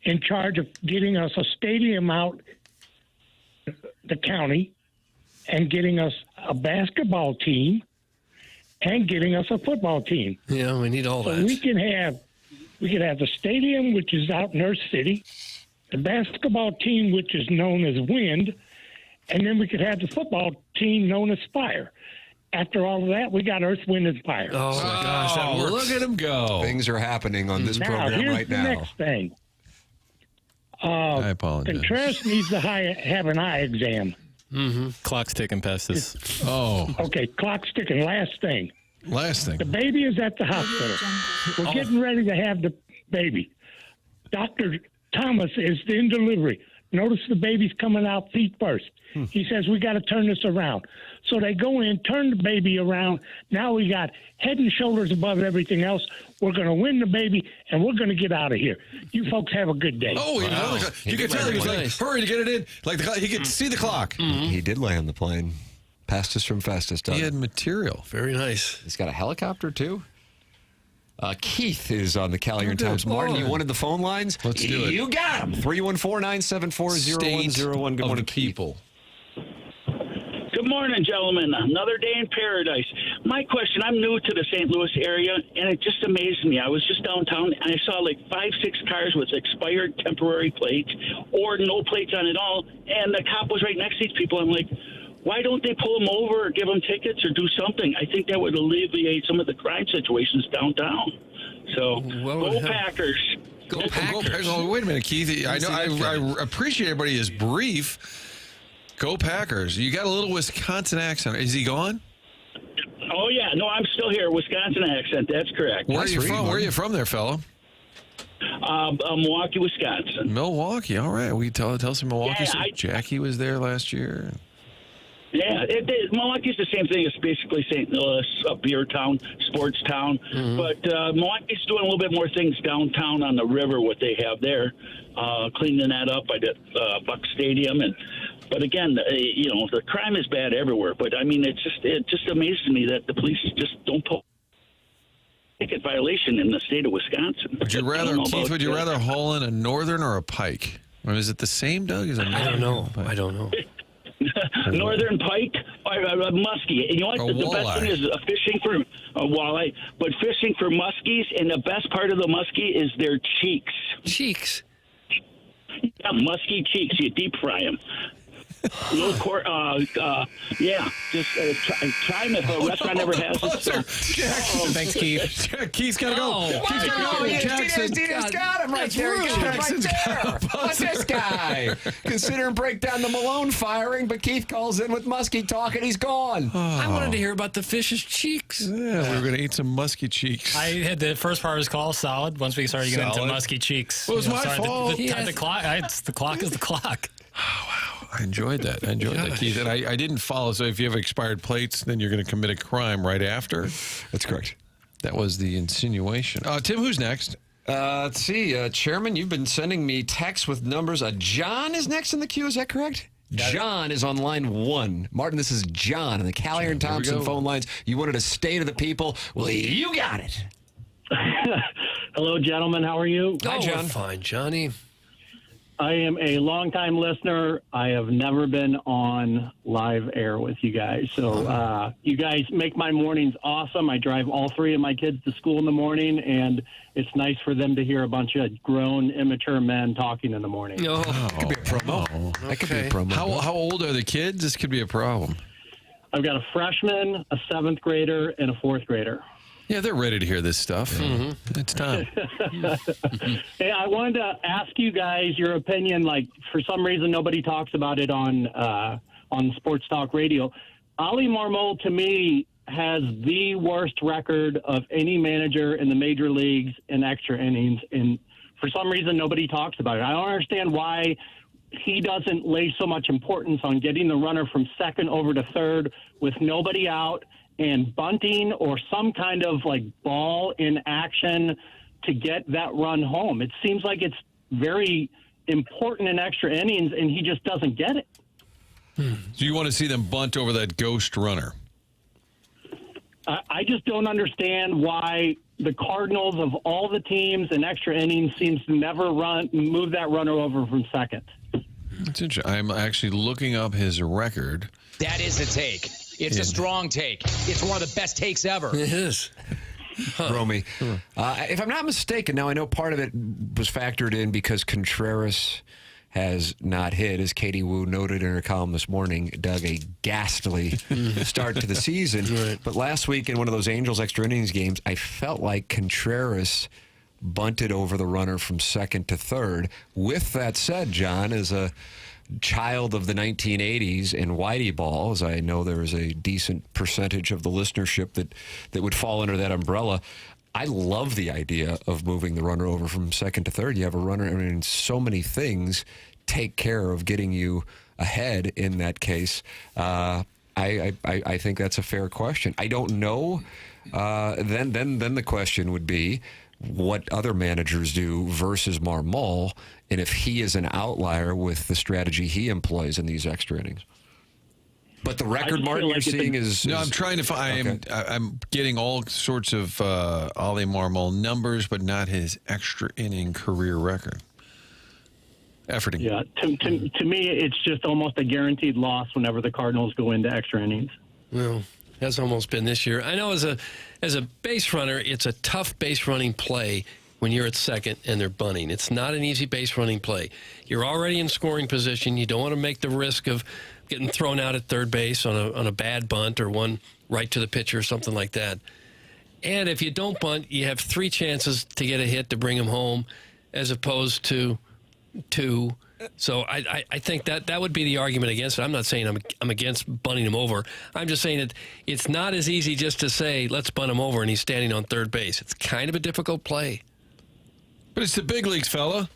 in charge of getting us a stadium out the county and getting us a basketball team and getting us a football team. Yeah, we need all that. So we can have the stadium, which is out in Earth City, the basketball team, which is known as Wind, and then we could have the football team known as Fire. After all of that, we got Earth, Wind, and Fire. Oh, my gosh, that works. Look at him go. Things are happening on this program right now. Here's the next thing. I apologize. Contreras needs to have an eye exam. Mm-hmm. Clock's ticking past this. Oh. Okay, clock's ticking. Last thing. The baby is at the hospital. We're getting ready to have the baby. Dr. Thomas is in delivery. Notice the baby's coming out feet first. He says, we got to turn this around. So they go in, turn the baby around. Now we got head and shoulders above everything else. We're going to win the baby, and we're going to get out of here. You folks have a good day. Oh, wow. You could tell he was like, hurry to get it in. Like he could see the clock. He did land the plane. Fastest from fastest. He had material. Very nice. He's got a helicopter, too. Keith is on the Callahan Times. Martin, you wanted the phone lines? Let's do it. You got them. 314-974-0101. Good morning, people. Good morning, gentlemen. Another day in paradise. My question, I'm new to the St. Louis area, and it just amazed me. I was just downtown, and I saw like 5-6 cars with expired temporary plates or no plates on at all, and the cop was right next to these people. I'm like, why don't they pull them over or give them tickets or do something? I think that would alleviate some of the crime situations downtown. So, go Packers. Go Packers. Oh, wait a minute, Keith. I appreciate everybody is brief. Go Packers. You got a little Wisconsin accent. Is he gone? Oh, yeah. No, I'm still here. Wisconsin accent. That's correct. Where are you from? Where are you from there, fella? Milwaukee, Wisconsin. Milwaukee. All right. We tell some Milwaukee. Yeah, Jackie was there last year. Yeah, Milwaukee's the same thing. It's basically St. Louis, a beer town, sports town. But Milwaukee's doing a little bit more things downtown on the river, what they have there, cleaning that up by the Buck Stadium. But again, the crime is bad everywhere. But, I mean, it just amazes me that the police just don't pull ticket violation in the state of Wisconsin. Would you rather, Keith, would you rather haul in a Northern or a Pike? Or is it the same, Doug? I don't know. Northern pike or muskie. You know what? The best thing is fishing for walleye, but fishing for muskies, and the best part of the muskie is their cheeks. Cheeks? Yeah, muskie cheeks. You deep fry them. Little just try them if a restaurant ever has it. So. Thanks, Keith. Keith's got to go. Keith's got to go. Jackson. Dino's got him right there. Jackson's got him. What's this guy? Consider and break down the Malone firing, but Keith calls in with Muskie talk, and he's gone. I wanted to hear about the fish's cheeks. Yeah, we were going to eat some muskie cheeks. I had the first part of his call solid. Once we started getting into muskie cheeks. Well, it was my fault. The clock is the clock. Oh, wow. I enjoyed that. Keith. And I didn't follow. So if you have expired plates, then you're going to commit a crime right after. That's correct. That was the insinuation. Tim, who's next? Let's see. Chairman, you've been sending me texts with numbers. John is next in the queue. Is that correct? John is on line 1. Martin, this is John on the Callahan Thompson phone lines. You wanted a state of the people. Well, you got it. Hello, gentlemen. How are you? Hi, John. Fine, Johnny. I am a longtime listener. I have never been on live air with you guys. So you guys make my mornings awesome. I drive all 3 of my kids to school in the morning, and it's nice for them to hear a bunch of grown, immature men talking in the morning. That could be a promo. That could be a promo. How old are the kids? This could be a problem. I've got a freshman, a 7th grader, and a 4th grader. Yeah, they're ready to hear this stuff. Mm-hmm. It's time. Hey, I wanted to ask you guys your opinion. Like, for some reason, nobody talks about it on Sports Talk Radio. Oli Marmol, to me, has the worst record of any manager in the major leagues in extra innings. And for some reason, nobody talks about it. I don't understand why he doesn't lay so much importance on getting the runner from second over to third with nobody out and bunting or some kind of like ball in action to get that run home. It seems like it's very important in extra innings, and he just doesn't get it. So you want to see them bunt over that ghost runner? I just don't understand why the Cardinals, of all the teams in extra innings, seems to never move that runner over from second. That's interesting. I'm actually looking up his record. That is a take. It's a strong take. It's one of the best takes ever. It is. Romy. If I'm not mistaken, now I know part of it was factored in because Contreras has not hit, as Katie Wu noted in her column this morning, Doug, a ghastly start to the season. Right. But last week in one of those Angels extra innings games, I felt like Contreras bunted over the runner from second to third. With that said, John, as a child of the 1980s and Whitey ball, as I know there is a decent percentage of the listenership that would fall under that umbrella, I love the idea of moving the runner over from second to third. You have a runner, I mean, so many things take care of getting you ahead in that case. I think that's a fair question. I don't know. Then the question would be what other managers do versus Marmol, and if he is an outlier with the strategy he employs in these extra innings. But the record, Martin, you're seeing is... No, I'm trying to find... Okay. I'm getting all sorts of Oli Marmol numbers, but not his extra inning career record. Efforting. Yeah, to me, it's just almost a guaranteed loss whenever the Cardinals go into extra innings. Well, that's almost been this year. I know as a base runner, it's a tough base running play when you're at second and they're bunting. It's not an easy base running play. You're already in scoring position. You don't want to make the risk of getting thrown out at third base on a bad bunt or one right to the pitcher or something like that. And if you don't bunt, you have 3 chances to get a hit to bring him home as opposed to 2. So I think that would be the argument against it. I'm not saying I'm against bunting him over. I'm just saying that it's not as easy just to say, let's bunt him over and he's standing on third base. It's kind of a difficult play. But it's the big leagues, fella.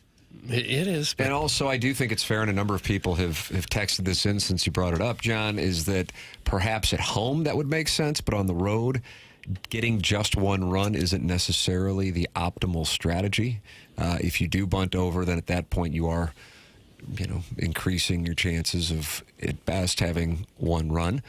It is. And also, I do think it's fair, and a number of people have texted this in since you brought it up, John, is that perhaps at home that would make sense, but on the road, getting just 1 run isn't necessarily the optimal strategy. If you do bunt over, then at that point you are, increasing your chances of, at best, having 1 run.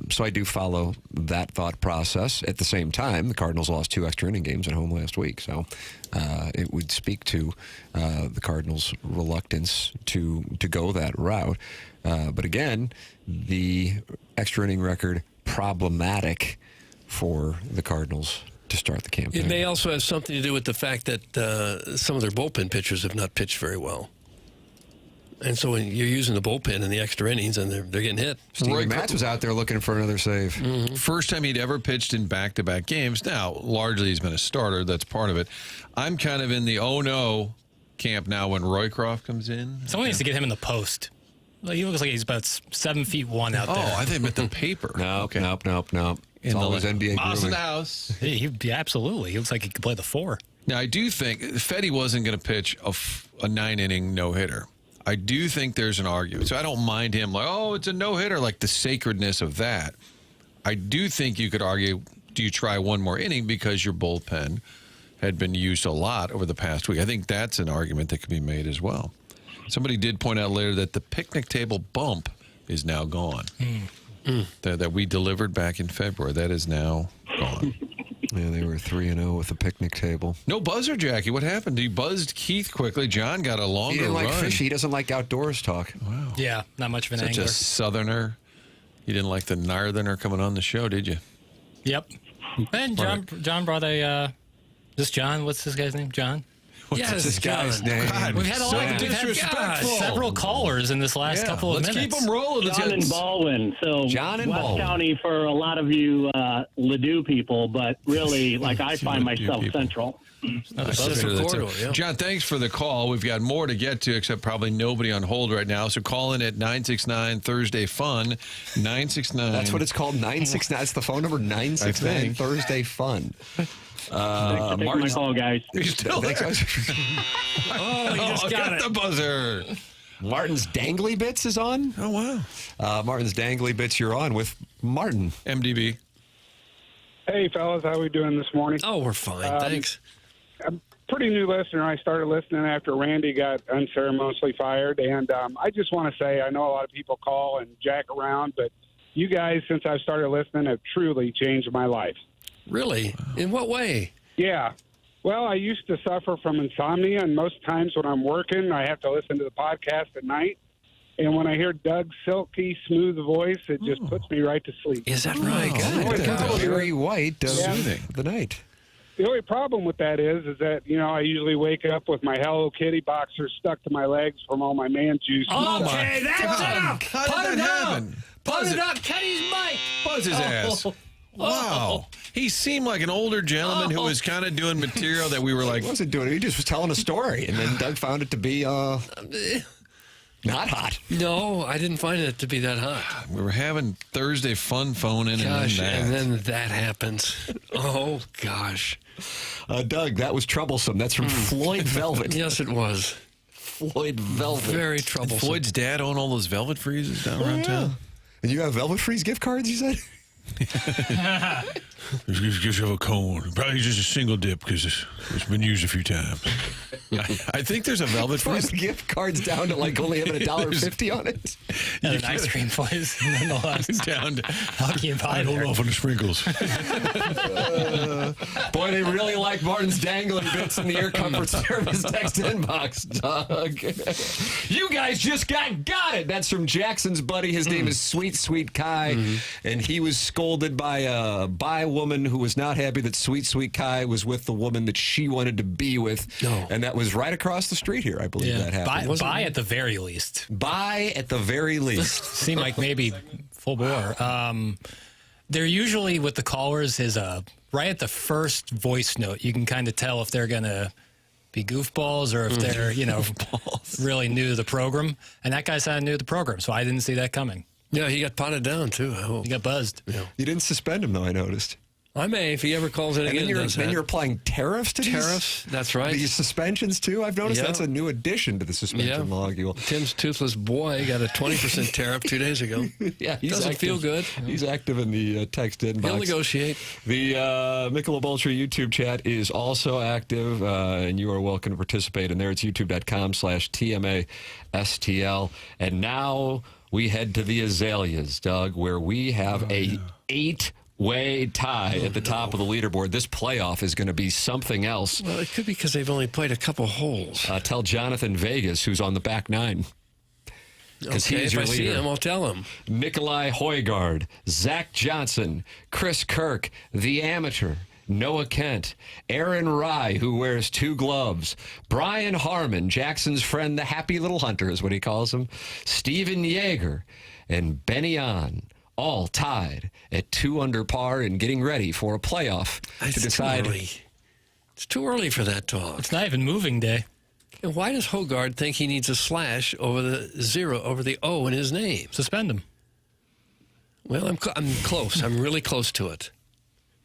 So I do follow that thought process. At the same time, the Cardinals lost 2 extra inning games at home last week, so it would speak to the Cardinals' reluctance to go that route. But again, the extra inning record problematic for the Cardinals to start the campaign. It may also have something to do with the fact that some of their bullpen pitchers have not pitched very well. And so when you're using the bullpen in the extra innings and they're getting hit. Stevie Matz was out there looking for another save. Mm-hmm. First time he'd ever pitched in back-to-back games. Now, largely he's been a starter. That's part of it. I'm kind of in the oh-no camp now when Roycroft comes in. Someone needs to get him in the post. He looks like he's about 7'1" out there. Oh, I think meant the paper. Nope. It's always NBA Moss in grooming. the house. Yeah, absolutely. He looks like he could play the 4. Now, I do think Fedde wasn't going to pitch a 9-inning no-hitter. I do think there's an argument. So I don't mind him like, oh, it's a no-hitter, like the sacredness of that. I do think you could argue, do you try 1 more inning because your bullpen had been used a lot over the past week? I think that's an argument that could be made as well. Somebody did point out later that the picnic table bump is now gone. That we delivered back in February. That is now gone. Yeah, they were 3-0 with the picnic table. No buzzer, Jackie. What happened? He buzzed Keith quickly. John got a longer He didn't like run. fish. He doesn't like outdoors talk. Wow. Yeah, not much of an Such angler. a southerner. You didn't like the northerner coming on the show, did you? Yep. And John brought this John, what's this guy's name? John? What's this guy's name? God, We've had several callers in this last couple of minutes. Let's keep them rolling. John and Baldwin. So John and West Baldwin. County for a lot of you Ladue people, but really, like I find myself people. central. John, thanks for the call. We've got more to get to, except probably nobody on hold right now. So call in at 969 Thursday Fun. 969. That's what it's called. 969. That's the phone number. 969 Thursday Fun. Thanks for taking my call, guys. You're still there. Oh, you just got the buzzer. Martin's Dangly Bits is on. Oh, wow. Martin's Dangly Bits, you're on with Martin. MDB. Hey, fellas. How we doing this morning? Oh, we're fine. Thanks. I'm a pretty new listener. I started listening after Randy got unceremoniously fired. And I just want to say, I know a lot of people call and jack around, but you guys, since I've started listening, have truly changed my life. Really? In what way? Yeah. Well, I used to suffer from insomnia, and most times when I'm working, I have to listen to the podcast at night. And when I hear Doug's silky, smooth voice, it just puts me right to sleep. Is that right? Barry White does the night. The only problem with that is that, I usually wake up with my Hello Kitty boxers stuck to my legs from all my man juice. Okay, that's enough. How did that happen? Put it up. Kenny's mic. Buzz his ass. Wow. He seemed like an older gentleman who was kind of doing material that we were like... He wasn't doing it. He just was telling a story. And then Doug found it to be not hot. No, I didn't find it to be that hot. We were having Thursday fun phoning Gosh, and then that happens. Oh, gosh. Doug, that was troublesome. That's from Floyd Velvet. Yes, it was. Floyd Velvet. Very troublesome. Floyd's dad owned all those Velvet Freezes down around town. And you have Velvet Freeze gift cards, you said? Just have a cone. Probably just a single dip because it's been used a few times. I think there's a Velvet Freeze. Gift cards down to like only having $1.50 on it. And an ice cream place. Down to, How can you buy I hold off on the sprinkles. Boy, they really like Martin's dangling bits in the air comfort service text inbox, Doug. You guys just got it. That's from Jackson's buddy. His name is Sweet Kai, and he was scolded by a woman who was not happy that Sweet Kai was with the woman that she wanted to be with. No. And that was right across the street here, I believe that happened. Buy at the very least. Buy at the very least. Seemed like maybe full bore. They're usually with the callers is right at the first voice note. You can kind of tell if they're going to be goofballs or if they're, really new to the program. And that guy sounded new to the program, so I didn't see that coming. Yeah, he got potted down, too, I hope. He got buzzed. Yeah. You didn't suspend him, though, I noticed. I may if he ever calls it again. Then you're applying tariffs to tariffs. That's right. These suspensions too. I've noticed that's a new addition to the suspension log. Tim's toothless boy got a 20% tariff 2 days ago. Yeah, he doesn't feel good. He's active in the text inbox. He'll negotiate. The Michelob Ultra YouTube chat is also active, and you are welcome to participate in there. It's youtube.com/TMASTL. And now we head to the Azaleas, Doug, where we have a 8-way tie at the top of the leaderboard. This playoff is going to be something else. Well, it could be because they've only played a couple holes. Tell Jonathan Vegas, who's on the back nine. Okay, if I see him, I'll tell him. Nikolai Højgaard, Zach Johnson, Chris Kirk, the amateur, Noah Kent, Aaron Rye, who wears 2 gloves, Brian Harmon, Jackson's friend, the happy little hunter is what he calls him, Steven Yeager, and Benny On. All tied at 2 under par and getting ready for a playoff to decide. Too early. It's too early for that talk. It's not even moving day. And why does Højgaard think he needs a slash over the 0, over the O in his name? Suspend him. Well, I'm close. I'm really close to it.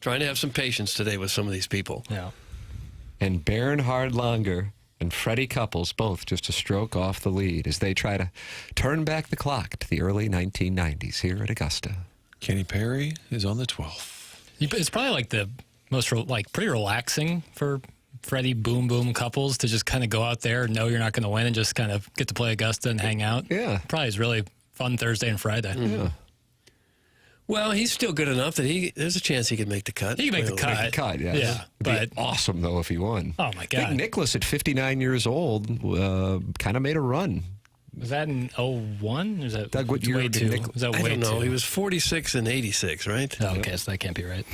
Trying to have some patience today with some of these people. Yeah. And Bernhard Langer and Freddie Couples both just a stroke off the lead as they try to turn back the clock to the early 1990s here at Augusta. Kenny Perry is on the 12th. It's probably like the most pretty relaxing for Freddie Boom Boom Couples to just kind of go out there, know you're not going to win, and just kind of get to play Augusta and hang out. Yeah. Probably is really fun Thursday and Friday. Yeah. Well, he's still good enough that there's a chance he could make the cut. He can make the cut. Yes. Yeah. It'd be awesome, though, if he won. Oh, my God. I think Nicholas, at 59 years old, kind of made a run. Was that in 01? Is that Doug, what year way did too? Nick- Was that I way don't know. too? He was 46 and 86, right? Oh, okay, so that can't be right.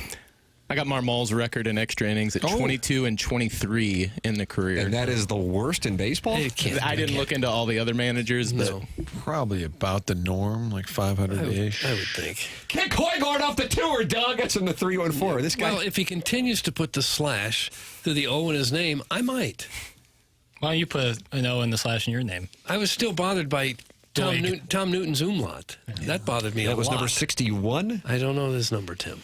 I got Marmol's record in extra innings at 22 and 23 in the career. And that is the worst in baseball? I didn't look into all the other managers, but Probably about the norm, like 500-ish. I would think. Kick Højgaard off the tour, Doug. That's in the 314. This guy. Well, if he continues to put the slash through the O in his name, I might. Why don't you put an O in the slash in your name? I was still bothered by Tom Newton's umlaut. That bothered me a lot. That was number 61? I don't know this number, Tim.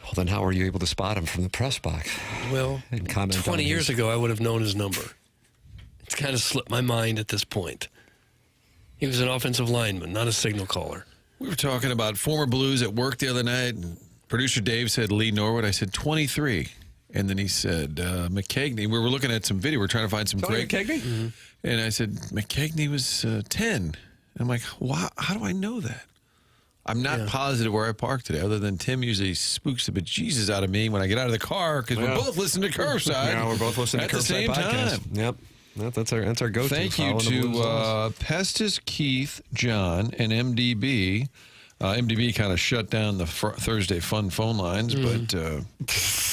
Well, then how were you able to spot him from the press box? Well, And comment 20 on years his- ago, I would have known his number. It's kind of slipped my mind at this point. He was an offensive lineman, not a signal caller. We were talking about former Blues at work the other night, and producer Dave said Lee Norwood. I said 23. And then he said McKegney. We were looking at some video. We're trying to find some Tony great. McKegney? Mm-hmm. And I said, McKegney was 10. And I'm like, wow, how do I know that? I'm not positive where I parked today, other than Tim usually spooks the bejesus out of me when I get out of the car because we're both listening to Curbside. Yeah, we're both listening to at the Curbside same podcast. time. Yep. That's our go-to. Thank you to Pestis, Keith, John, and MDB. MDB kind of shut down the Thursday fun phone lines, but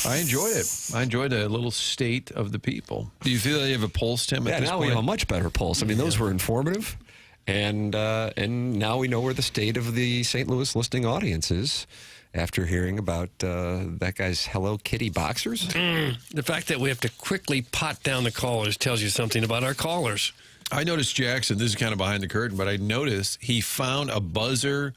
I enjoyed it. I enjoyed a little state of the people. Do you feel that you have a pulse, Tim, at this now point? we have a much better pulse. I mean, those were informative. And now we know where the state of the St. Louis listening audience is. after hearing about that guy's Hello Kitty boxers. The fact that we have to quickly pot down the callers tells you something about our callers. I noticed Jackson, this is kind of behind the curtain, but I noticed he found a buzzer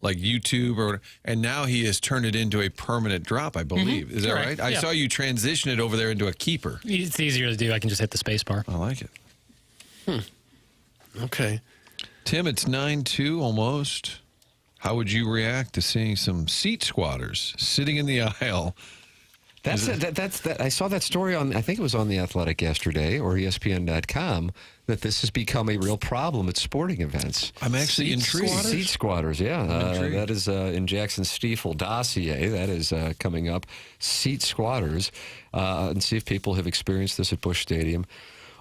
like YouTube, and now he has turned it into a permanent drop, I believe. Is that right? I saw you transition it over there into a keeper. It's easier to do. I can just hit the space bar. I like it. Okay. Tim, it's 9-2 almost. How would you react to seeing some seat squatters sitting in the aisle? I saw that story on, I think it was on The Athletic yesterday or ESPN.com, that this has become a real problem at sporting events. I'm actually intrigued. Seat squatters, yeah. That is in Jackson Stiefel dossier. That is coming up. Seat squatters. And see if people have experienced this at Busch Stadium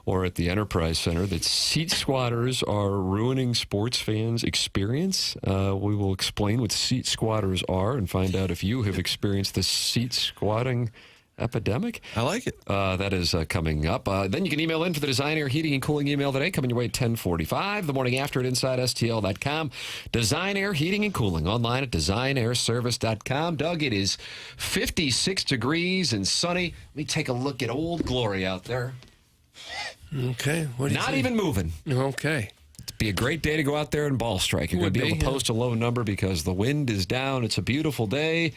or at the Enterprise Center, that seat squatters are ruining sports fans' experience. We will explain what seat squatters are and find out if you have experienced the seat squatting epidemic. I like it. That is coming up. Then you can email in for the Design Air Heating and Cooling email today, coming your way at 10:45. The morning after at InsideSTL.com. Design Air Heating and Cooling online at DesignAirService.com. Doug, it is 56 degrees and sunny. Let me take a look at Old Glory out there. Okay. What do you Not think? even moving. Okay. It'd be a great day to go out there and ball strike. You're going to be able to post a low number because the wind is down. It's a beautiful day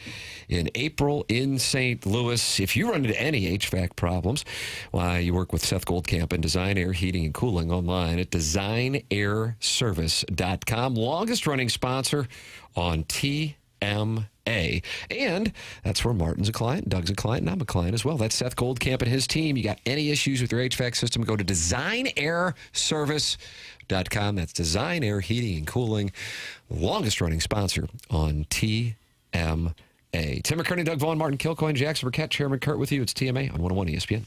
in April in St. Louis. If you run into any HVAC problems, why, you work with Seth Goldcamp and Design Air Heating and Cooling online at DesignAirService.com. Longest running sponsor on TMA. And that's where Martin's a client, Doug's a client, and I'm a client as well. That's Seth Goldcamp and his team. You got any issues with your HVAC system, go to DesignAirService.com. That's Design Air Heating and Cooling, longest running sponsor on TMA. Tim McKernan, Doug Vaughn, Martin Kilcoyne, Jackson Burkett, Chairman Kurt with you. It's TMA on 101 ESPN.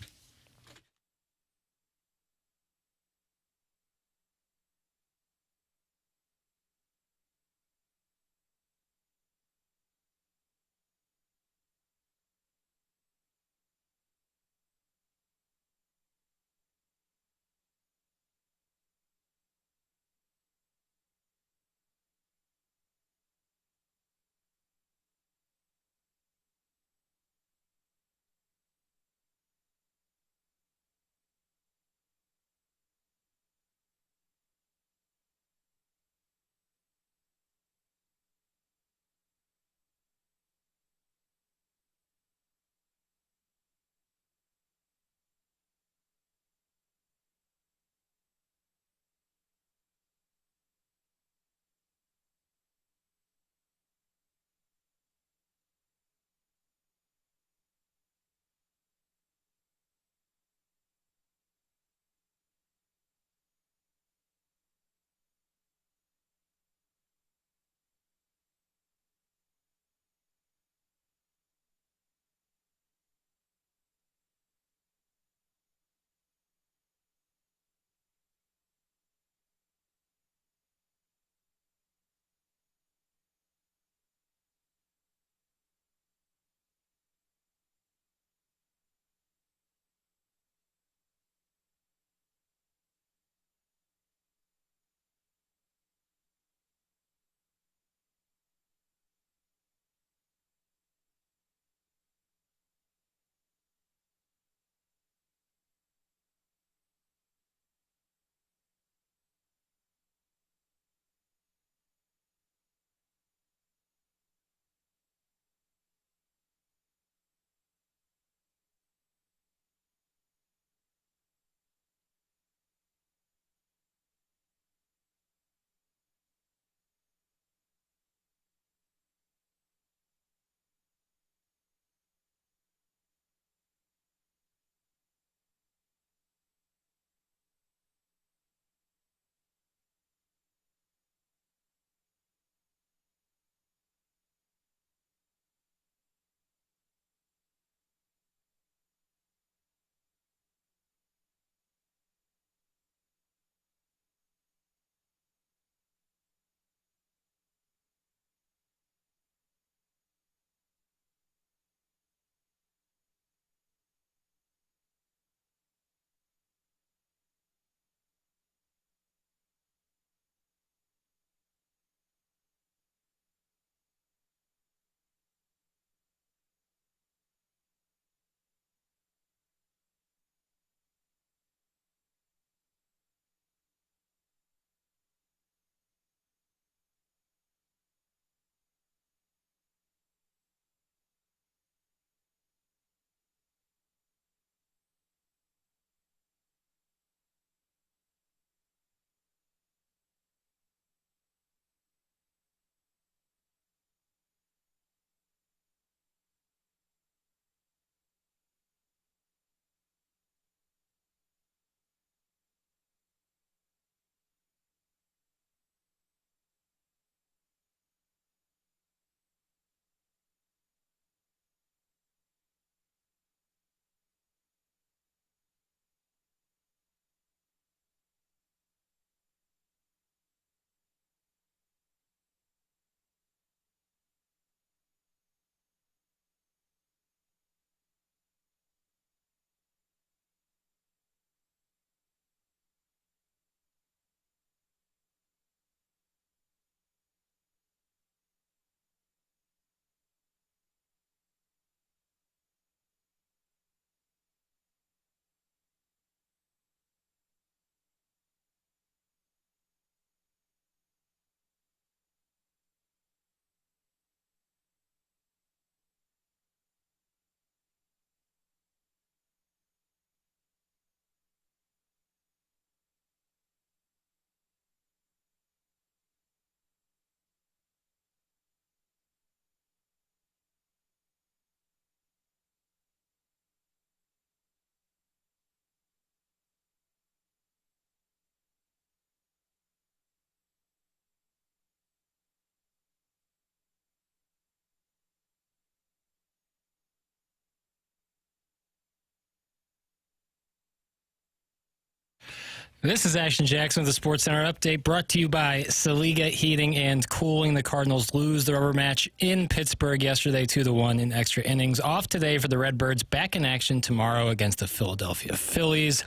This is Ashton Jackson with the Sports Center update, brought to you by Saliga Heating and Cooling. The Cardinals lose the rubber match in Pittsburgh yesterday 2-1 in extra innings. Off today for the Redbirds, back in action tomorrow against the Philadelphia Phillies.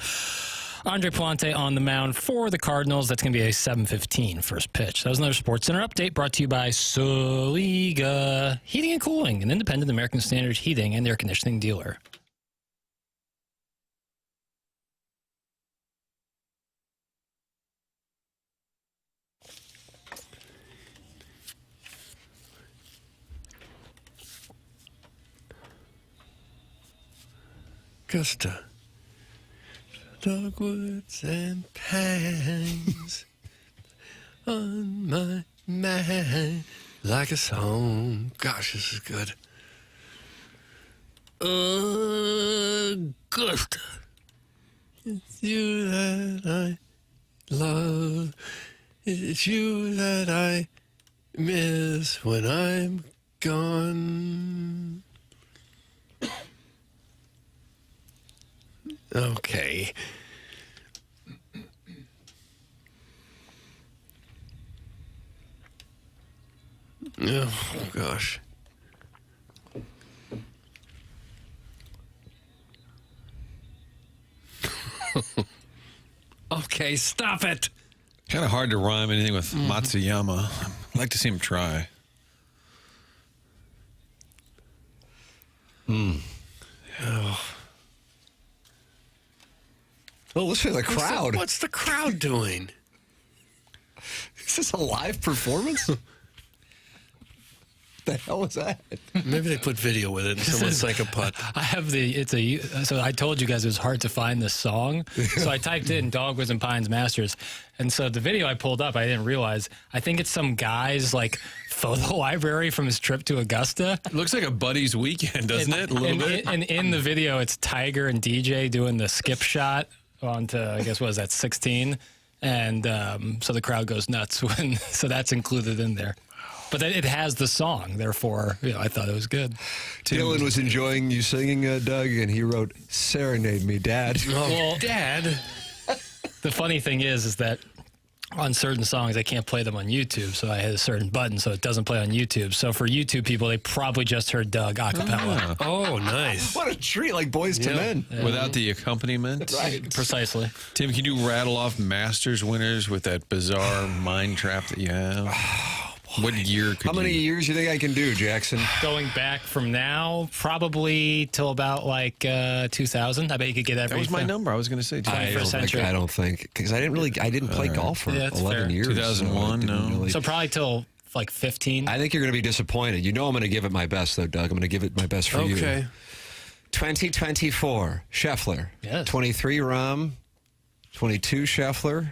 Andre Plante on the mound for the Cardinals. That's going to be a 7:15 first pitch. That was another Sports Center update brought to you by Saliga Heating and Cooling, an independent American Standard heating and air conditioning dealer. Augusta, dogwoods and pines on my mind like a song. Gosh, this is good. Augusta, it's you that I love. It's you that I miss when I'm gone. Okay. Oh, gosh. Okay, stop it. Kind of hard to rhyme anything with Matsuyama. I'd like to see him try. Oh. Well, listen to the crowd. What's the crowd doing? Is this a live performance? The hell is that? Maybe they put video with it and someone sank a putt. I have so I told you guys it was hard to find this song. So I typed in Dogwoods and Pines Masters. And so the video I pulled up, I didn't realize, I think it's some guy's like photo library from his trip to Augusta. It looks like a buddy's weekend, doesn't it? A little bit. And in the video, it's Tiger and DJ doing the skip shot onto, I guess, what is that, 16? And so the crowd goes nuts. So that's included in there. But it has the song, therefore, I thought it was good. Dylan was enjoying you singing, Doug, and he wrote, "Serenade me, Dad." Oh, well, Dad. The funny thing is that on certain songs, I can't play them on YouTube, so I hit a certain button, so it doesn't play on YouTube. So for YouTube people, they probably just heard Doug a cappella. Oh, nice. What a treat, like Boys to Men. Yeah. Without the accompaniment. Right. Precisely. Tim, can you rattle off Masters winners with that bizarre mind trap that you have? What year could How many years do you think I can do, Jackson? Going back from now, probably till about like 2000. I bet you could get everything. That was my number. I was going to say 21st century. I don't think, because I didn't play golf for 11 years. 2001, no. So probably till like 15. I think you're going to be disappointed. You know I'm going to give it my best, though, Doug. I'm going to give it my best for you. Okay. 2024, Scheffler. Yes. 23, Rahm. 22, Scheffler.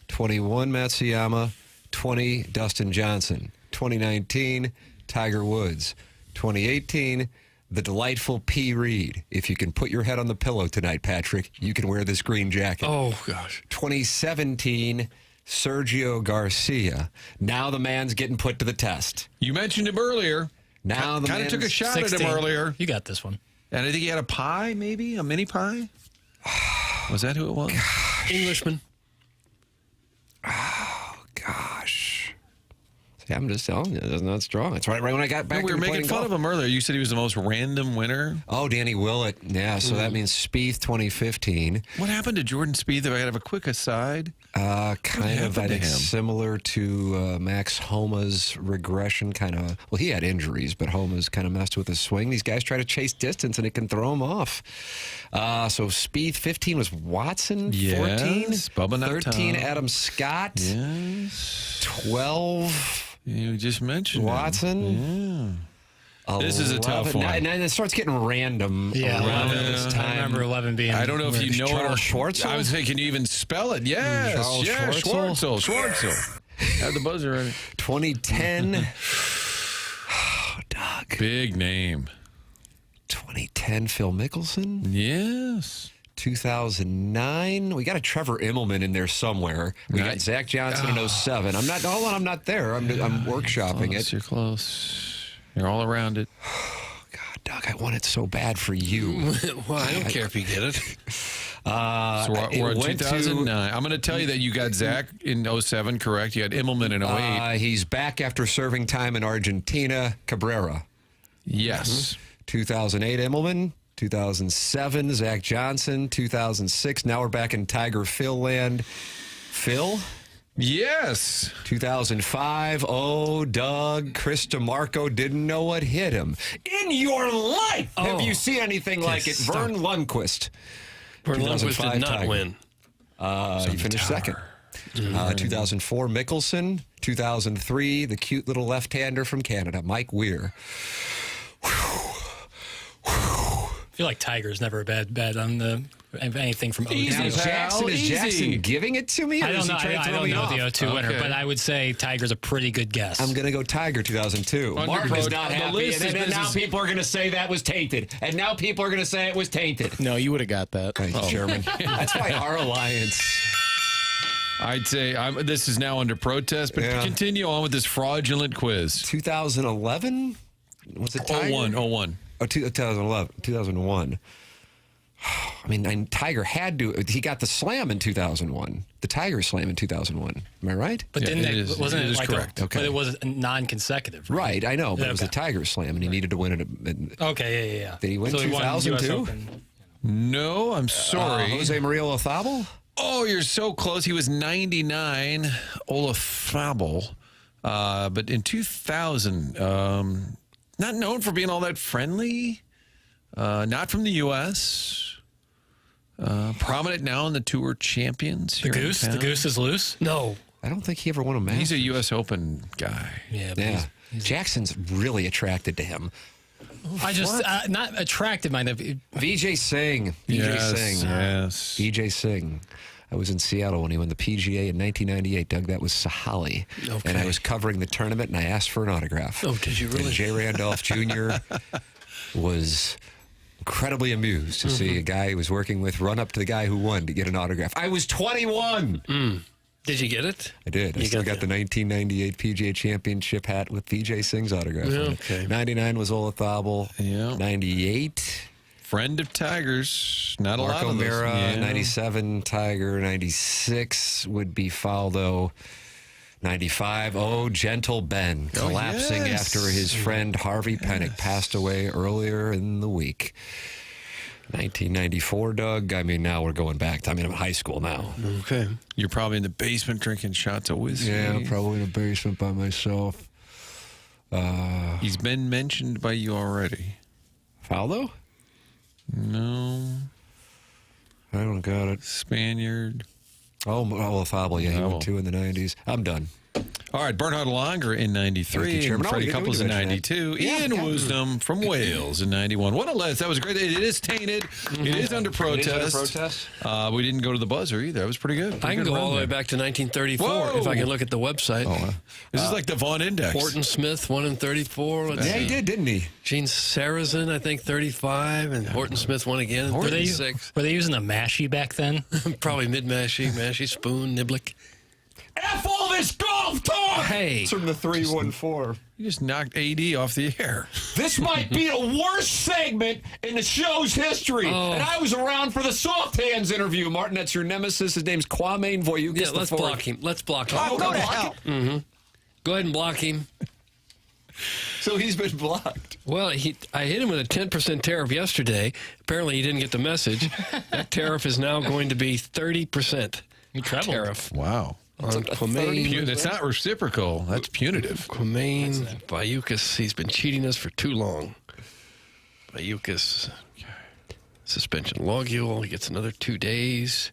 21, Matsuyama. 20, Dustin Johnson. 2019, Tiger Woods. 2018, the delightful P. Reed. If you can put your head on the pillow tonight, Patrick, you can wear this green jacket. Oh, gosh. 2017, Sergio Garcia. Now the man's getting put to the test. You mentioned him earlier. Now the kind of took a shot 16. at him earlier. You got this one. And I think he had a pie, maybe? A mini pie? Was that who it was? Englishman. Oh, gosh. See, I'm just telling you, that's not strong. It's right when I got back. We were making fun of him earlier. You said he was the most random winner. Oh, Danny Willett. Yeah, so that means Spieth 2015. What happened to Jordan Spieth? If I could have a quick aside. Kind of, I think, similar to Max Homa's regression. Kind of, well, he had injuries, but Homa's kind of messed with his swing. These guys try to chase distance, and it can throw them off. So Spieth 15 was Watson. 14, Bubba 13 Tom. Adam Scott. Yes. 12. You just mentioned Watson. Yeah. This is a tough one. And then it starts getting random around this time. I remember 11 being. I don't know if you know Charles it. Schwartzel? I was saying, can you even spell it? Yes. Charles Schwartzel. Schwartzel. Have the buzzer ready. 2010. Oh, Doug. Big name. 2010, Phil Mickelson. Yes. 2009. We got a Trevor Immelman in there somewhere. We got Zach Johnson in 07. I'm not. Hold on, I'm not there. I'm workshopping it. You're close. You're all around it. Oh, God, Doug, I want it so bad for you. Well, I don't care if you get it. So we're in 2009. I'm going to tell you that you got Zach in 07, correct? You had Immelman in 08. He's back after serving time in Argentina. Cabrera. Yes. 2008, Immelman. 2007, Zach Johnson. 2006, now we're back in Tiger Phil land. Phil? Yes. 2005, Doug, Chris DeMarco didn't know what hit him. In your life, have you seen anything like it? Vern Lundquist. Vern Lundquist did not win. He finished second. 2004, Mickelson. 2003, the cute little left-hander from Canada, Mike Weir. I feel like Tiger's never a bad bet on the anything from 02. Is Jackson giving it to me? I don't know. I don't know the 02 winner, but I would say Tiger's a pretty good guess. I'm going to go Tiger 2002. Martin is not happy, and now people are going to say that was tainted. And now people are going to say it was tainted. No, you would have got that. Thank you, Chairman. That's why our alliance... I'd say this is now under protest, but continue on with this fraudulent quiz. 2011? Was it Tiger? 01. Oh, 2011. 2001. I mean, Tiger had to. He got the slam in 2001. The Tiger slam in 2001. Am I right? But wasn't it like correct? But it was non-consecutive. Right, I know, but it was a Tiger slam, and he needed to win it. Okay, yeah. Did he win 2002? No, I'm sorry. Jose Maria Olazabal? Oh, you're so close. He was 99, Olazabal. But in 2000, not known for being all that friendly. Not from the U.S. Prominent now in the Tour Champions. The Goose? The Goose is loose? No. I don't think he ever won a match. He's a U.S. Open guy. Yeah. Jackson's really attracted to him. I just, not attracted, mind of Vijay Singh. Vijay Singh. I was in Seattle when he won the PGA in 1998. Doug, that was Sahali. Okay. And I was covering the tournament, and I asked for an autograph. Oh, did you really? And Jay Randolph Jr. was incredibly amused to see a guy he was working with run up to the guy who won to get an autograph. I was 21. Did you get it? I did. I still got the 1998 PGA Championship hat with Vijay Singh's autograph on it. Okay. 99 was Olazabal. Yeah. 98. Friend of Tiger's. Not a lot Marco of those. Mera, 97 Tiger. 96 would be Faldo. 95, Gentle Ben, collapsing after his friend Harvey Pennick passed away earlier in the week. 1994, Doug. I mean, now we're going back. I'm in high school now. Okay. You're probably in the basement drinking shots of whiskey. Yeah, probably in the basement by myself. He's been mentioned by you already. Faldo? No. I don't got it. Spaniard. Olazabal, yeah, he won 2 in the 90s. I'm done. All right, Bernhard Langer in 93, and Freddie Couples in 92, Ian Wisdom from Wales in 91. What a list. That was great. It is tainted. It is under protest. We didn't go to the buzzer either. That was pretty good. I can go all the way back to 1934 if I can look at the website. This is like the Vaughn Index. Horton Smith won in 34. He did, didn't he? Gene Sarazen, I think, 35, and Horton Smith won again in 36. Were they using a mashie back then? Probably mashie, spoon, niblick. F all this golf talk! Hey. It's from the 314. You just knocked AD off the air. This might be the worst segment in the show's history. And I was around for the soft hands interview. Martin, that's your nemesis. His name's Kwame Voyukis. Yeah, let's block him. Let's block him. Oh, go to hell. Go ahead and block him. So he's been blocked. Well, I hit him with a 10% tariff yesterday. Apparently, he didn't get the message. That tariff is now going to be 30%. Tariff. Wow. On Quamain. That's not reciprocal. That's punitive. Quamain, Voyukis, he's been cheating us for too long. Voyukis, suspension logule, he gets another 2 days,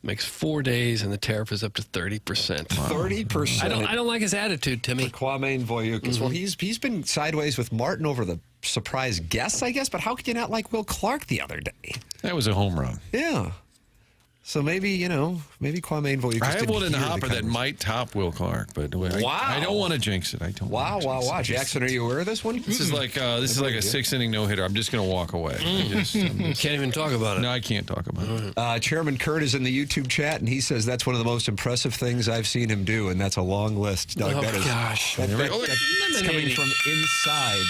makes 4 days, and the tariff is up to 30%. 30%. I don't like his attitude, Timmy. Kwame Voyukis. Well, he's been sideways with Martin over the surprise guests, I guess, but how could you not like Will Clark the other day? That was a home run. Yeah. So maybe Kwame Voyukis. I have one in the hopper that might top Will Clark, but I don't want to jinx it. Wow. Jackson, are you aware of this one? This is like a 6-inning no-hitter. I'm just going to walk away. You can't even talk about it. No, I can't talk about it. Chairman Kurt is in the YouTube chat, and he says that's one of the most impressive things I've seen him do, and that's a long list. Doug, gosh. That's coming from inside.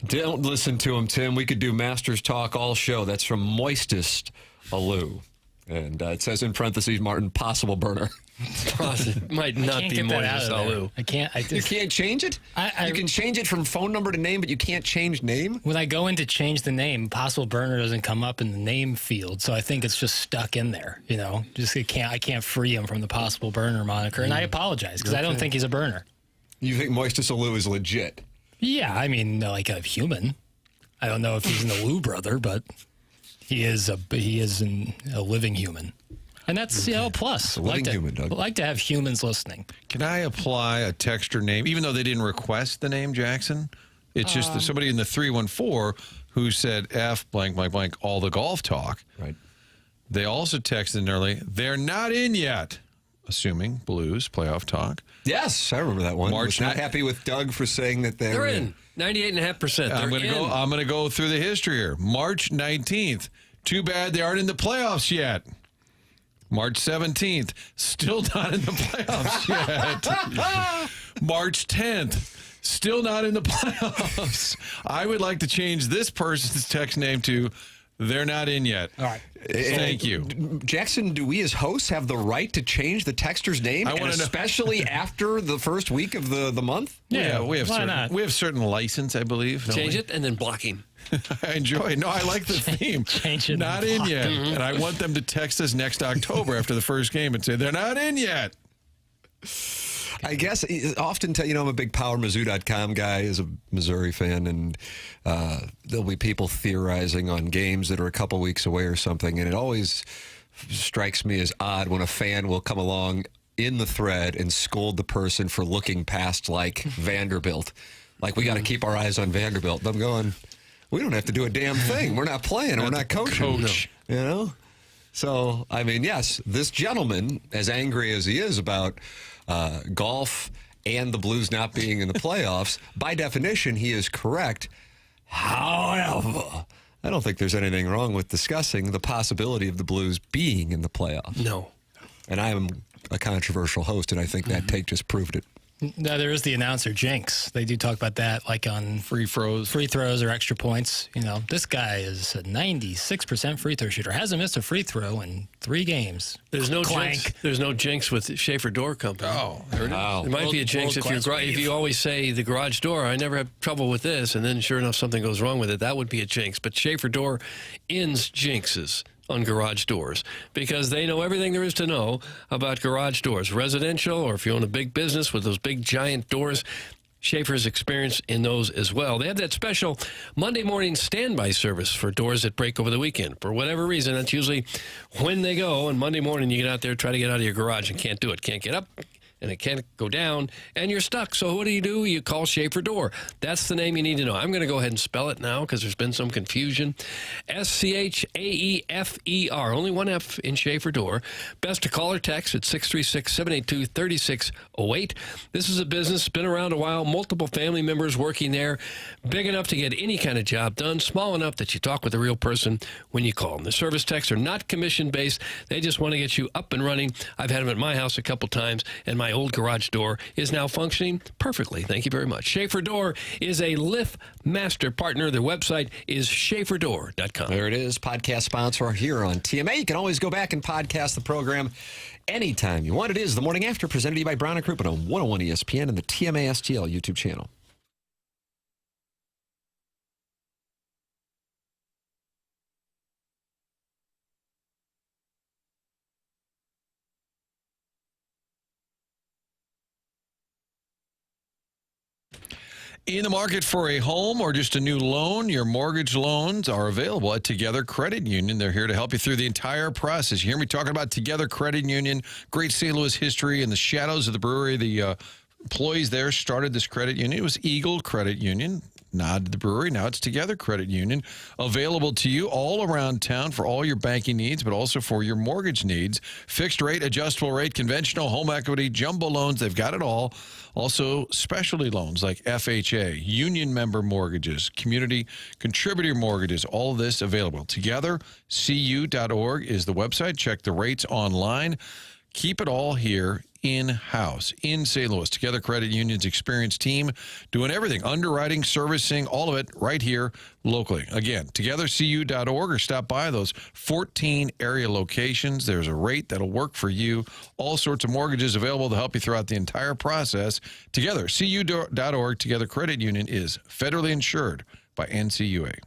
Don't listen to him, Tim. We could do Masters talk all show. That's from Moistest Alou. And it says in parentheses, Martin, possible burner. Might not be Moistest Alou. I can't. You can't change it? You can change it from phone number to name, but you can't change name? When I go in to change the name, possible burner doesn't come up in the name field, so I think it's just stuck in there. I can't free him from the possible burner moniker, and I apologize because I don't think he's a burner. You think Moistest Alou is legit? Yeah, I mean, like a human. I don't know if he's an Alou brother, but he is a living human. And that's, plus. Living human, Doug. Like to have humans listening. Can I apply a texter name, even though they didn't request the name Jackson? It's just somebody in the 314 who said F blank, blank, blank, all the golf talk. Right. They also texted in early, they're not in yet, assuming Blues playoff talk. Yes, I remember that one. March not happy with Doug for saying that they're in. 98.5%. I'm going to go through the history here. March 19th. Too bad they aren't in the playoffs yet. March 17th. Still not in the playoffs yet. March 10th. Still not in the playoffs. I would like to change this person's text name to they're not in yet. All right. Thank you. Jackson, do we as hosts have the right to change the texter's name? Especially after the first week of the month? Yeah, we have certain license, I believe. Change it and then blocking. I enjoy it. No, I like the theme. Change it. Not in yet. And I want them to text us next October after the first game and say, they're not in yet. I guess often, I'm a big PowerMizzou.com guy as a Missouri fan, and there'll be people theorizing on games that are a couple weeks away or something, and it always strikes me as odd when a fan will come along in the thread and scold the person for looking past, like, Vanderbilt. Like, we got to keep our eyes on Vanderbilt. And I'm going, we don't have to do a damn thing. We're not playing. We're not coaching. So, I mean, yes, this gentleman, as angry as he is about golf and the Blues not being in the playoffs, by definition, he is correct. However, I don't think there's anything wrong with discussing the possibility of the Blues being in the playoffs. No. And I am a controversial host, and I think that take just proved it. No, there is the announcer jinx. They do talk about that, like on free throws or extra points. This guy is a 96% free throw shooter. Hasn't missed a free throw in 3 games. There's no jinx. There's no jinx with Schaefer Door Company. Oh, there it is. There might be a jinx if you always say the garage door. I never have trouble with this, and then sure enough something goes wrong with it. That would be a jinx. But Schaefer Door ends jinxes on garage doors because they know everything there is to know about garage doors, residential, or if you own a big business with those big giant doors. Schaefer's experience in those as well. They have that special Monday morning standby service for doors that break over the weekend. For whatever reason, that's usually when they go, and Monday morning you get out there, try to get out of your garage and can't do it. Can't get up, and it can't go down, and you're stuck. So what do? You call Schaefer Door. That's the name you need to know. I'm going to go ahead and spell it now because there's been some confusion. SCHAEFER. Only one F in Schaefer Door. Best to call or text at 636-782-3608. This is a business, been around a while, multiple family members working there, big enough to get any kind of job done, small enough that you talk with a real person when you call them. The service techs are not commission-based. They just want to get you up and running. I've had them at my house a couple times, and my old garage door is now functioning perfectly. Thank you very much. Schaefer Door is a Lift Master partner. Their website is schaeferdoor.com. There it is. Podcast sponsor here on TMA. You can always go back and podcast the program anytime you want. It is The Morning After, presented to you by Brown & Crouppen on 101 ESPN and the TMA STL YouTube channel. In the market for a home or just a new loan, your mortgage loans are available at Together Credit Union. They're here to help you through the entire process. You hear me talking about Together Credit Union, great St. Louis history in the shadows of the brewery. The employees there started this credit union. It was Eagle Credit Union. Nod to the brewery. Now it's Together Credit Union. Available to you all around town for all your banking needs, but also for your mortgage needs. Fixed rate, adjustable rate, conventional, home equity, jumbo loans. They've got it all. Also, specialty loans like FHA, union member mortgages, community contributor mortgages, all of this available. TogetherCU.org is the website. Check the rates online. Keep it all here in-house in St. Louis. Together Credit Union's experienced team doing everything, underwriting, servicing, all of it right here locally. Again, togethercu.org or stop by those 14 area locations. There's a rate that'll work for you. All sorts of mortgages available to help you throughout the entire process. Togethercu.org. Together Credit Union is federally insured by NCUA.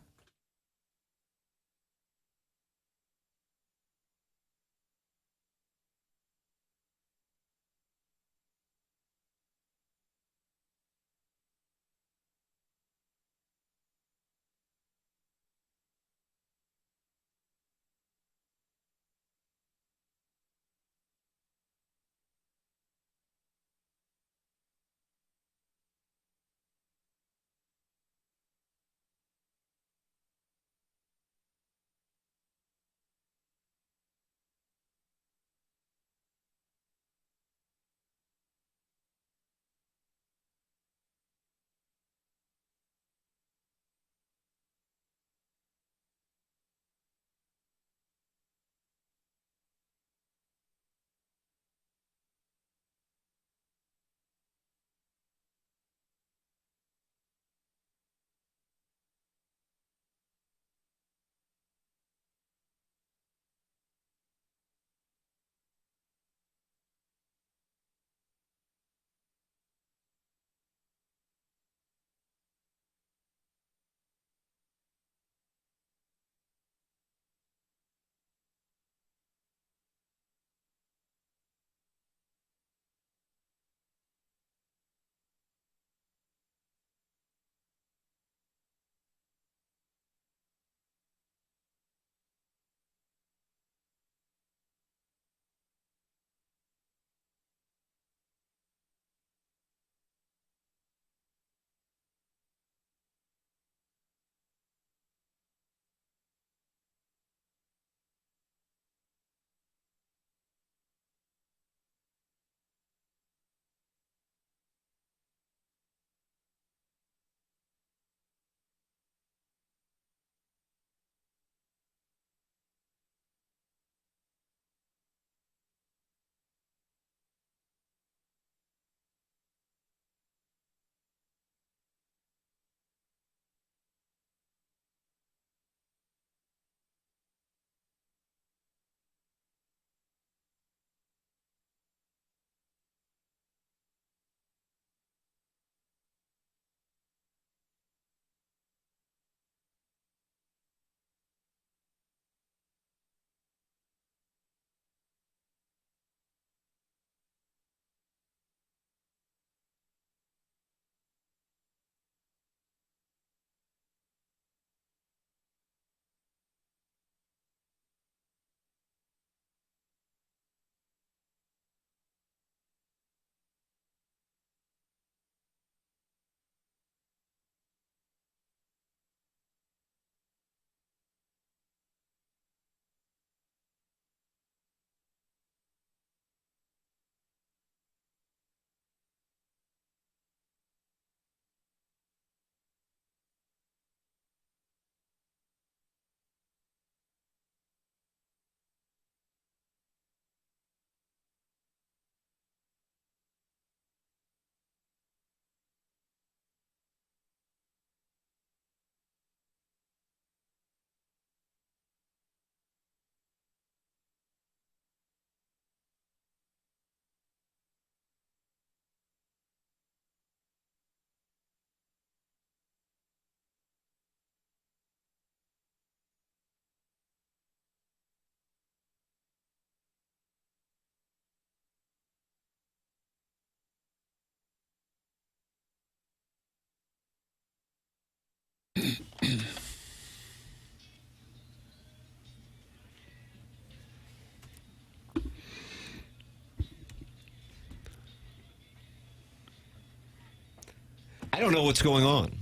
I don't know what's going on.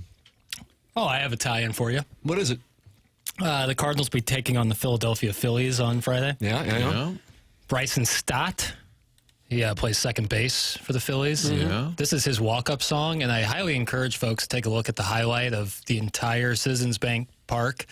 Oh, I have a tie-in for you. What is it? The Cardinals will be taking on the Philadelphia Phillies on Friday. Yeah. Bryson Stott, he plays second base for the Phillies. Yeah. This is his walk-up song, and I highly encourage folks to take a look at the highlight of the entire Citizens Bank Park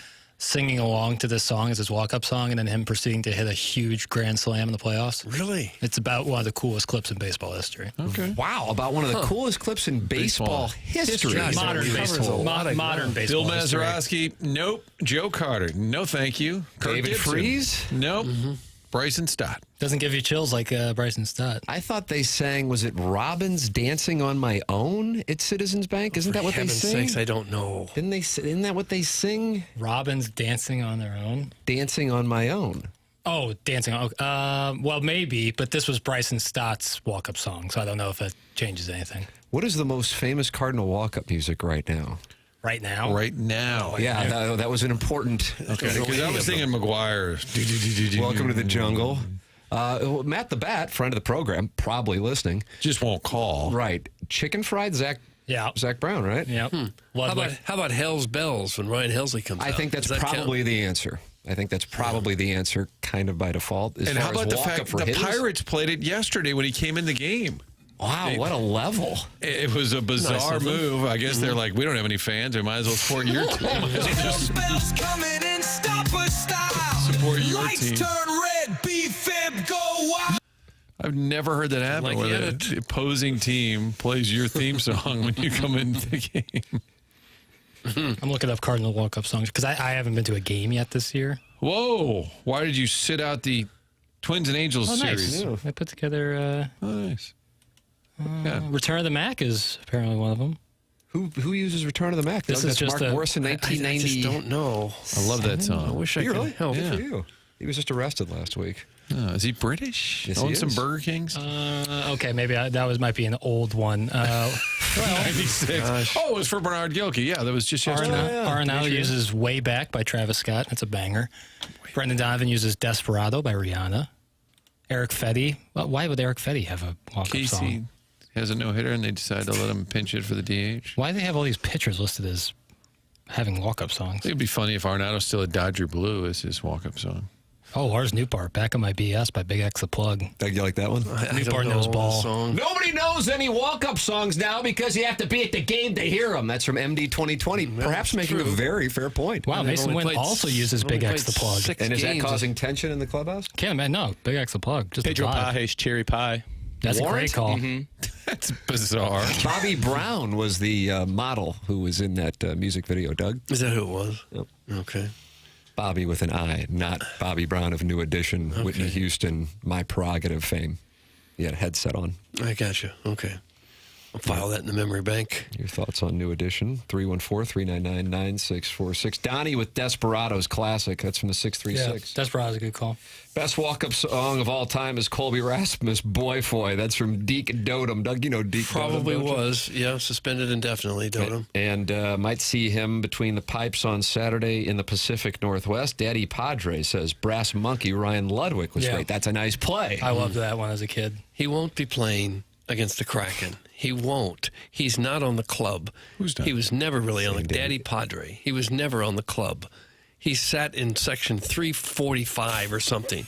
singing along to this song as his walk-up song, and then him proceeding to hit a huge grand slam in the playoffs. Really? It's about one of the coolest clips in baseball history. Okay. Wow, about one of the coolest clips in baseball history. Modern baseball. Modern baseball. Bill Mazeroski, nope. Joe Carter, no thank you. David Freese? Nope. Bryson Stott. Doesn't give you chills like Bryson Stott. I thought they sang, was it Robin's Dancing on My Own at Citizens Bank? Isn't that what they sing? Sakes, I don't know. Isn't that what they sing? Robin's Dancing on Their Own? Dancing on My Own. Oh, Dancing on... well, maybe, but this was Bryson Stott's walk-up song, so I don't know if that changes anything. What is the most famous Cardinal walk-up music right now? Right now? Right now. Yeah, that was an important... Okay, because I was thinking McGuire. Welcome to the jungle. Matt the Bat, friend of the program, probably listening. Just won't call. Right. Chicken Fried Zach Brown, right? Yeah. How about Hell's Bells when Ryan Helsley comes out? I think that's probably the answer. I think that's probably the answer, kind of by default. And how about the fact the Pirates played it yesterday when he came in the game? Wow, what a level. It was a bizarre move. I guess they're like, we don't have any fans. We might as well support your team. Support your team. Turn red, B-Fib, go wild. I've never heard that happen where the opposing team plays your theme song when you come into the game. I'm looking up Cardinal walk-up songs because I haven't been to a game yet this year. Whoa. Why did you sit out the Twins and Angels series? Nice. I put together... nice. Return of the Mac is apparently one of them. Who uses Return of the Mac? This is just Mark Morrison, 1990. I just don't know. I love that song. I wish I could really? help. Good for you. He was just arrested last week. Is he British? Yes, Owns some Burger Kings? Okay, maybe might be an old one. 96. Oh, it was for Bernard Gilkey. Yeah, that was just yesterday. Arenado uses Way Back by Travis Scott. That's a banger. Brendan Donovan uses Desperado by Rihanna. Eric Fedde. Well, why would Eric Fedde have a walk-up song? Casey has a no-hitter, and they decided to let him pinch it for the DH. Why do they have all these pitchers listed as having walk-up songs? It would be funny if Arenado still had Dodger Blue as his walk-up song. Oh, Lars Newpart, Back on My BS by Big X the Plug. You like that one? Newpart knows ball. Nobody knows any walk-up songs now because you have to be at the game to hear them. That's from MD 2020. Perhaps making a very fair point. Wow, Mason Wynn also uses Big X the Plug. And is that causing tension in the clubhouse? Can't man, no. Big X the Plug. Just Pedro Page's Cherry Pie. That's a great call. That's bizarre. Bobby Brown was the model who was in that music video, Doug. Is that who it was? Yep. Okay. Bobby with an I, not Bobby Brown of New Edition, Whitney Houston, My Prerogative fame. He had a headset on. I got you. Okay. I'll file that in the memory bank. Your thoughts on New Edition? 314-399-9646. Donnie with Desperado's classic. That's from the 636. Yeah, Desperado's a good call. Best walk-up song of all time is Colby Rasmus, Boy Foy. That's from Deke Dotem. Doug, you know Deke Probably Dotem, was. Yeah, suspended indefinitely, Dotem. And might see him between the pipes on Saturday in the Pacific Northwest. Daddy Padre says Brass Monkey Ryan Ludwig was great. That's a nice play. I loved that one as a kid. He won't be playing against the Kraken. He won't. He's not on the club. Who's not? He was never really on the Daddy Padre. He was never on the club. He sat in section 345 or something.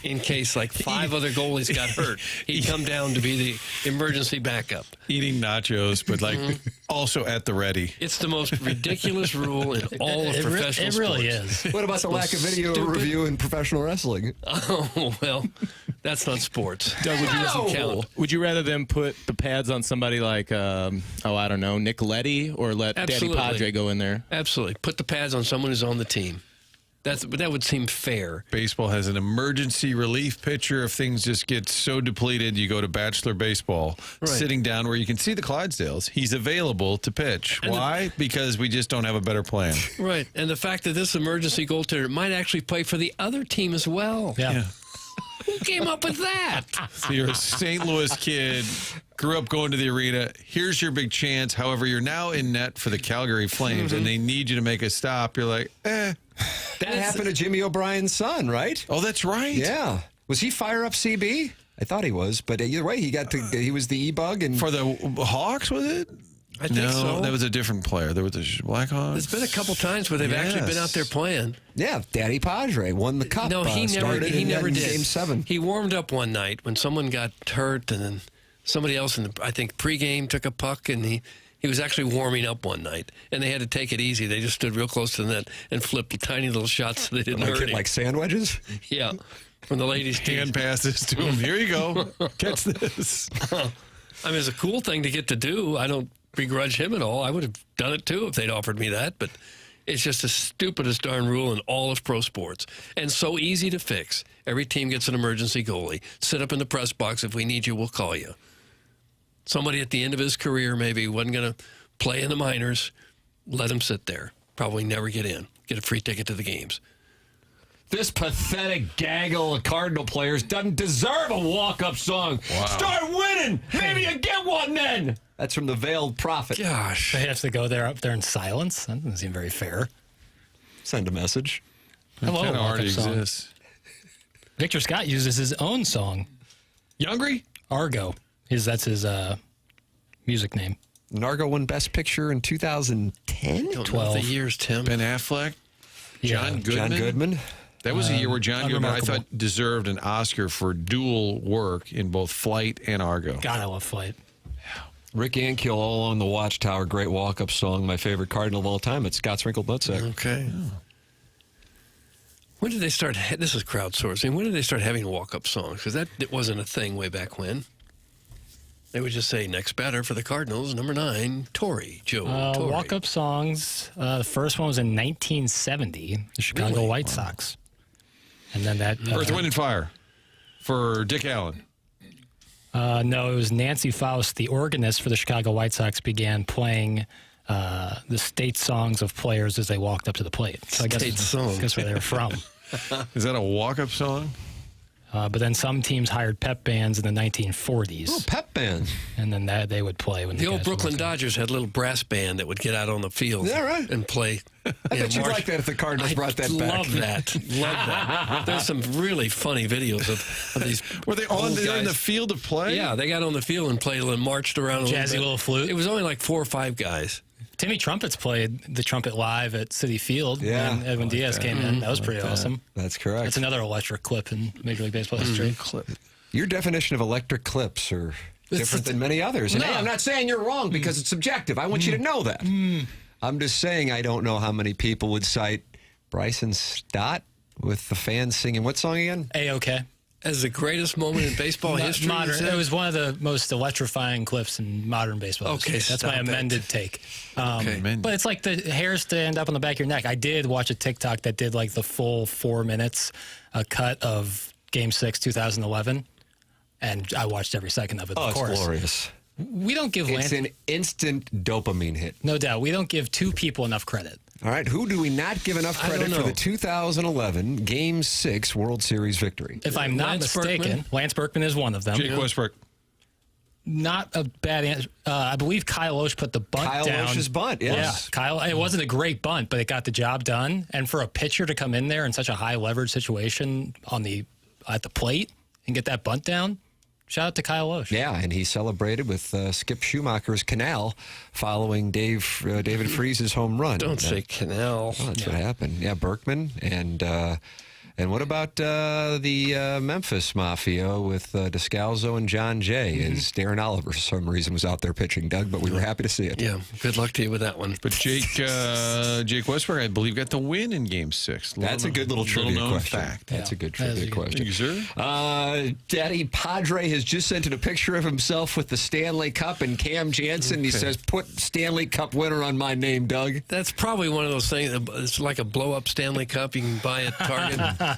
In case like 5 other goalies got hurt, he'd come down to be the emergency backup. Eating nachos, but like also at the ready. It's the most ridiculous rule in all of professional sports. It really is. What about the lack of video review in professional wrestling? Oh, well, that's not sports. Doug, would you rather them put the pads on somebody like, I don't know, Nick Leddy, or let Daddy Padre go in there? Absolutely. Put the pads on someone who's on the team. That would seem fair. Baseball has an emergency relief pitcher. If things just get so depleted, you go to Bachelor Baseball, sitting down where you can see the Clydesdales. He's available to pitch. And why? Because we just don't have a better plan. Right. And the fact that this emergency goaltender might actually play for the other team as well. Yeah. Who came up with that? So you're a St. Louis kid, grew up going to the arena. Here's your big chance. However, you're now in net for the Calgary Flames, and they need you to make a stop. You're like, That happened to Jimmy O'Brien's son, right? Oh, that's right. Yeah. Was he fire up CB? I thought he was, but either way, he was the EBUG. And for the Hawks, was it? I think so. That was a different player. There was the Blackhawks. There's been a couple times where they've actually been out there playing. Yeah, Daddy Padre won the cup. No, he never did. Game 7. He warmed up one night when someone got hurt, and then somebody else I think pregame took a puck, and He was actually warming up one night, and they had to take it easy. They just stood real close to the net and flipped tiny little shots so they didn't hurt him. Like sand wedges? Yeah, from the ladies' team. Hand passes to him. Here you go. Catch this. I mean, it's a cool thing to get to do. I don't begrudge him at all. I would have done it, too, if they'd offered me that, but it's just the stupidest darn rule in all of pro sports, and so easy to fix. Every team gets an emergency goalie. Sit up in the press box. If we need you, we'll call you. Somebody at the end of his career maybe wasn't going to play in the minors. Let him sit there. Probably never get in. Get a free ticket to the games. This pathetic gaggle of Cardinal players doesn't deserve a walk-up song. Wow. Start winning. Maybe you get one then. That's from the Veiled Prophet. Gosh. They have to go there up there in silence? That doesn't seem very fair. Send a message. Hello, That already song. exists. Victor Scott uses his own song. Youngry? Argo. That's his music name. Nargo won Best Picture in 2010? 12. The years, Tim. Ben Affleck? John Goodman? John Goodman. That was a year where John Goodman, I thought, deserved an Oscar for dual work in both Flight and Argo. God, I love Flight. Rick Ankiel, All Along the Watchtower, great walk-up song. My favorite Cardinal of all time. It's Scott's Wrinkled Nutsack. Okay. Oh. When did they start? This is crowdsourcing. When did they start having walk-up songs? Because it wasn't a thing way back when. They would just say, next batter for the Cardinals, number 9, Torrey, Joe Torrey. Walk-up songs, the first one was in 1970, the Chicago White Sox. And then that... Earth, Wind, and Fire for Dick Allen. No, it was Nancy Faust, the organist for the Chicago White Sox, began playing the state songs of players as they walked up to the plate. So I guess where they were from. Is that a walk-up song? But then some teams hired pep bands in the 1940s. Oh, pep bands. And then they would play when the old Brooklyn Dodgers had a little brass band that would get out on the field and play. I bet you'd like that if the Cardinals brought that back. Love that. Love that. There's some really funny videos of these. Were they in the field of play? Yeah, they got on the field and played and marched around. Jazzy little flute. It was only like 4 or 5 guys. Timmy Trumpets played the trumpet live at Citi Field when Edwin Diaz came in. That was pretty awesome. That's correct. That's another electric clip in Major League Baseball history. Your definition of electric clips are different than many others. And hey, I'm not saying you're wrong because it's subjective. I want you to know that. I'm just saying I don't know how many people would cite Bryson Stott with the fans singing what song again? A-OK. As the greatest moment in baseball history? It was one of the most electrifying clips in modern baseball history. That's my amended take. But it's like the hairs stand up on the back of your neck. I did watch a TikTok that did like the full 4 minutes, a cut of Game 6, 2011, and I watched every second of it, of course. It's glorious. We don't give It's an instant dopamine hit. No doubt. We don't give 2 people enough credit. All right, who do we not give enough credit for the 2011 Game 6 World Series victory? If I'm not mistaken, Lance Berkman is one of them. Jake Westbrook. Not a bad answer. I believe Kyle Oesch put the bunt down. Kyle Oesch's bunt, yes. Yeah, Kyle. It wasn't a great bunt, but it got the job done. And for a pitcher to come in there in such a high leverage situation at the plate and get that bunt down, shout out to Kyle Oesch. Yeah, and he celebrated with Skip Schumacher's canal following David Freese's home run. Don't say canal. Well, that's what happened. Yeah, Berkman and what about the Memphis Mafia with Descalzo and John Jay? As Darren Oliver, for some reason, was out there pitching, Doug, but we were happy to see it. Yeah, good luck to you with that one. But Jake Westbrook, I believe, got the win in Game 6. That's a good little trivia question. Fact. That's a good trivia question. You, sir? Daddy Padre has just sent in a picture of himself with the Stanley Cup and Cam Jansen. He says, put Stanley Cup winner on my name, Doug. That's probably one of those things. It's like a blow-up Stanley Cup you can buy at Target.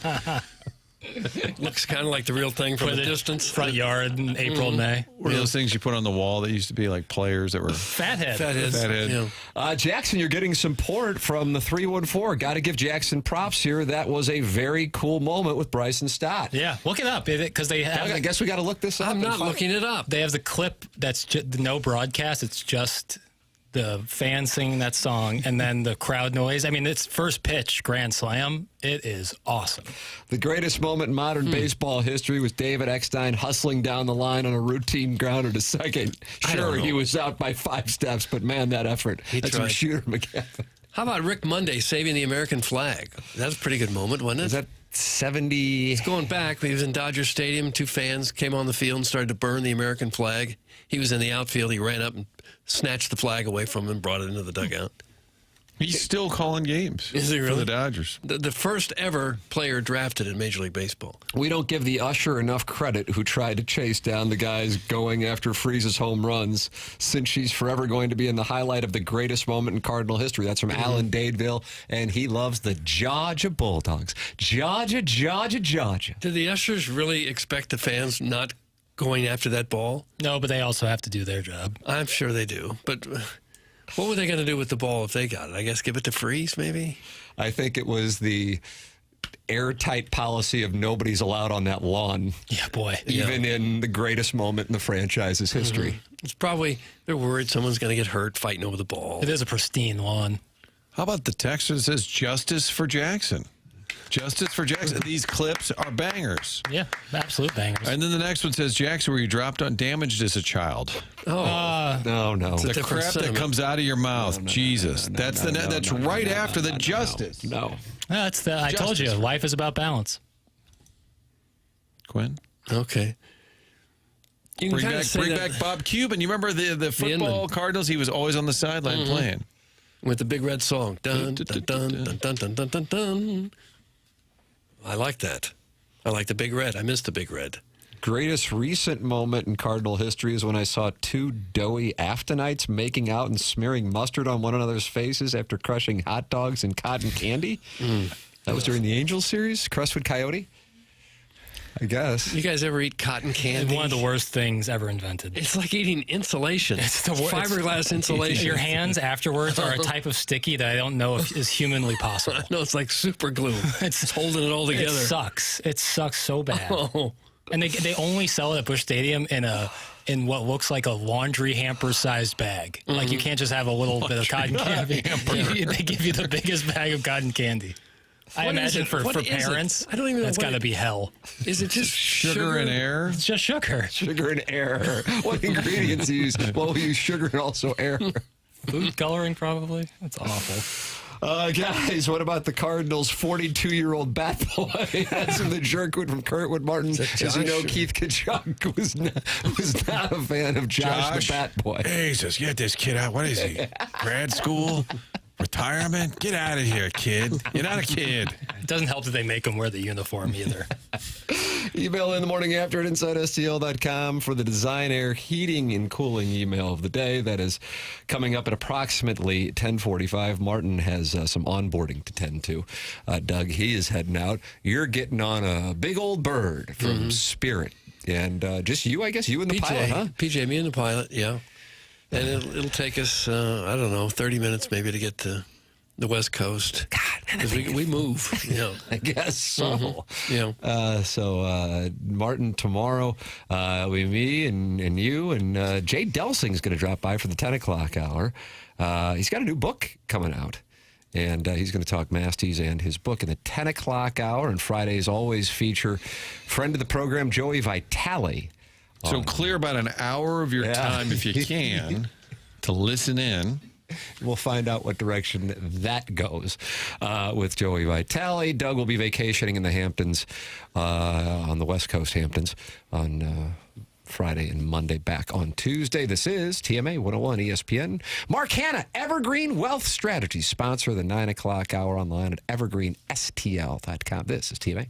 Looks kind of like the real thing from a distance. Front yard in April, May. What are those things you put on the wall that used to be like players that were... Fathead. Yeah. Jackson, you're getting support from the 314. Got to give Jackson props here. That was a very cool moment with Bryson Stott. Yeah, look it up because they have... I guess we got to look this up. I'm not looking it up. They have the clip that's no broadcast. It's just the fans singing that song and then the crowd noise. I mean, it's first pitch, grand slam. It is awesome. The greatest moment in modern baseball history was David Eckstein hustling down the line on a routine grounder to second. Sure, he was out by 5 steps, but man, that effort. That's from Shooter McGavin. How about Rick Monday saving the American flag? That was a pretty good moment, wasn't it? Is that 70. It's going back. He was in Dodger Stadium. 2 fans came on the field and started to burn the American flag. He was in the outfield. He ran up and snatched the flag away from him and brought it into the dugout. He's still calling games. Is he really? For the Dodgers. The first ever player drafted in Major League Baseball. We don't give the usher enough credit who tried to chase down the guys going after Freeze's home runs, since she's forever going to be in the highlight of the greatest moment in Cardinal history. That's from Alan Dadeville, and he loves the Georgia Bulldogs. Georgia. Did the ushers really expect the fans not going after that ball? No, but they also have to do their job. I'm sure they do, but... What were they going to do with the ball if they got it? I guess give it to Freeze, maybe? I think it was the airtight policy of nobody's allowed on that lawn. Yeah, boy. Even in the greatest moment in the franchise's history. It's probably, they're worried someone's going to get hurt fighting over the ball. It is a pristine lawn. How about the text that says justice for Jackson? Justice for Jackson. These clips are bangers. Yeah, absolute bangers. And then the next one says, Jackson, were you dropped on damaged as a child? Oh, no. The crap that comes out of your mouth. Jesus. That's right after the justice. No. That's the. I told you, life is about balance. Quinn? Okay. Bring back Bob Cuban. You remember the football Cardinals? He was always on the sideline playing. With the big red song. Dun, dun, dun, dun, dun, dun, dun, dun, dun. I like that. I like the big red. I miss the big red. Greatest recent moment in Cardinal history is when I saw 2 doughy Aftonites making out and smearing mustard on one another's faces after crushing hot dogs and cotton candy. That was during the Angels series, Crestwood Coyote. I guess. You guys ever eat cotton candy? One of the worst things ever invented. It's like eating insulation. It's fiberglass insulation. Your hands afterwards are a type of sticky that I don't know if is humanly possible. No, it's like super glue. It's holding it all together. It sucks. It sucks so bad. Oh. And they only sell it at Busch Stadium in what looks like a laundry hamper-sized bag. Like you can't just have a little bit of cotton candy. They give you the biggest bag of cotton candy. I imagine for parents, I don't even know. That's got to be hell. Is it just sugar and air? It's just sugar. Sugar and air. What ingredients you use? Well, we use sugar and also air. Food coloring, probably. That's awful. Guys, what about the Cardinals' 42-year-old bat boy? That's from the Jerkwood from Kurtwood Martin. As you know, Keith Kachuk was not a fan of Josh the bat boy. Jesus, get this kid out. What is he? Grad school? Retirement? Get out of here, kid. You're not a kid. It doesn't help that they make them wear the uniform either. Email in the morning after at InsideSTL.com for the Design Air Heating and Cooling email of the day. That is coming up at approximately 10:45. Martin has some onboarding to tend to. Doug, he is heading out. You're getting on a big old bird from Spirit. And just you, I guess, you and the pilot, huh? PJ, me and the pilot, yeah. And it'll take us, I don't know, 30 minutes maybe to get to the West Coast. God, man, we move. I guess so. Yeah. Martin, tomorrow, me and you, and Jay Delsing's going to drop by for the 10 o'clock hour. He's got a new book coming out. And he's going to talk Masties and his book in the 10 o'clock hour. And Fridays always feature friend of the program, Joey Vitale. So clear about an hour of your time, if you can, to listen in. We'll find out what direction that goes with Joey Vitale. Doug will be vacationing in the Hamptons, on the West Coast Hamptons, on Friday and Monday, back on Tuesday. This is TMA 101 ESPN. Mark Hanna, Evergreen Wealth Strategies, sponsor of the 9 o'clock hour online at evergreenstl.com. This is TMA.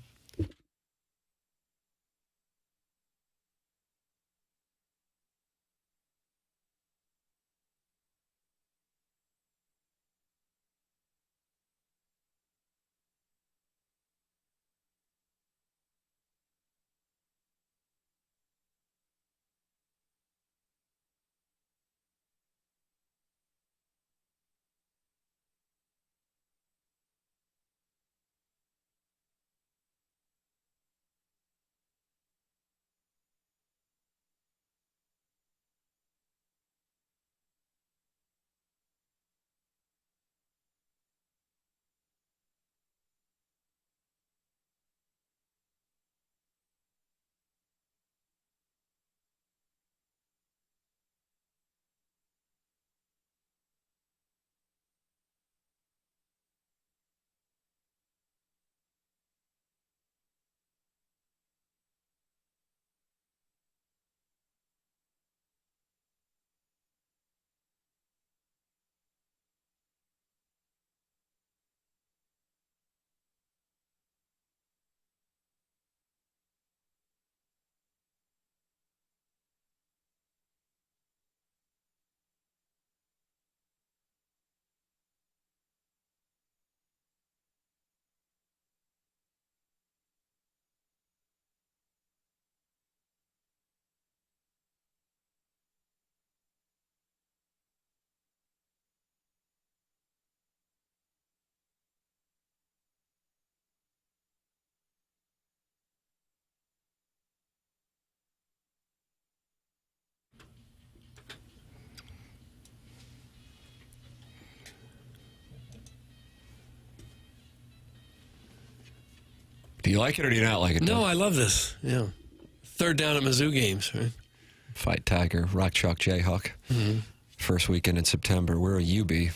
Do you like it or do you not like it? No, Doug? I love this. Yeah. Third down at Mizzou games, right? Fight Tiger, Rock Chalk Jayhawk. Mm-hmm. First weekend in September. Where will you be?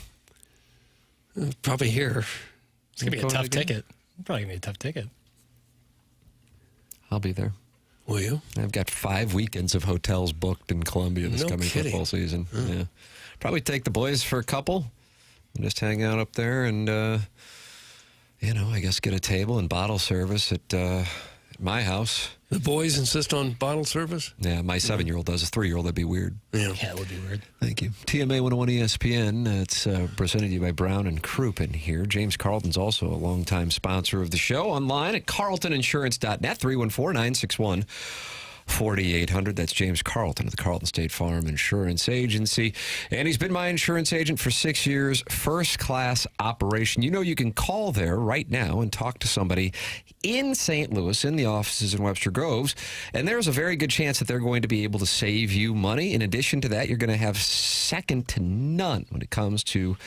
Probably here. It's going to be a tough ticket. Probably going to be a tough ticket. I'll be there. Will you? I've got 5 weekends of hotels booked in Columbia this coming football season. Yeah. Probably take the boys for a couple and just hang out up there and, I guess get a table and bottle service at my house. The boys insist on bottle service? Yeah, my 7-year-old does. A 3-year-old, that'd be weird. Yeah, it would be weird. Thank you. TMA 101 ESPN. It's presented to you by Brown and Crouppen here. James Carlton's also a longtime sponsor of the show. Online at carltoninsurance.net, 314-961-4800. That's James Carlton of the Carlton State Farm Insurance Agency. And he's been my insurance agent for 6 years. First-class operation. You can call there right now and talk to somebody in St. Louis, in the offices in Webster Groves, and there's a very good chance that they're going to be able to save you money. In addition to that, you're going to have second to none when it comes to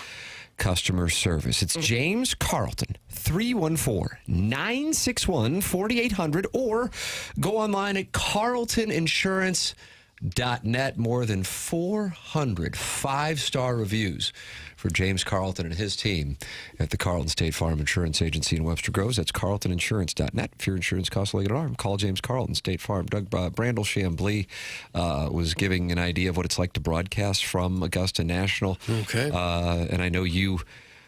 customer service. It's James Carlton, 314-961-4800, or go online at carltoninsurance.net. More than 400 5-star reviews for James Carlton and his team at the Carlton State Farm Insurance Agency in Webster Groves. That's carltoninsurance.net. If your insurance costs a leg and an arm, call James Carlton, State Farm. Brandel Chamblee was giving an idea of what it's like to broadcast from Augusta National. Okay. And I know you're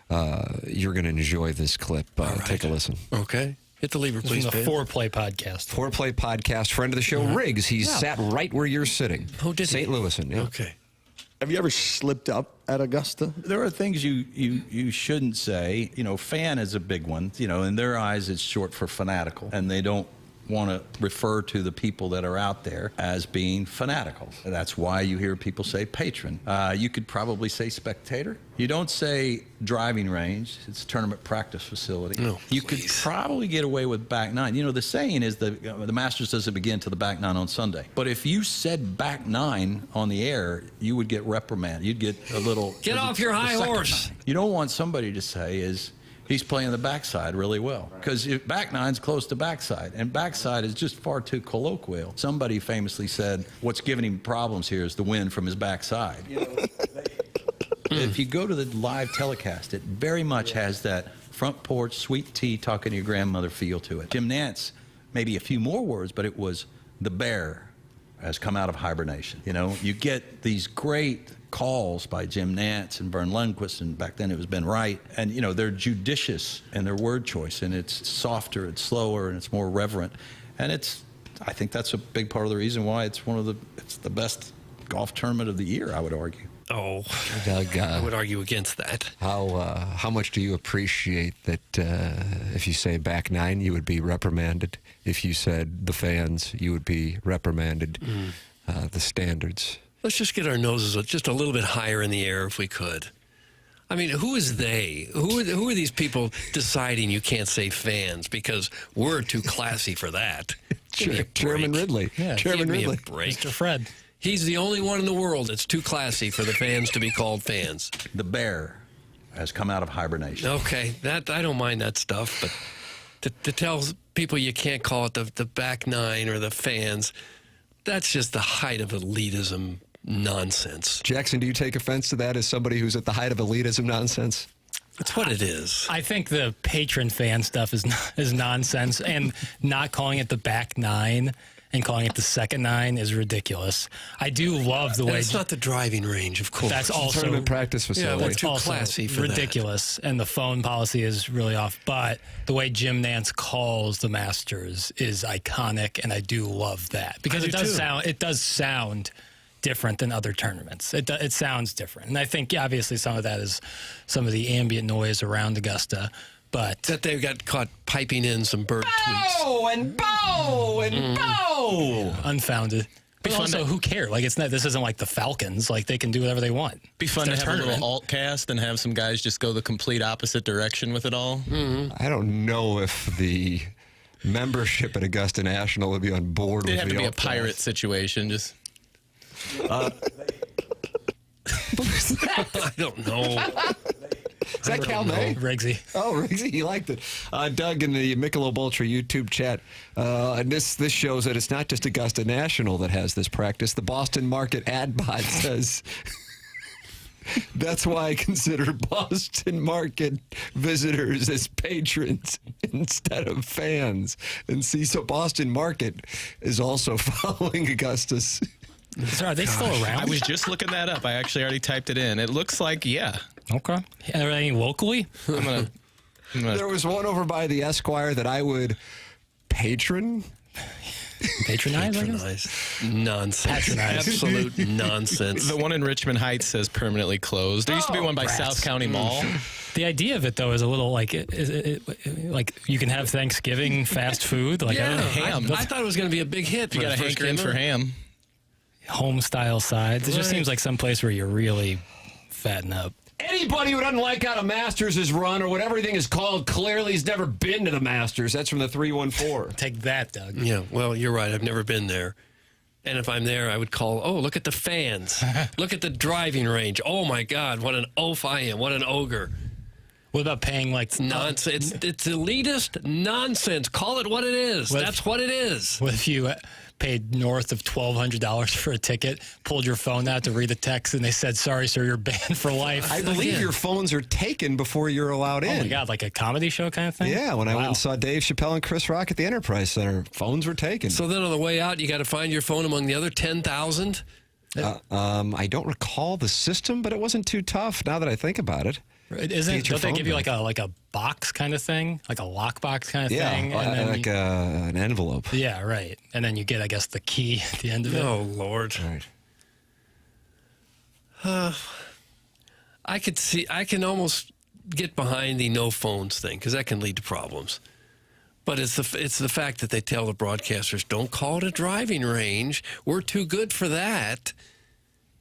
going to enjoy this clip. Right. Take a listen. Okay. Hit the lever, please. From the Foreplay podcast. Foreplay podcast, friend of the show, Riggs. He's sat right where you're sitting. Oh, did St. Louisan. Yeah. Okay. Have you ever slipped up at Augusta? There are things you shouldn't say. Fan is a big one. In their eyes, it's short for fanatical, and they don't want to refer to the people that are out there as being fanatical. That's why you hear people say patron. You could probably say spectator. You don't say driving range. It's tournament practice facility. No, you could probably get away with back nine. The saying is the Masters doesn't begin till the back nine on Sunday. But if you said back nine on the air, you would get reprimanded. You'd get a little... Get off your high horse. Nine. You don't want somebody to say is... He's playing the backside really well, because back nine's close to backside, and backside is just far too colloquial. Somebody famously said, what's giving him problems here is the wind from his backside. If you go to the live telecast, it very much has that front porch, sweet tea, talking to your grandmother feel to it. Jim Nantz, maybe a few more words, but it was the bear has come out of hibernation. You get these great calls by Jim Nantz and Vern Lundquist, and back then it was Ben Wright, and they're judicious in their word choice, and it's softer, it's slower, and it's more reverent, and I think that's a big part of the reason why it's the best golf tournament of the year, I would argue. Oh, Doug, I would argue against that. How much do you appreciate that if you say back nine, you would be reprimanded? If you said the fans, you would be reprimanded? The standards. Let's just get our noses just a little bit higher in the air if we could. I mean, who is they? Who are these people deciding you can't say fans because we're too classy for that? Chairman Ridley. Yeah, Chairman give me Ridley. a break. Mr. Fred. He's the only one in the world that's too classy for the fans to be called fans. The bear has come out of hibernation. Okay, I don't mind that stuff, but to tell people you can't call it the back nine or the fans, that's just the height of elitism nonsense. Jackson, do you take offense to that as somebody who's at the height of elitism nonsense? That's what it is. I think the patron fan stuff is nonsense, and not calling it the back nine and calling it the second nine is ridiculous. I do love the way... It's not the driving range, of course. That's also... Tournament practice facility. Yeah, we're too classy for ridiculous, and the phone policy is really off. But the way Jim Nantz calls the Masters is iconic, and I do love that. Because it does sound different than other tournaments. It sounds different. And I think, obviously, some of that is some of the ambient noise around Augusta. But that they got caught piping in some bird tweets. Bow and bow and bow. Unfounded. But also, who cares? Like, this isn't like the Falcons. Like, they can do whatever they want. Be fun to have a little alt cast and have some guys just go the complete opposite direction with it all. Mm-hmm. I don't know if the membership at Augusta National would be on board with the alt It'd have to be a pirate situation. Just. I don't know. Is that Calme? Riggsy. Oh, Riggsy, you liked it. Doug in the Michelob Ultra YouTube chat. And this shows that it's not just Augusta National that has this practice. The Boston Market ad bot says... That's why I consider Boston Market visitors as patrons instead of fans. And see, so Boston Market is also following Augustus. So are they still around? I was just looking that up. I actually already typed it in. It looks like, yeah. Okay. Are there any locally? I'm gonna There was one over by the Esquire that I would patronize. Nonsense. Patronize. Absolute nonsense. The one in Richmond Heights says permanently closed. There used to be one by rats. South County Mall. The idea of it, though, is a little like like you can have Thanksgiving fast food. Like, I don't know, ham. I thought it was going to be a big hit. You got a hankering for ham. home-style sides. It just seems like some place where you really fatten up. Anybody who doesn't like how the Masters is run or what everything is called clearly has never been to the Masters. That's from the 314. Take that, Doug. Yeah, well, you're right. I've never been there. And if I'm there, I would call, oh, look at the fans. Look at the driving range. Oh, my God, what an oaf I am. What an ogre. What about paying like... Nonsense. It's elitist nonsense. Call it what it is. That's what it is. What if you paid north of $1,200 for a ticket, pulled your phone out to read the text, and they said, sorry, sir, you're banned for life? I believe your phones are taken before you're allowed in. Oh, my God, like a comedy show kind of thing? Yeah, when I went and saw Dave Chappelle and Chris Rock at the Enterprise Center, phones were taken. So then on the way out, you got to find your phone among the other 10,000? I don't recall the system, but it wasn't too tough now that I think about it. Don't they give you like a box kind of thing, like a lockbox kind of thing? Yeah, like an envelope. Yeah, right. And then you get, I guess, the key at the end of it. Oh, Lord. Right. I can almost get behind the no phones thing because that can lead to problems. But it's the fact that they tell the broadcasters, don't call it a driving range. We're too good for that.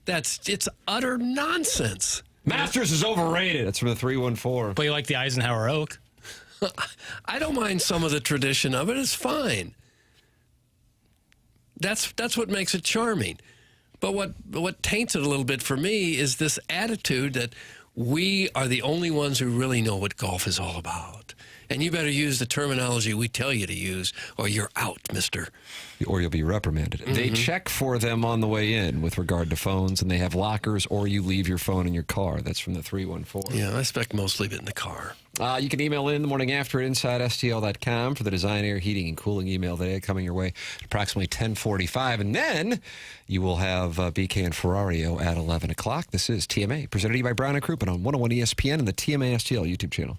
It's utter nonsense. Masters is overrated. That's from the 314. But you like the Eisenhower Oak? I don't mind some of the tradition of it. It's fine. That's what makes it charming. But what taints it a little bit for me is this attitude that we are the only ones who really know what golf is all about. And you better use the terminology we tell you to use, or you're out, mister. Or you'll be reprimanded. Mm-hmm. They check for them on the way in with regard to phones, and they have lockers, or you leave your phone in your car. That's from the 314. Yeah, I expect most leave it in the car. You can email in the morning after at InsideSTL.com for the Design, Air, Heating, and Cooling email today coming your way at approximately 10:45. And then you will have BK and Ferrario at 11 o'clock. This is TMA, presented to you by Brown & Crouppen on 101 ESPN and the TMA STL YouTube channel.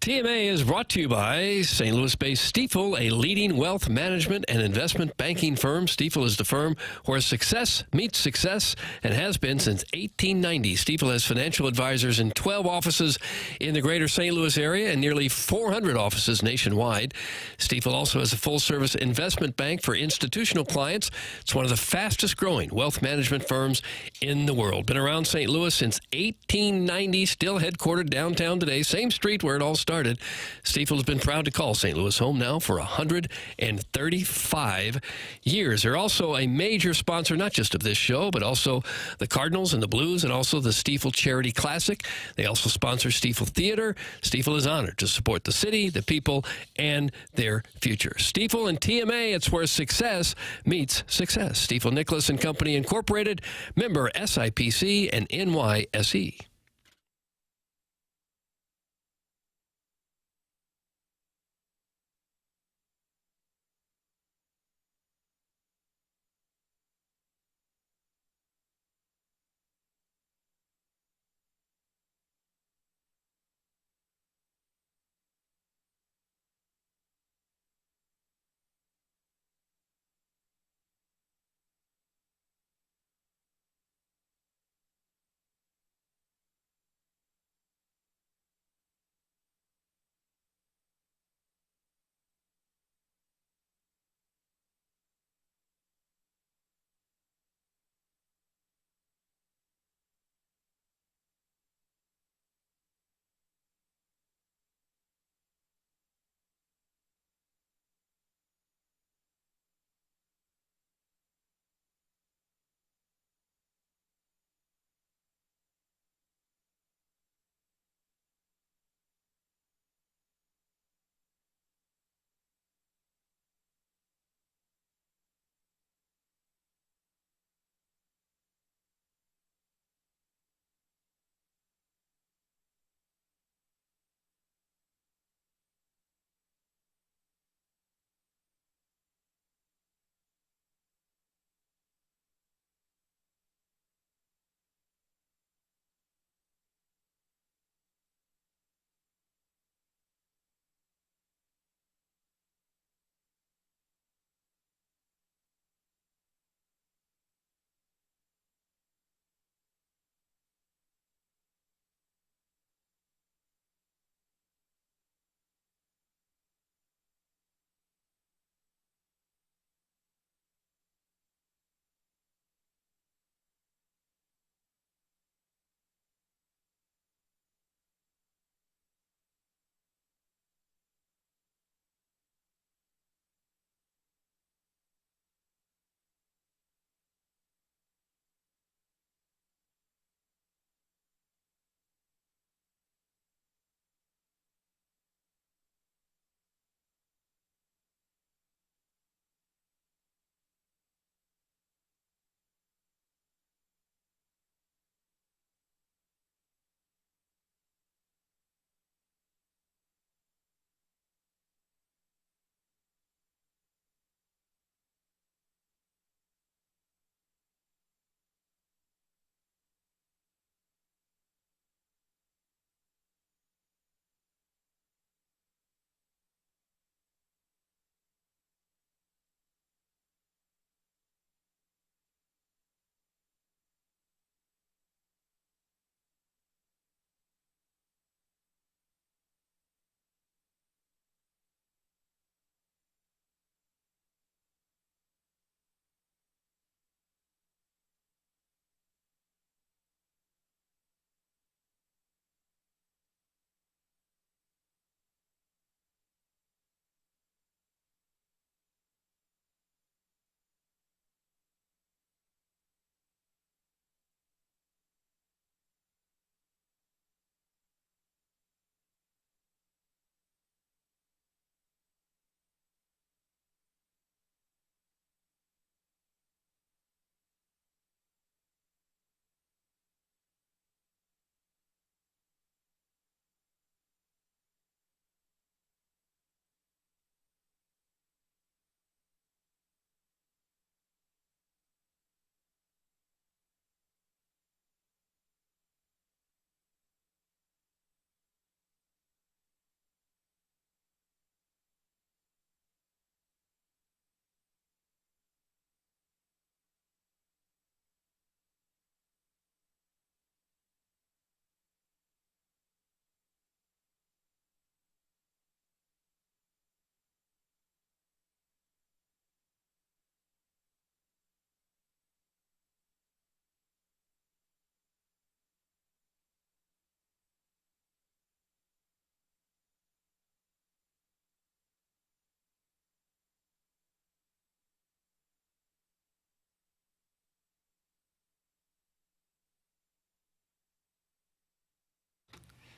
TMA is brought to you by St. Louis-based Stifel, a leading wealth management and investment banking firm. Stifel is the firm where success meets success and has been since 1890. Stifel has financial advisors in 12 offices in the greater St. Louis area and nearly 400 offices nationwide. Stifel also has a full-service investment bank for institutional clients. It's one of the fastest-growing wealth management firms in the world. Been around St. Louis since 1890, still headquartered downtown today, same street where it all started. Stifel has been proud to call St. Louis home now for 135 years. They're also a major sponsor, not just of this show, but also the Cardinals and the Blues and also the Stifel Charity Classic. They also sponsor Stifel Theater. Stifel is honored to support the city, the people, and their future. Stifel and TMA, it's where success meets success. Stifel Nicholas and Company Incorporated, member SIPC and NYSE.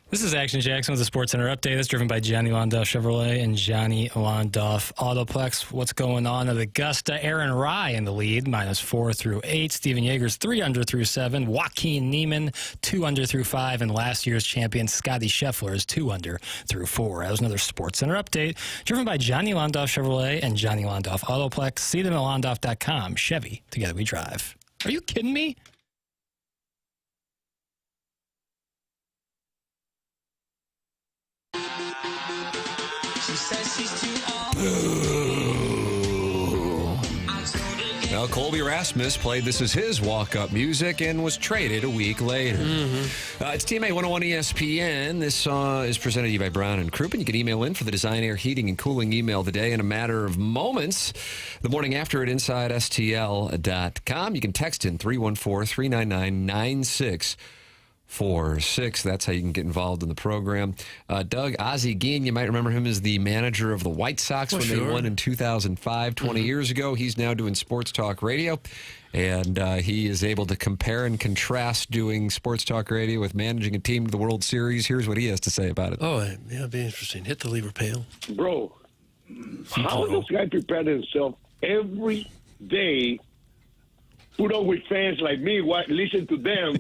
This is Action Jackson with the Sports Center update. That's driven by Johnny Londoff Chevrolet and Johnny Londoff Autoplex. What's going on at Augusta? Aaron Rye in the lead, -4 through 8. Steven Yeager's 3 under through 7. Joaquin Neiman, 2 under through 5. And last year's champion, Scotty Scheffler, is 2 under through 4. That was another Sports Center update, driven by Johnny Londoff Chevrolet and Johnny Londoff Autoplex. See them at londoff.com. Chevy, together we drive. Are you kidding me? Well, Colby Rasmus played This Is His walk-up music and was traded a week later. It's TMA 101 ESPN. This is presented to you by Brown and Crouppen. You can email in for the Design, Air, Heating, and Cooling email today in a matter of moments. The morning after at InsideSTL.com. You can text in 314-399-9646. That's how you can get involved in the program. Doug, Ozzie Guillen, you might remember him as the manager of the White Sox when they won in 2005, 20 years ago. He's now doing sports talk radio, and he is able to compare and contrast doing sports talk radio with managing a team to the World Series. Here's what he has to say about it. Oh, yeah, it'd be interesting. Hit the lever pail. Bro, how does this guy prepare himself every day, put up with fans like me, listen to them,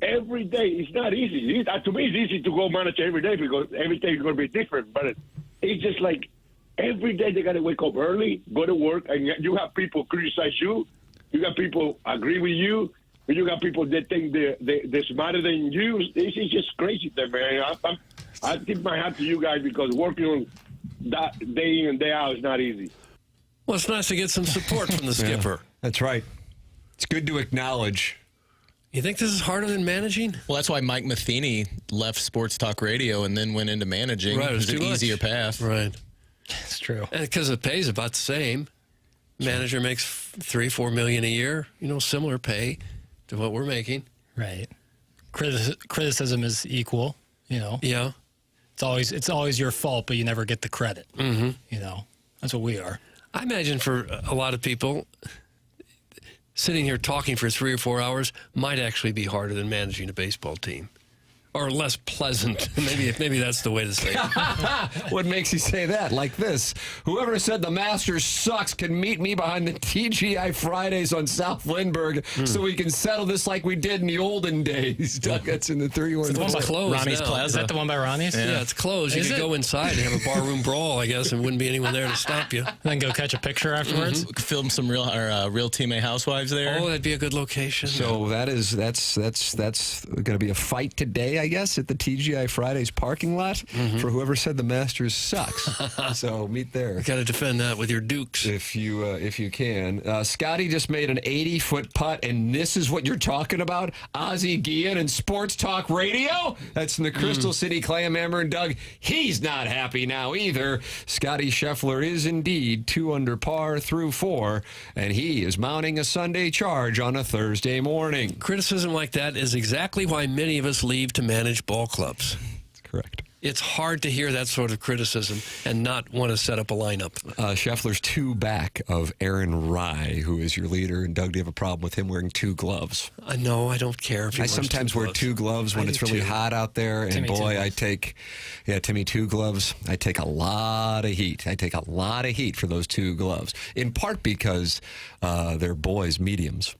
every day? It's not easy. To me, it's easy to go manage every day because every day is going to be different. But it's just like every day they got to wake up early, go to work, and you have people criticize you. You got people agree with you. And you got people that think they're smarter than you. This is just crazy, there, man. I tip my hat to you guys because working on that day in and day out is not easy. Well, it's nice to get some support from the skipper. That's right. It's good to acknowledge. You think this is harder than managing? Well, that's why Mike Matheny left sports talk radio and then went into managing. Right, it was an too much. easier path. Right. It's true. And because the pay's about the same. Manager makes $3-4 million a year. Similar pay to what we're making. Right. Criticism is equal. Yeah. It's always your fault, but you never get the credit. Mm-hmm. That's what we are. I imagine for a lot of people, sitting here talking for 3 or 4 hours might actually be harder than managing a baseball team. Or less pleasant. Maybe that's the way to say it. What makes you say that? Like this. Whoever said the Masters sucks can meet me behind the TGI Fridays on South Lindbergh so we can settle this like we did in the olden days. Doug, that's in the 31. It's closed Ronnie's now. Plaza. Is that the one by Ronnie's? Yeah, it's closed. You could go inside and have a barroom brawl, I guess, and wouldn't be anyone there to stop you. Then go catch a picture afterwards. Film some real TMA Housewives there. Oh, that'd be a good location. So that's going to be a fight today, I guess, at the TGI Fridays parking lot for whoever said the Masters sucks. So meet there. Got to defend that with your Dukes if you can. Scotty just made an 80-foot putt, and this is what you're talking about? Ozzie Guillen and sports talk radio? That's in the Crystal City Clam Hammer. And Doug, he's not happy now either. Scotty Scheffler is indeed 2 under par through 4, and he is mounting a Sunday charge on a Thursday morning. Criticism like that is exactly why many of us leave to manage ball clubs. That's correct. It's hard to hear that sort of criticism and not want to set up a lineup. Scheffler's 2 back of Aaron Rye, who is your leader. And Doug, do you have a problem with him wearing 2 gloves? No, I don't care if he wears sometimes 2 wear gloves. 2 gloves when it's really hot out there. And Timmy, boy, I take, Timmy, 2 gloves. I take a lot of heat. I take a lot of heat for those 2 gloves. In part because they're boys' mediums.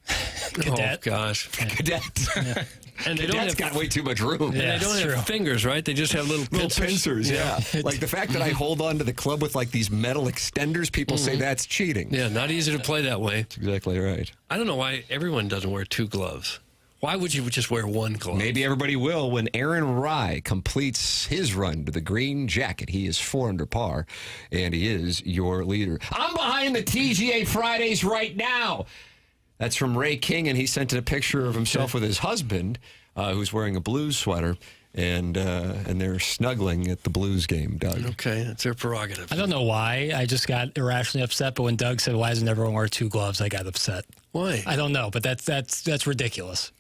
Cadet. Oh, gosh. Cadet. Yeah. And they Cadet's got way too much room. And they don't have fingers, right? They just have little pincers. Yeah. Like the fact that I hold on to the club with like these metal extenders, people say that's cheating. Yeah, not easy to play that way. That's exactly right. I don't know why everyone doesn't wear 2 gloves. Why would you just wear 1 glove? Maybe everybody will when Aaron Rye completes his run to the green jacket. He is 4 under par, and he is your leader. I'm behind the TGA Fridays right now. That's from Ray King, and he sent in a picture of himself with his husband, who's wearing a Blues sweater, and they're snuggling at the Blues game, Doug. Okay, that's their prerogative. I don't know why. I just got irrationally upset, but when Doug said, "Why doesn't everyone wear 2 gloves?" I got upset. Why? I don't know, but that's ridiculous.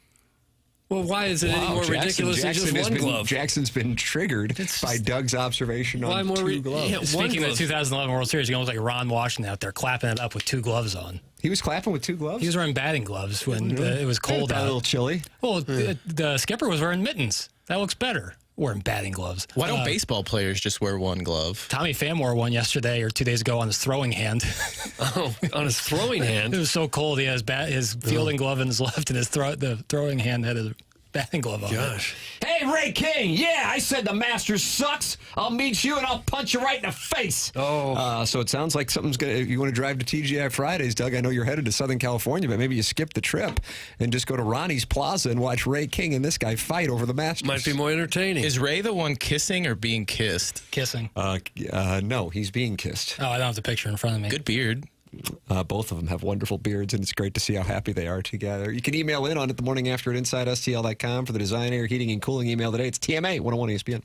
Well, why is it any more ridiculous than just 1 glove? Jackson's been triggered by Doug's observation on 2 gloves. Yeah, speaking of the 2011 World Series, you almost like Ron Washington out there clapping it up with 2 gloves on. He was clapping with 2 gloves? He was wearing batting gloves when it was cold out. A little chilly. Well, the skipper was wearing mittens. That looks better. wearing batting gloves. Why don't baseball players just wear one glove? Tommy Pham wore one yesterday or 2 days ago on his throwing hand. Oh, on his throwing hand? It was so cold. He had his fielding glove in his left, and the throwing hand had his batting glove on. Gosh. Hey, Ray King. Yeah, I said the Masters sucks. I'll meet you and I'll punch you right in the face. Oh. So it sounds like something's going to, if you want to drive to TGI Fridays, Doug, I know you're headed to Southern California, but maybe you skip the trip and just go to Ronnie's Plaza and watch Ray King and this guy fight over the Masters. Might be more entertaining. Is Ray the one kissing or being kissed? Kissing. No, he's being kissed. Oh, I don't have the picture in front of me. Good beard. Both of them have wonderful beards, and it's great to see how happy they are together. You can email in on it the morning after at InsideSTL.com for the Design, Air, Heating, and Cooling email today. It's TMA 101 ESPN.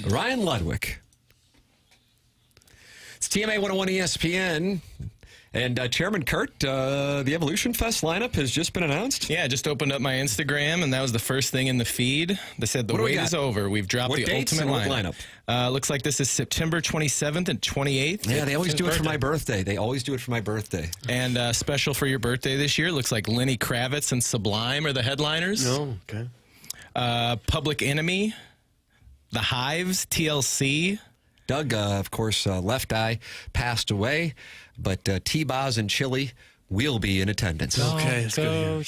Ryan Ludwig. It's TMA 101 ESPN. And Chairman Kurt, the Evolution Fest lineup has just been announced. Yeah, I just opened up my Instagram, and that was the first thing in the feed. They said the wait is over. We've dropped the ultimate lineup. Looks like this is September 27th and 28th. Yeah, they always do it for my birthday. And special for your birthday this year, looks like Lenny Kravitz and Sublime are the headliners. Oh, okay. Public Enemy, The Hives, TLC. Doug, of course, Left Eye passed away, but T-Boz and Chili will be in attendance. Okay, it's good.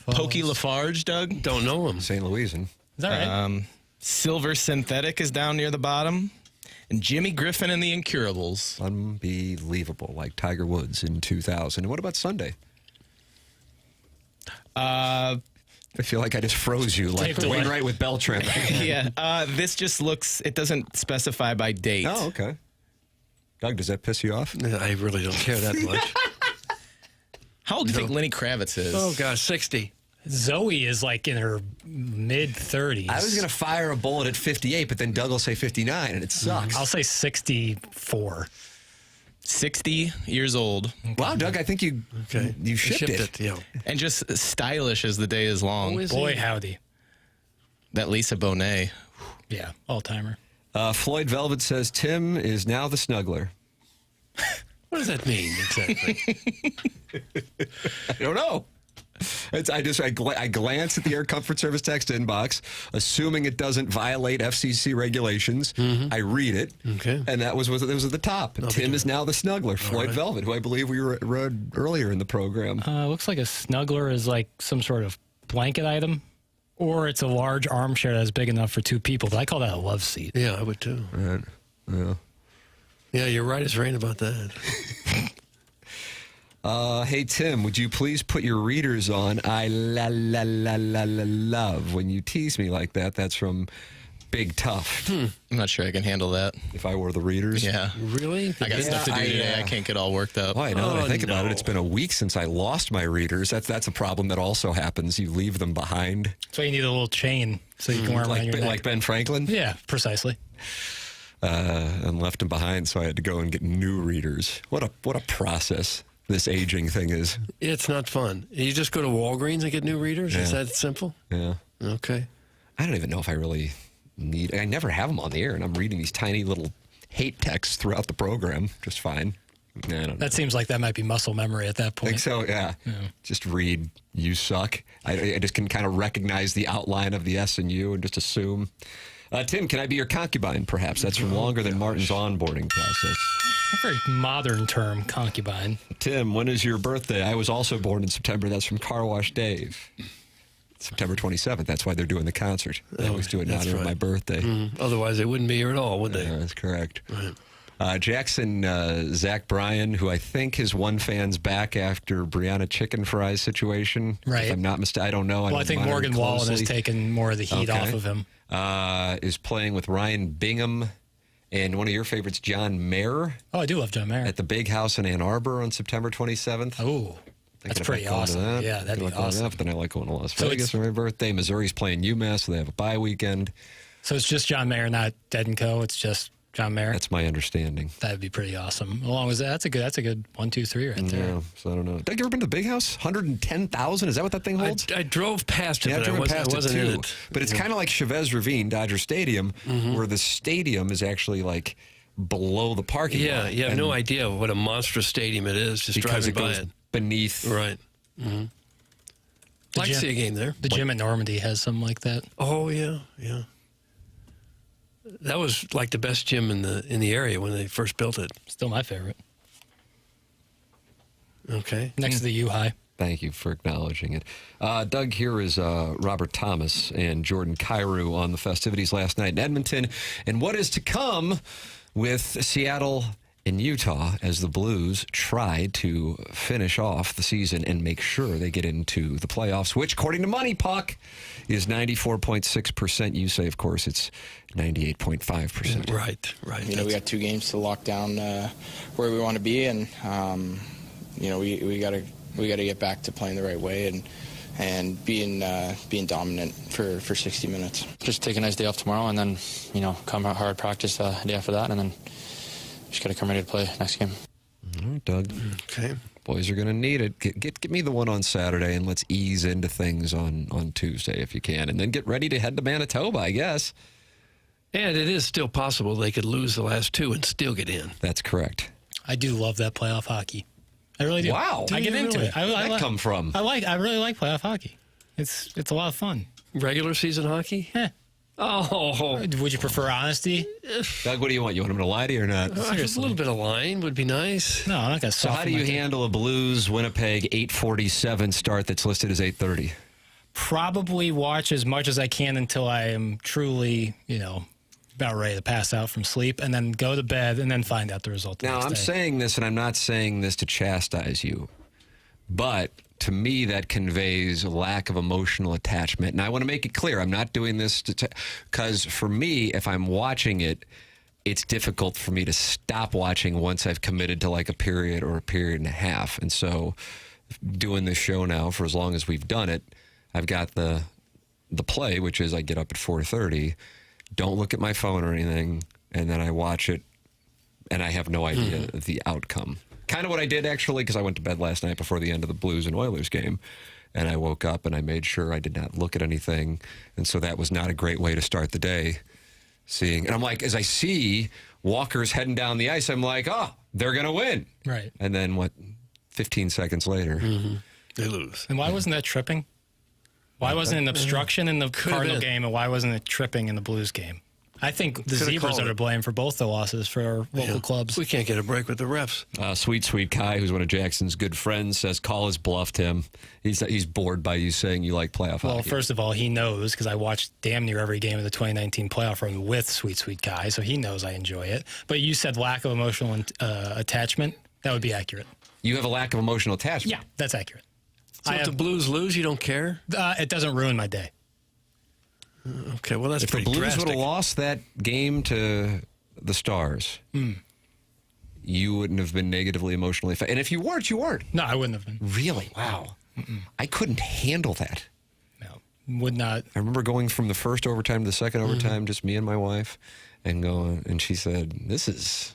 Pokey Lafarge, Doug. Don't know him. St. Louisan. Is that right? Silver Synthetic is down near the bottom. And Jimmy Griffin and the Incurables. Unbelievable, like Tiger Woods in 2000. And what about Sunday? I feel like I just froze you, like Wainwright with Beltran. Yeah, this just looks, it doesn't specify by date. Oh, okay. Doug, does that piss you off? I really don't care that much. How old do you think Lenny Kravitz is? Oh, gosh, 60. Zoe is like in her mid-30s. I was going to fire a bullet at 58, but then Doug will say 59, and it sucks. I'll say 64. 60 years old. Wow, Doug, I think you shipped it. Yeah. And just stylish as the day is long. Boy, howdy. That Lisa Bonet. Yeah, all-timer. Floyd Velvet says Tim is now the snuggler. What does that mean exactly? I don't know. I glance at the Air Comfort Service text inbox, assuming it doesn't violate FCC regulations. Mm-hmm. I read it, and that was at the top. Tim is now the snuggler. Floyd Velvet, who I believe we read earlier in the program. Looks like a snuggler is like some sort of blanket item, or it's a large armchair that's big enough for two people. But I call that a love seat. Yeah, I would too. Right. Yeah. Yeah, you're right as rain about that. Hey, Tim, would you please put your readers on? I love when you tease me like that. That's from Big Tough. I'm not sure I can handle that. If I wore the readers? Yeah. Really? I got stuff to do today. I can't get all worked up. Well, now that I think about it, it's been a week since I lost my readers. That's a problem that also happens. You leave them behind. That's why you need a little chain so you can wear them around your neck. Like Ben Franklin? Yeah, precisely. And left them behind, so I had to go and get new readers. What a process this aging thing is. It's not fun. You just go to Walgreens and get new readers? Yeah. Is that simple? Yeah. Okay. I don't even know if I really need... I never have them on the air, and I'm reading these tiny little hate texts throughout the program just fine. I don't know. That seems like that might be muscle memory at that point. I think so, yeah. Just read, you suck. I just can kind of recognize the outline of the S and U and just assume... Tim, can I be your concubine, perhaps? That's from Longer Than Martin's onboarding process. A very modern term, concubine. Tim, when is your birthday? I was also born in September. That's from Car Wash Dave. September 27th. That's why they're doing the concert. They always do it in honor of my birthday. Mm-hmm. Otherwise, they wouldn't be here at all, would they? Yeah, that's correct. Right. Jackson, Zach Bryan, who I think his one fan's back after Brianna Chicken Fry's situation. Right. If I'm not mistaken. I don't know. Well, I think Morgan Wallen has taken more of the heat off of him. Is playing with Ryan Bingham and one of your favorites, John Mayer. Oh, I do love John Mayer. At the Big House in Ann Arbor on September 27th. Oh, that's pretty awesome. Yeah, that'd be awesome. But then I like going to Las Vegas for my birthday. Missouri's playing UMass, so they have a bye weekend. So it's just John Mayer, not Dead & Co. It's just John Mayer. That's my understanding. That'd be pretty awesome. Along with that, that's a good 1, 2, 3 right there. Yeah, so I don't know. Doug, you ever been to the Big House? 110,000? Is that what that thing holds? I drove past it, but I wasn't in it. But it's kind of like Chavez Ravine, Dodger Stadium, where the stadium is actually like below the parking lot. Yeah, you have no idea what a monstrous stadium it is just driving by it. Beneath. Right. Mm-hmm. I'd like to see a game there. The gym at Normandy has something like that. Oh, yeah, yeah. That was like the best gym in the area when they first built it. Still my favorite. Okay. Next to the U-High. Thank you for acknowledging it. Doug, here is Robert Thomas and Jordan Kyrou on the festivities last night in Edmonton. And what is to come with Seattle and Utah as the Blues try to finish off the season and make sure they get into the playoffs, which, according to Money Puck, is 94.6%. You say, of course, it's 98.5%. Right. You know, we got 2 games to lock down where we want to be, and you know, we got to get back to playing the right way and being dominant for 60 minutes. Just take a nice day off tomorrow, and then come out hard practice the day after that, and then just got to come ready to play next game. right, Doug. Okay. Boys are going to need it. Get me the one on Saturday, and let's ease into things on Tuesday if you can. And then get ready to head to Manitoba, I guess. And it is still possible they could lose the last two and still get in. That's correct. I do love that playoff hockey. I really do. Wow. I get into it. Where'd that come from? I really like playoff hockey. It's a lot of fun. Regular season hockey? Oh. Would you prefer honesty? Doug, what do you want? You want him to lie to you or not? Just a little bit of line would be nice. No, I'm not going to. So how do you handle a Blues-Winnipeg 8:47 start that's listed as 8:30? Probably watch as much as I can until I am truly, about ready to pass out from sleep, and then go to bed, and then find out the result. Now, I'm saying this, and I'm not saying this to chastise you, but to me, that conveys a lack of emotional attachment. And I want to make it clear, I'm not doing this because for me, if I'm watching it, it's difficult for me to stop watching once I've committed to like a period or a period and a half. And so doing this show now for as long as we've done it, I've got the play, which is I get up at 4:30, don't look at my phone or anything, and then I watch it, and I have no idea the outcome. Kind of what I did, actually, because I went to bed last night before the end of the Blues and Oilers game, and I woke up and I made sure I did not look at anything, and so that was not a great way to start the day. And I'm like, as I see Walker's heading down the ice, I'm like, oh, they're going to win. Right. And then 15 seconds later, they lose. And why wasn't that tripping? Why wasn't it an obstruction in the Cardinal game, and why wasn't it tripping in the Blues game? I think the Zebras are to blame for both the losses for our local clubs. We can't get a break with the refs. Sweet Kai, who's one of Jackson's good friends, says call his bluff, Tim. He's bored by you saying you like playoff hockey. Well, first of all, he knows because I watched damn near every game of the 2019 playoff run with Sweet Kai, so he knows I enjoy it. But you said lack of emotional attachment. That would be accurate. You have a lack of emotional attachment? Yeah, that's accurate. So if the Blues lose, you don't care? It doesn't ruin my day. Okay, well, that's pretty drastic. If the Blues drastic. would have lost that game to the Stars, you wouldn't have been negatively emotionally affected. And if you weren't, you weren't. No, I wouldn't have been. Really? Wow. I couldn't handle that. No, would not. I remember going from the first overtime to the second overtime, just me and my wife, and she said, this is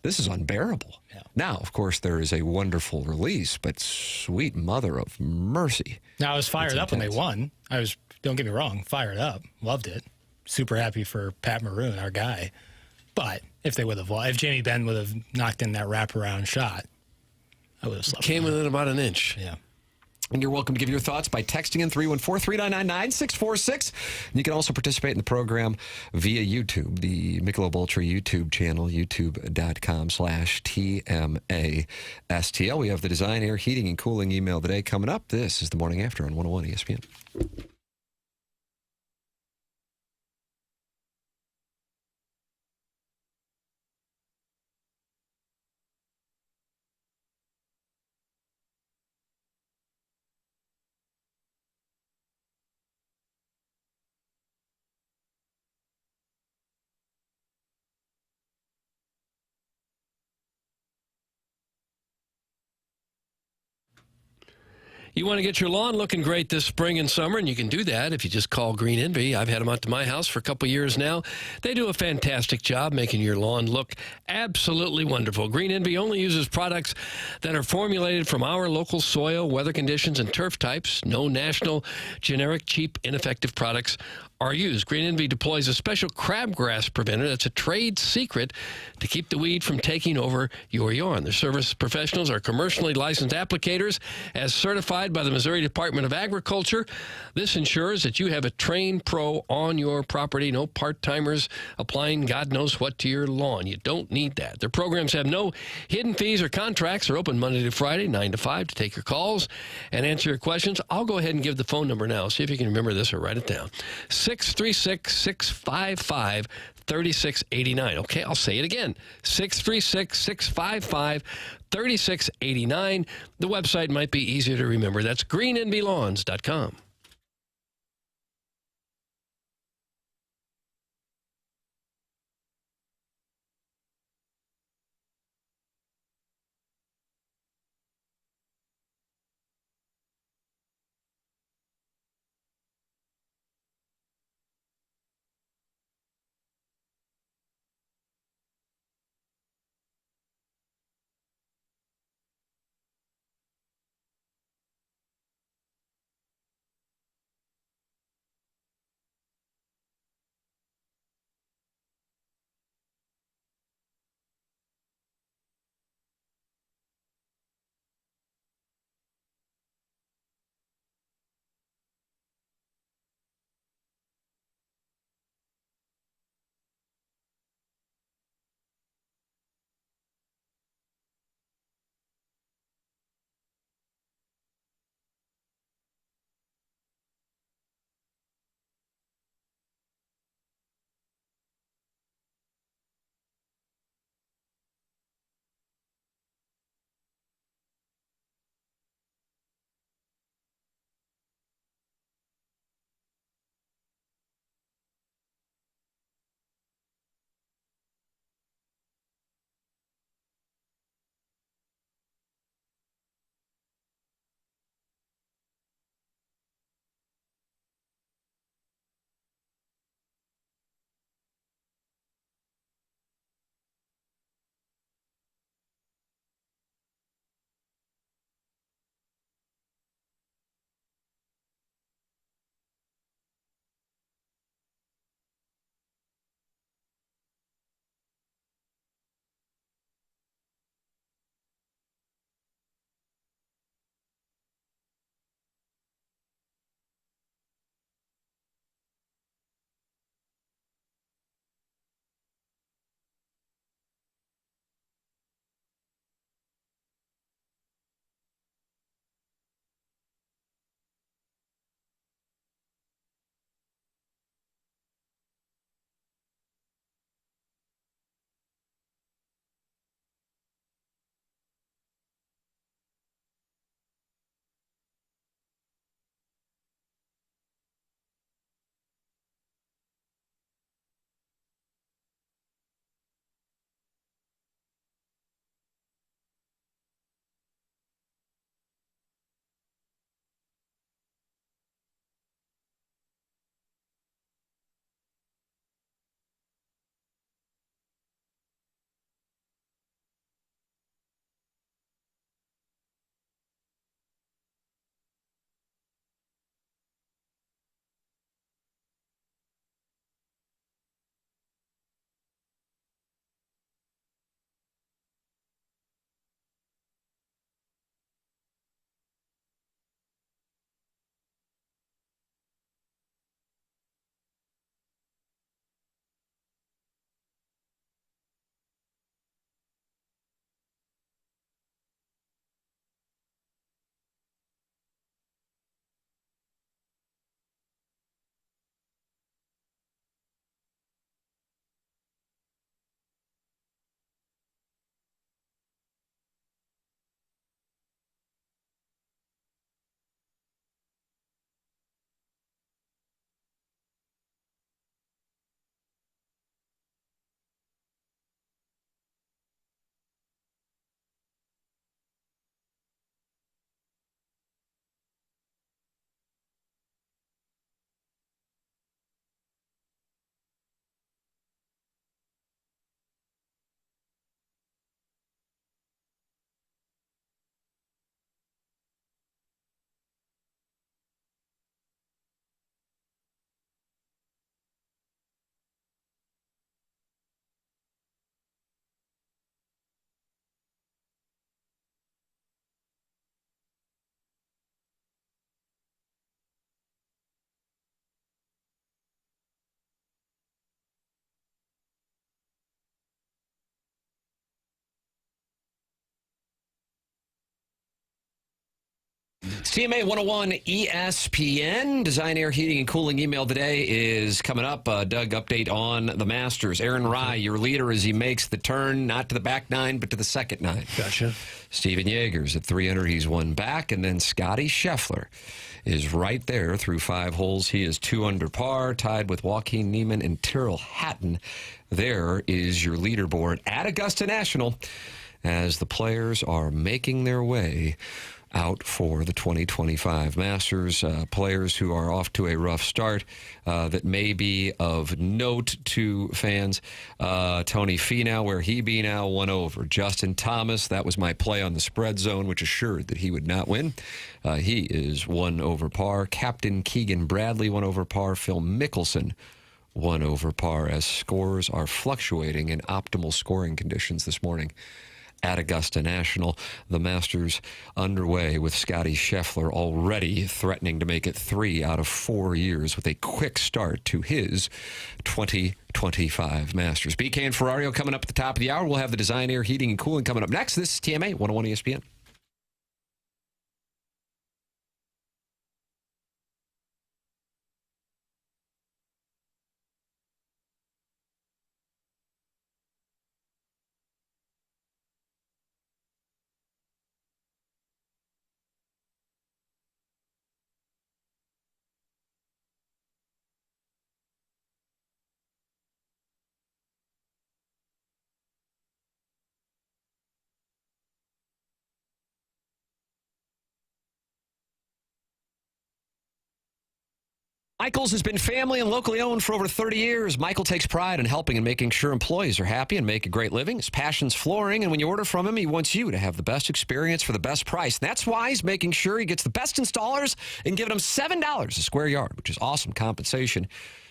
unbearable. Yeah. Now, of course, there is a wonderful release, but sweet mother of mercy. Now, I was fired up when they won. Don't get me wrong, fired up. Loved it. Super happy for Pat Maroon, our guy. But if Jamie Benn would have knocked in that wraparound shot, I would have slept. Came within about an inch. Yeah. And you're welcome to give your thoughts by texting in 314-399-9646. And you can also participate in the program via YouTube, the Michelob Ultra YouTube channel, youtube.com/TMASTL. We have the Design, Air, Heating, and Cooling email today coming up. This is the Morning After on 101 ESPN. You want to get your lawn looking great this spring and summer, and you can do that if you just call Green Envy. I've had them out to my house for a couple years now. They do a fantastic job making your lawn look absolutely wonderful. Green Envy only uses products that are formulated from our local soil, weather conditions, and turf types. No national, generic, cheap, ineffective products are used. Green Envy deploys a special crabgrass preventer that's a trade secret to keep the weed from taking over your lawn. Their service professionals are commercially licensed applicators as certified by the Missouri Department of Agriculture. This ensures that you have a trained pro on your property, no part-timers applying God knows what to your lawn. You don't need that. Their programs have no hidden fees or contracts. They're open Monday to Friday, 9 to 5, to take your calls and answer your questions. I'll go ahead and give the phone number now. See if you can remember this or write it down. 636-655-3689. Okay, I'll say it again. 636-655-3689. The website might be easier to remember. That's greenenvylawns.com. It's TMA 101 ESPN. Design, Air, Heating, and Cooling email today is coming up. Doug, update on the Masters. Aaron Rye, your leader as he makes the turn, not to the back nine, but to the second nine. Gotcha. Steven Yeager's at 300. He's one back. And then Scotty Scheffler is right there through 5 holes. He is 2 under par, tied with Joaquin Niemann and Tyrrell Hatton. There is your leaderboard at Augusta National as the players are making their way out for the 2025 Masters. Players who are off to a rough start that may be of note to fans. Tony Finau, where he be now, 1 over. Justin Thomas, that was my play on the spread zone, which assured that he would not win. He is 1 over par. Captain Keegan Bradley, 1 over par. Phil Mickelson, 1 over par, as scores are fluctuating in optimal scoring conditions this morning at Augusta National. The Masters underway with Scotty Scheffler already threatening to make it 3 out of 4 years with a quick start to his 2025 Masters. BK and Ferrario coming up at the top of the hour. We'll have the Design, Air, Heating, and Cooling coming up next. This is TMA 101 ESPN. Michael's has been family and locally owned for over 30 years. Michael takes pride in helping and making sure employees are happy and make a great living. His passion's flooring, and when you order from him, he wants you to have the best experience for the best price. And that's why he's making sure he gets the best installers and giving them $7 a square yard, which is awesome compensation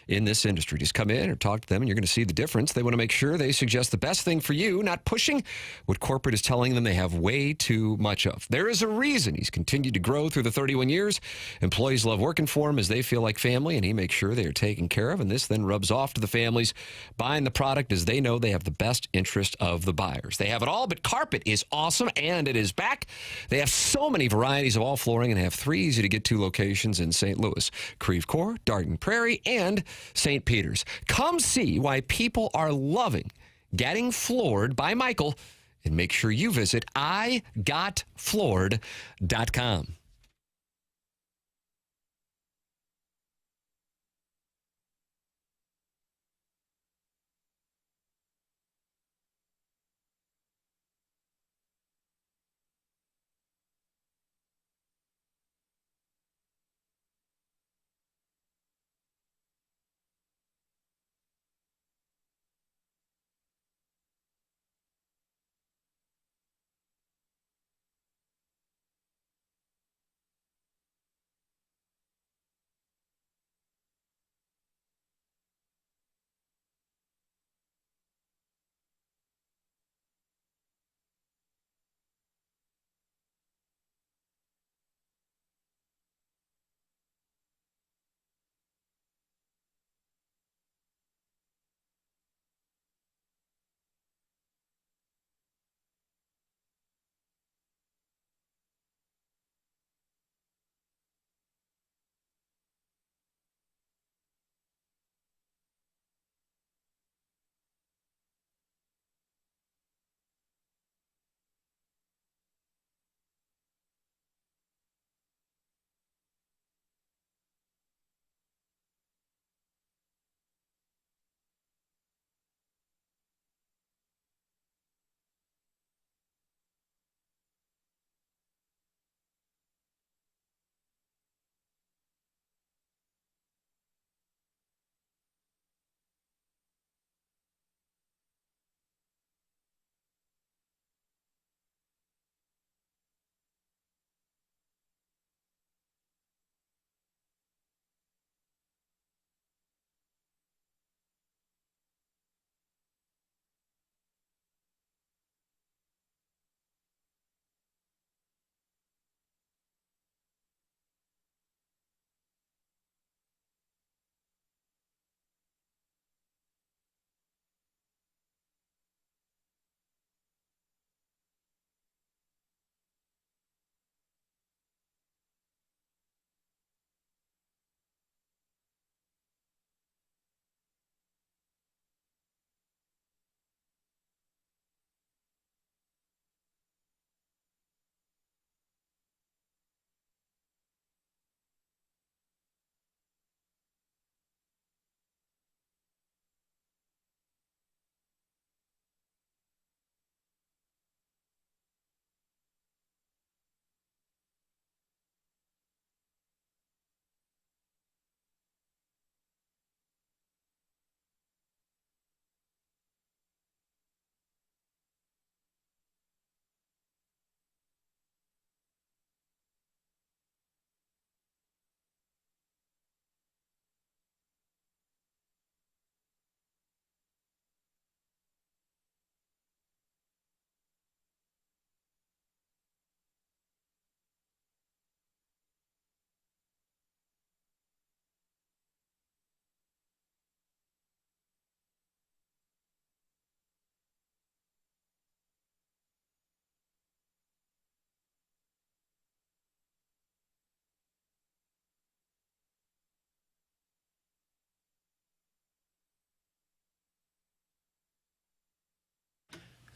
in this industry. Just come in or talk to them, and you're going to see the difference. They want to make sure they suggest the best thing for you, not pushing what corporate is telling them they have way too much of. There is a reason he's continued to grow through the 31 years. Employees love working for him as they feel like family, and he makes sure they are taken care of, and this then rubs off to the families buying the product as they know they have the best interest of the buyers. They have it all, but carpet is awesome, and it is back. They have so many varieties of all flooring and have 3 easy-to-get-to locations in St. Louis: Creve Coeur, Darden Prairie, and St. Peter's. Come see why people are loving getting floored by Michael, and make sure you visit igotfloored.com.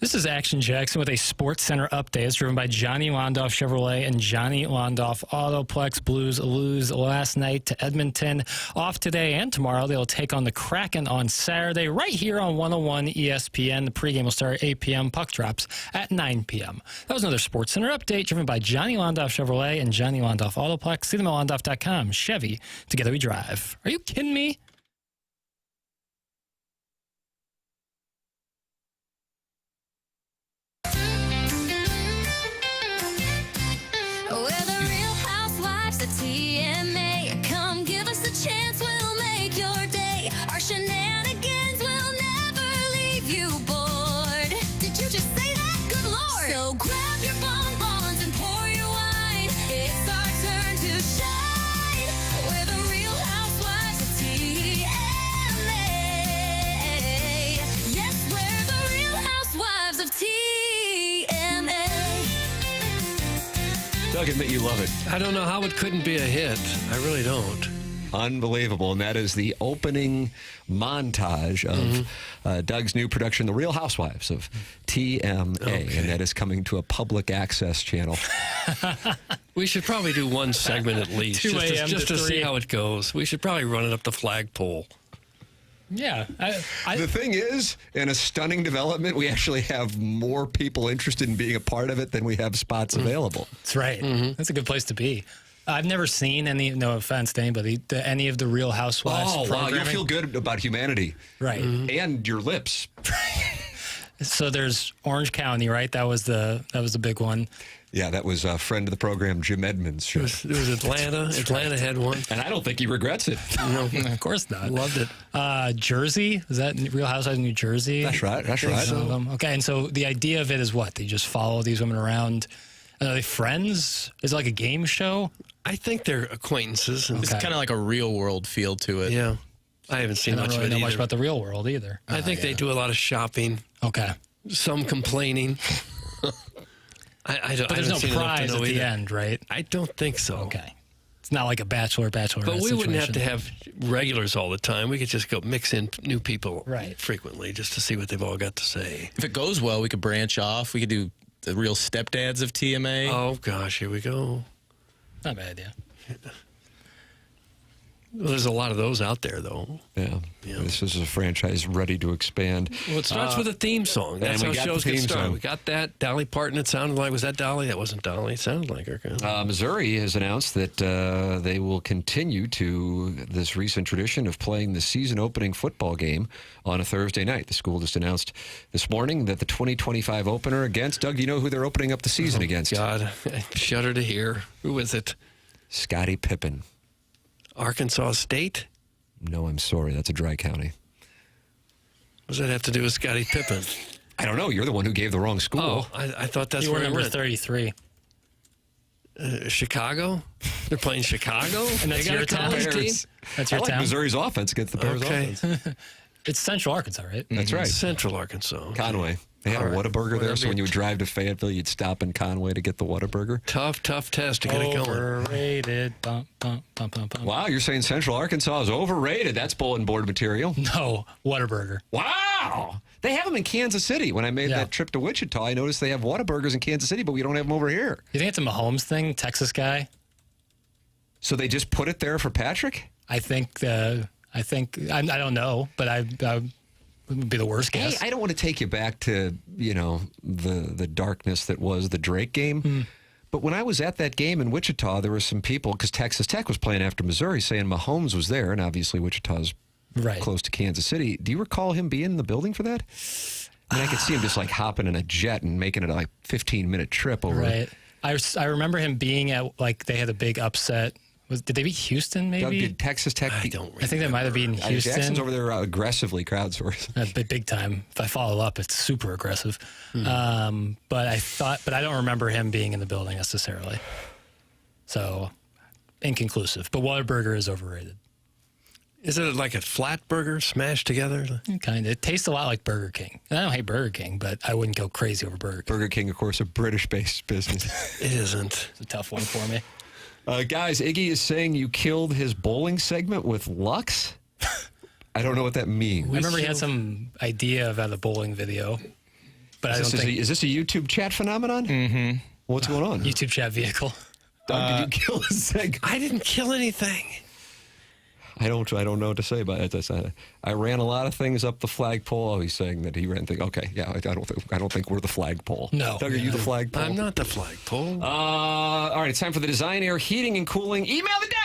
This is Action Jackson with a Sports Center update. It's driven by Johnny Londoff Chevrolet and Johnny Londoff Autoplex. Blues lose last night to Edmonton. Off today and tomorrow, they'll take on the Kraken on Saturday right here on 101 ESPN. The pregame will start at 8 p.m. Puck drops at 9 p.m. That was another Sports Center update driven by Johnny Londoff Chevrolet and Johnny Londoff Autoplex. See them at londoff.com. Chevy, together we drive. Are you kidding me? We're the Real Housewives of TMA. Come give us a chance, we'll make your day. Our shenanigans will never leave you bored. Did you just say that? Good Lord. So grab your bonbons and pour your wine. It's our turn to shine. We're the Real Housewives of TMA. Yes, we're the Real Housewives of TMA. Doug, admit you love it. I don't know how it couldn't be a hit. I really don't. Unbelievable. And that is the opening montage of Doug's new production, The Real Housewives of TMA. Okay. And that is coming to a public access channel. We should probably do one segment at least, just to see how it goes. We should probably run it up the flagpole. Yeah. The thing is, in a stunning development, we actually have more people interested in being a part of it than we have spots available. That's right. That's a good place to be. I've never seen any, no offense to anybody, any of the Real Housewives programming. Wow, you feel good about humanity. Right. And your lips. So there's Orange County, right? That was the big one. Yeah, that was a friend of the program, Jim Edmonds' show. It was Atlanta. Atlanta had one. And I don't think he regrets it. No, of course not. Loved it. Jersey? Is that Real Housewives of New Jersey? That's right. That's right. So. Okay, and so the idea of it is what? They just follow these women around. Are they friends? Is it like a game show? I think they're acquaintances. It's kind of like a real world feel to it. Yeah. I haven't seen much of it I don't really know much either. about the real world either. I think they do a lot of shopping. Okay. Some complaining. But there's no prize at the end, right? I don't think so. Okay. It's not like a bachelor. But we wouldn't have to have regulars all the time. We could just go mix in new people frequently just to see what they've all got to say. If it goes well, we could branch off. We could do the Real Stepdads of TMA. Oh, gosh, here we go. Not a bad idea. Well, there's a lot of those out there, though. Yeah. This is a franchise ready to expand. Well, it starts with a theme song. That's how shows get started. We got that. Dolly Parton, it sounded like. Was that Dolly? That wasn't Dolly. It sounded like her. Missouri has announced that they will continue to this recent tradition of playing the season opening football game on a Thursday night. The school just announced this morning that the 2025 opener against, Doug, you know who they're opening up the season against? God, I shudder to hear. Who is it? Scottie Pippen. Arkansas State? No, I'm sorry. That's a dry county. What does that have to do with Scottie Pippen? I don't know. You're the one who gave the wrong school. Oh, I thought that's where where number went. 33. Chicago? They're playing Chicago? And that's your town? That's your I like town? Missouri's offense against the Bears' offense. It's Central Arkansas, right? That's right. Central Arkansas. Conway. They had a Whataburger there, so when you would drive to Fayetteville, you'd stop in Conway to get the Whataburger. Tough test to get it going. Overrated. Bum, bum, bum, bum, bum. Wow, you're saying Central Arkansas is overrated. That's bulletin board material. No, Whataburger. Wow. They have them in Kansas City. When I made that trip to Wichita, I noticed they have Whataburgers in Kansas City, but we don't have them over here. You think it's a Mahomes thing, Texas guy? So they just put it there for Patrick? I don't know, but I would be the worst guess. Hey, I don't want to take you back to, the darkness that was the Drake game. But when I was at that game in Wichita, there were some people, because Texas Tech was playing after Missouri, saying Mahomes was there, and obviously Wichita's close to Kansas City. Do you recall him being in the building for that? I mean, I could see him just like hopping in a jet and making it a 15-minute trip over. Right. I remember him being at, they had a big upset. Did they beat Houston, maybe? Doug, did Texas Tech beat? I think they might have beaten Houston. Jackson's over there aggressively crowdsourcing. Big time. If I follow up, it's super aggressive. But I don't remember him being in the building necessarily. So, inconclusive. But Whataburger is overrated. Is it like a flat burger smashed together? Kind of. It tastes a lot like Burger King. And I don't hate Burger King, but I wouldn't go crazy over Burger King. Burger King, of course, a British-based business. It isn't. It's a tough one for me. Guys, Iggy is saying you killed his bowling segment with Lux? I don't know what that means. I remember he had some idea about a bowling video. but I don't think... Is this a YouTube chat phenomenon? Mm-hmm. What's going on? YouTube chat vehicle. Doug, did you kill a thing? I didn't kill anything. I don't know what to say about it. I ran a lot of things up the flagpole. Oh, he's saying that he ran things. Okay, yeah, I don't think we're the flagpole. No. Doug, are you the flagpole? I'm not the flagpole. All right, it's time for the Design Air Heating and Cooling Email of the Day.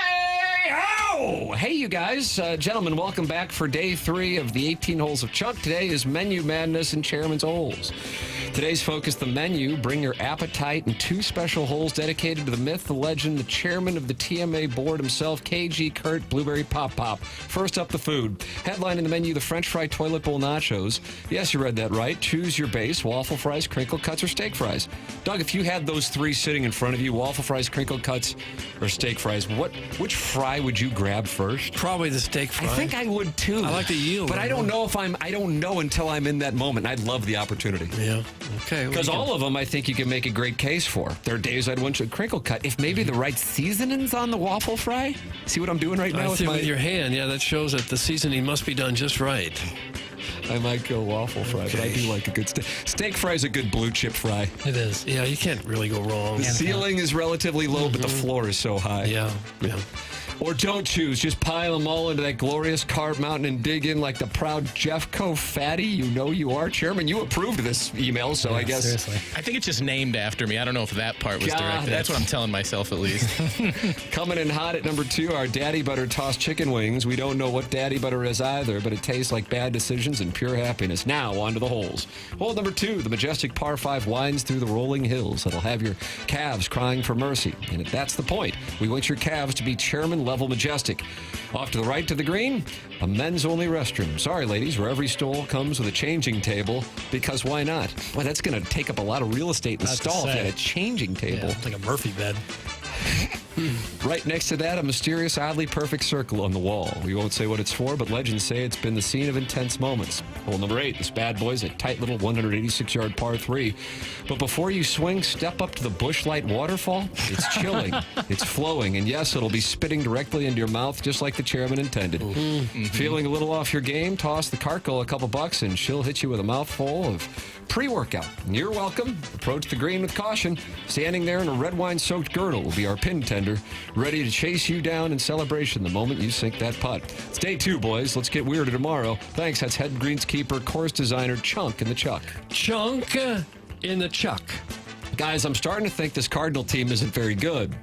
Oh! Hey, you guys. Gentlemen, welcome back for day 3 of the 18 Holes of Chunk. Today is Menu Madness and Chairman's Holes. Today's focus, the menu. Bring your appetite, and 2 special holes dedicated to the myth, the legend, the chairman of the TMA board himself, KG Kurt Blueberry Pop Pop. First up, the food. Headline in the menu, the French fry toilet bowl nachos. Yes, you read that right. Choose your base, waffle fries, crinkle cuts, or steak fries. Doug, if you had those 3 sitting in front of you, waffle fries, crinkle cuts, or steak fries, which fry would you grab first? Probably the steak fry. I think I would too. I like the yield. But I don't know until I'm in that moment. I'd love the opportunity. Yeah. Okay. Because all of them, I think you can make a great case for. There are days I'd want to crinkle cut. If maybe the right seasoning's on the waffle fry. See what I'm doing right now? With your hand. Yeah, that shows that the seasoning must be done just right. I might go waffle fry, but I do like a good steak. Steak fry is a good blue chip fry. It is. Yeah, you can't really go wrong. The ceiling is relatively low, but the floor is so high. Yeah. Or don't choose. Just pile them all into that glorious carb mountain and dig in like the proud Jeffco fatty you know you are. Chairman, you approved this email, so I guess... Seriously. I think it's just named after me. I don't know if that part was directed. That's what I'm telling myself, at least. Coming in hot at number 2, our Daddy Butter tossed chicken wings. We don't know what Daddy Butter is either, but it tastes like bad decisions and pure happiness. Now, on to the holes. Hole number 2, the majestic par 5 winds through the rolling hills. That'll have your calves crying for mercy. And that's the point. We want your calves to be chairman-level majestic. Off to the right to the green, a men's-only restroom. Sorry, ladies, where every stall comes with a changing table, because why not? Well, that's going to take up a lot of real estate in the stall if you had a changing table. Yeah, like a Murphy bed. Right next to that, a mysterious, oddly perfect circle on the wall. We won't say what it's for, but legends say it's been the scene of intense moments. Hole number 8, this bad boy's a tight little 186-yard par 3. But before you swing, step up to the Busch Light waterfall. It's chilling, it's flowing, and yes, it'll be spitting directly into your mouth, just like the chairman intended. Feeling a little off your game? Toss the cart girl a couple bucks, and she'll hit you with a mouthful of pre-workout. You're welcome. Approach the green with caution. Standing there in a red wine-soaked girdle will be our pin tender, ready to chase you down in celebration the moment you sink that putt. It's day 2, boys. Let's get weirder tomorrow. Thanks. That's head greenskeeper, course designer, Chunk in the Chuck. Chunk in the Chuck. Guys, I'm starting to think this Cardinal team isn't very good.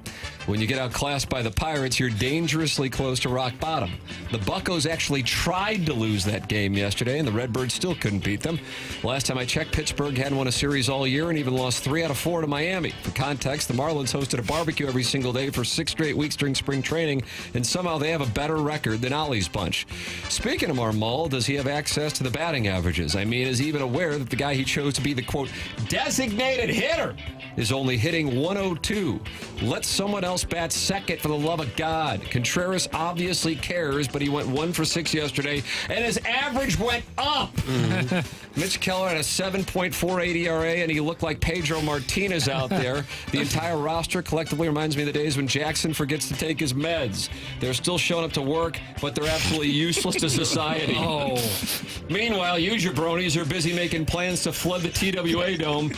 When you get outclassed by the Pirates, you're dangerously close to rock bottom. The Buccos actually tried to lose that game yesterday, and the Redbirds still couldn't beat them. Last time I checked, Pittsburgh hadn't won a series all year and even lost 3 out of 4 to Miami. For context, the Marlins hosted a barbecue every single day for 6 straight weeks during spring training, and somehow they have a better record than Ollie's bunch. Speaking of Marmol, does he have access to the batting averages? I mean, is he even aware that the guy he chose to be the, quote, designated hitter is only hitting 102? Let someone else bat second, for the love of God. Contreras obviously cares, but he went 1 for 6 yesterday, and his average went up. Mitch Keller had a 7.48 ERA, and he looked like Pedro Martinez out there. The entire roster collectively reminds me of the days when Jackson forgets to take his meds. They're still showing up to work, but they're absolutely useless to society. Meanwhile, you jabronis are busy making plans to flood the TWA Dome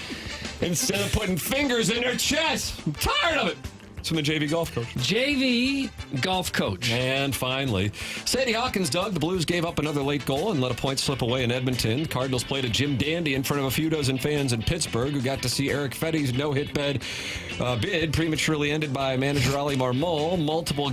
instead of putting fingers in their chests. I'm tired of it. It's from the JV golf coach. JV golf coach. And finally, Sadie Hawkins, Doug, the Blues gave up another late goal and let a point slip away in Edmonton. Cardinals played a Jim Dandy in front of a few dozen fans in Pittsburgh who got to see Eric Fedde's no-hit bid prematurely ended by manager Oli Marmol. Multiple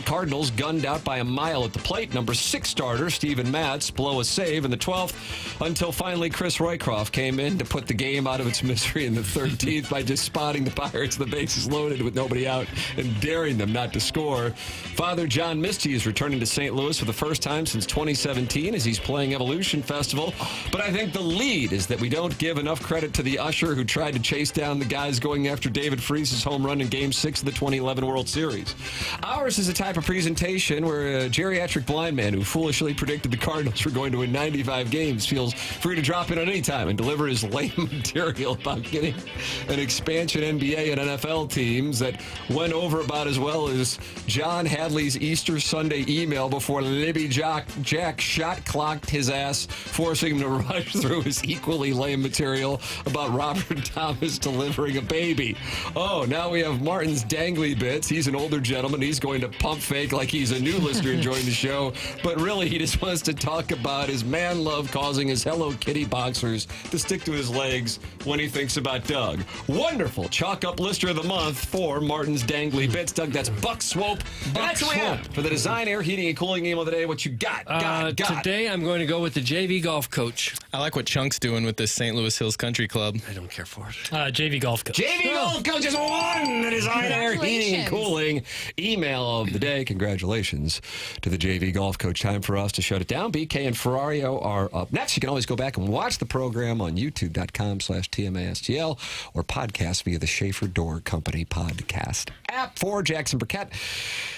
Cardinals gunned out by a mile at the plate. Number 6 starter Steven Matz blow a save in the 12th until finally Chris Roycroft came in to put the game out of its misery in the 13th by just spotting the Pirates, the bases loaded with nobody out, and daring them not to score. Father John Misty is returning to St. Louis for the first time since 2017 as he's playing Evolution Festival. But I think the lead is that we don't give enough credit to the usher who tried to chase down the guys going after David Freese's home run in Game 6 of the 2011 World Series. Ours is a type of presentation where a geriatric blind man who foolishly predicted the Cardinals were going to win 95 games feels free to drop in at any time and deliver his lame material about getting an expansion NBA and NFL teams that went over about as well as John Hadley's Easter Sunday email before Libby Jack shot clocked his ass, forcing him to rush through his equally lame material about Robert Thomas delivering a baby. Oh, now we have Martin's dangly bits. He's an older gentleman. He's going to pump fake like he's a new listener enjoying the show, but really he just wants to talk about his man love causing his Hello Kitty boxers to stick to his legs when he thinks about Doug. Wonderful. Chalk up lister of the month for Martin's dangly bits. Doug, that's Buck Swope. That's what we have for the Design, Air, Heating, and Cooling email today. What you got? Today I'm going to go with the JV golf coach. I like what Chunk's doing with this St. Louis Hills Country Club. I don't care for it. JV golf coach. JV golf coach has won the Design, Air, Heating, and Cooling email of the day. Congratulations to the JV golf coach. Time for us to shut it down. BK and Ferrario are up next. You can always go back and watch the program on youtube.com/TMASTL or podcast via the Schaefer Door Company podcast app. For Jackson Burkett,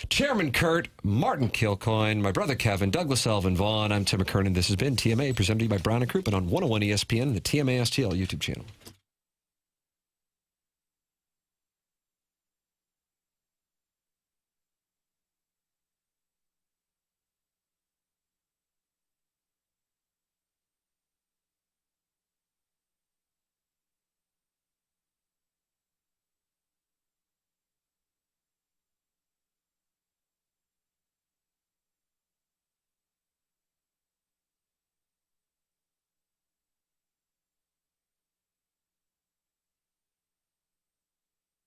Chairman Kurt, Martin Kilcoyne, my brother Kevin, Douglas Elvin Vaughn, I'm Tim McKernan. This has been TMA, presented to you by Brown & Crouppen on 101 ESPN and the TMA STL YouTube channel.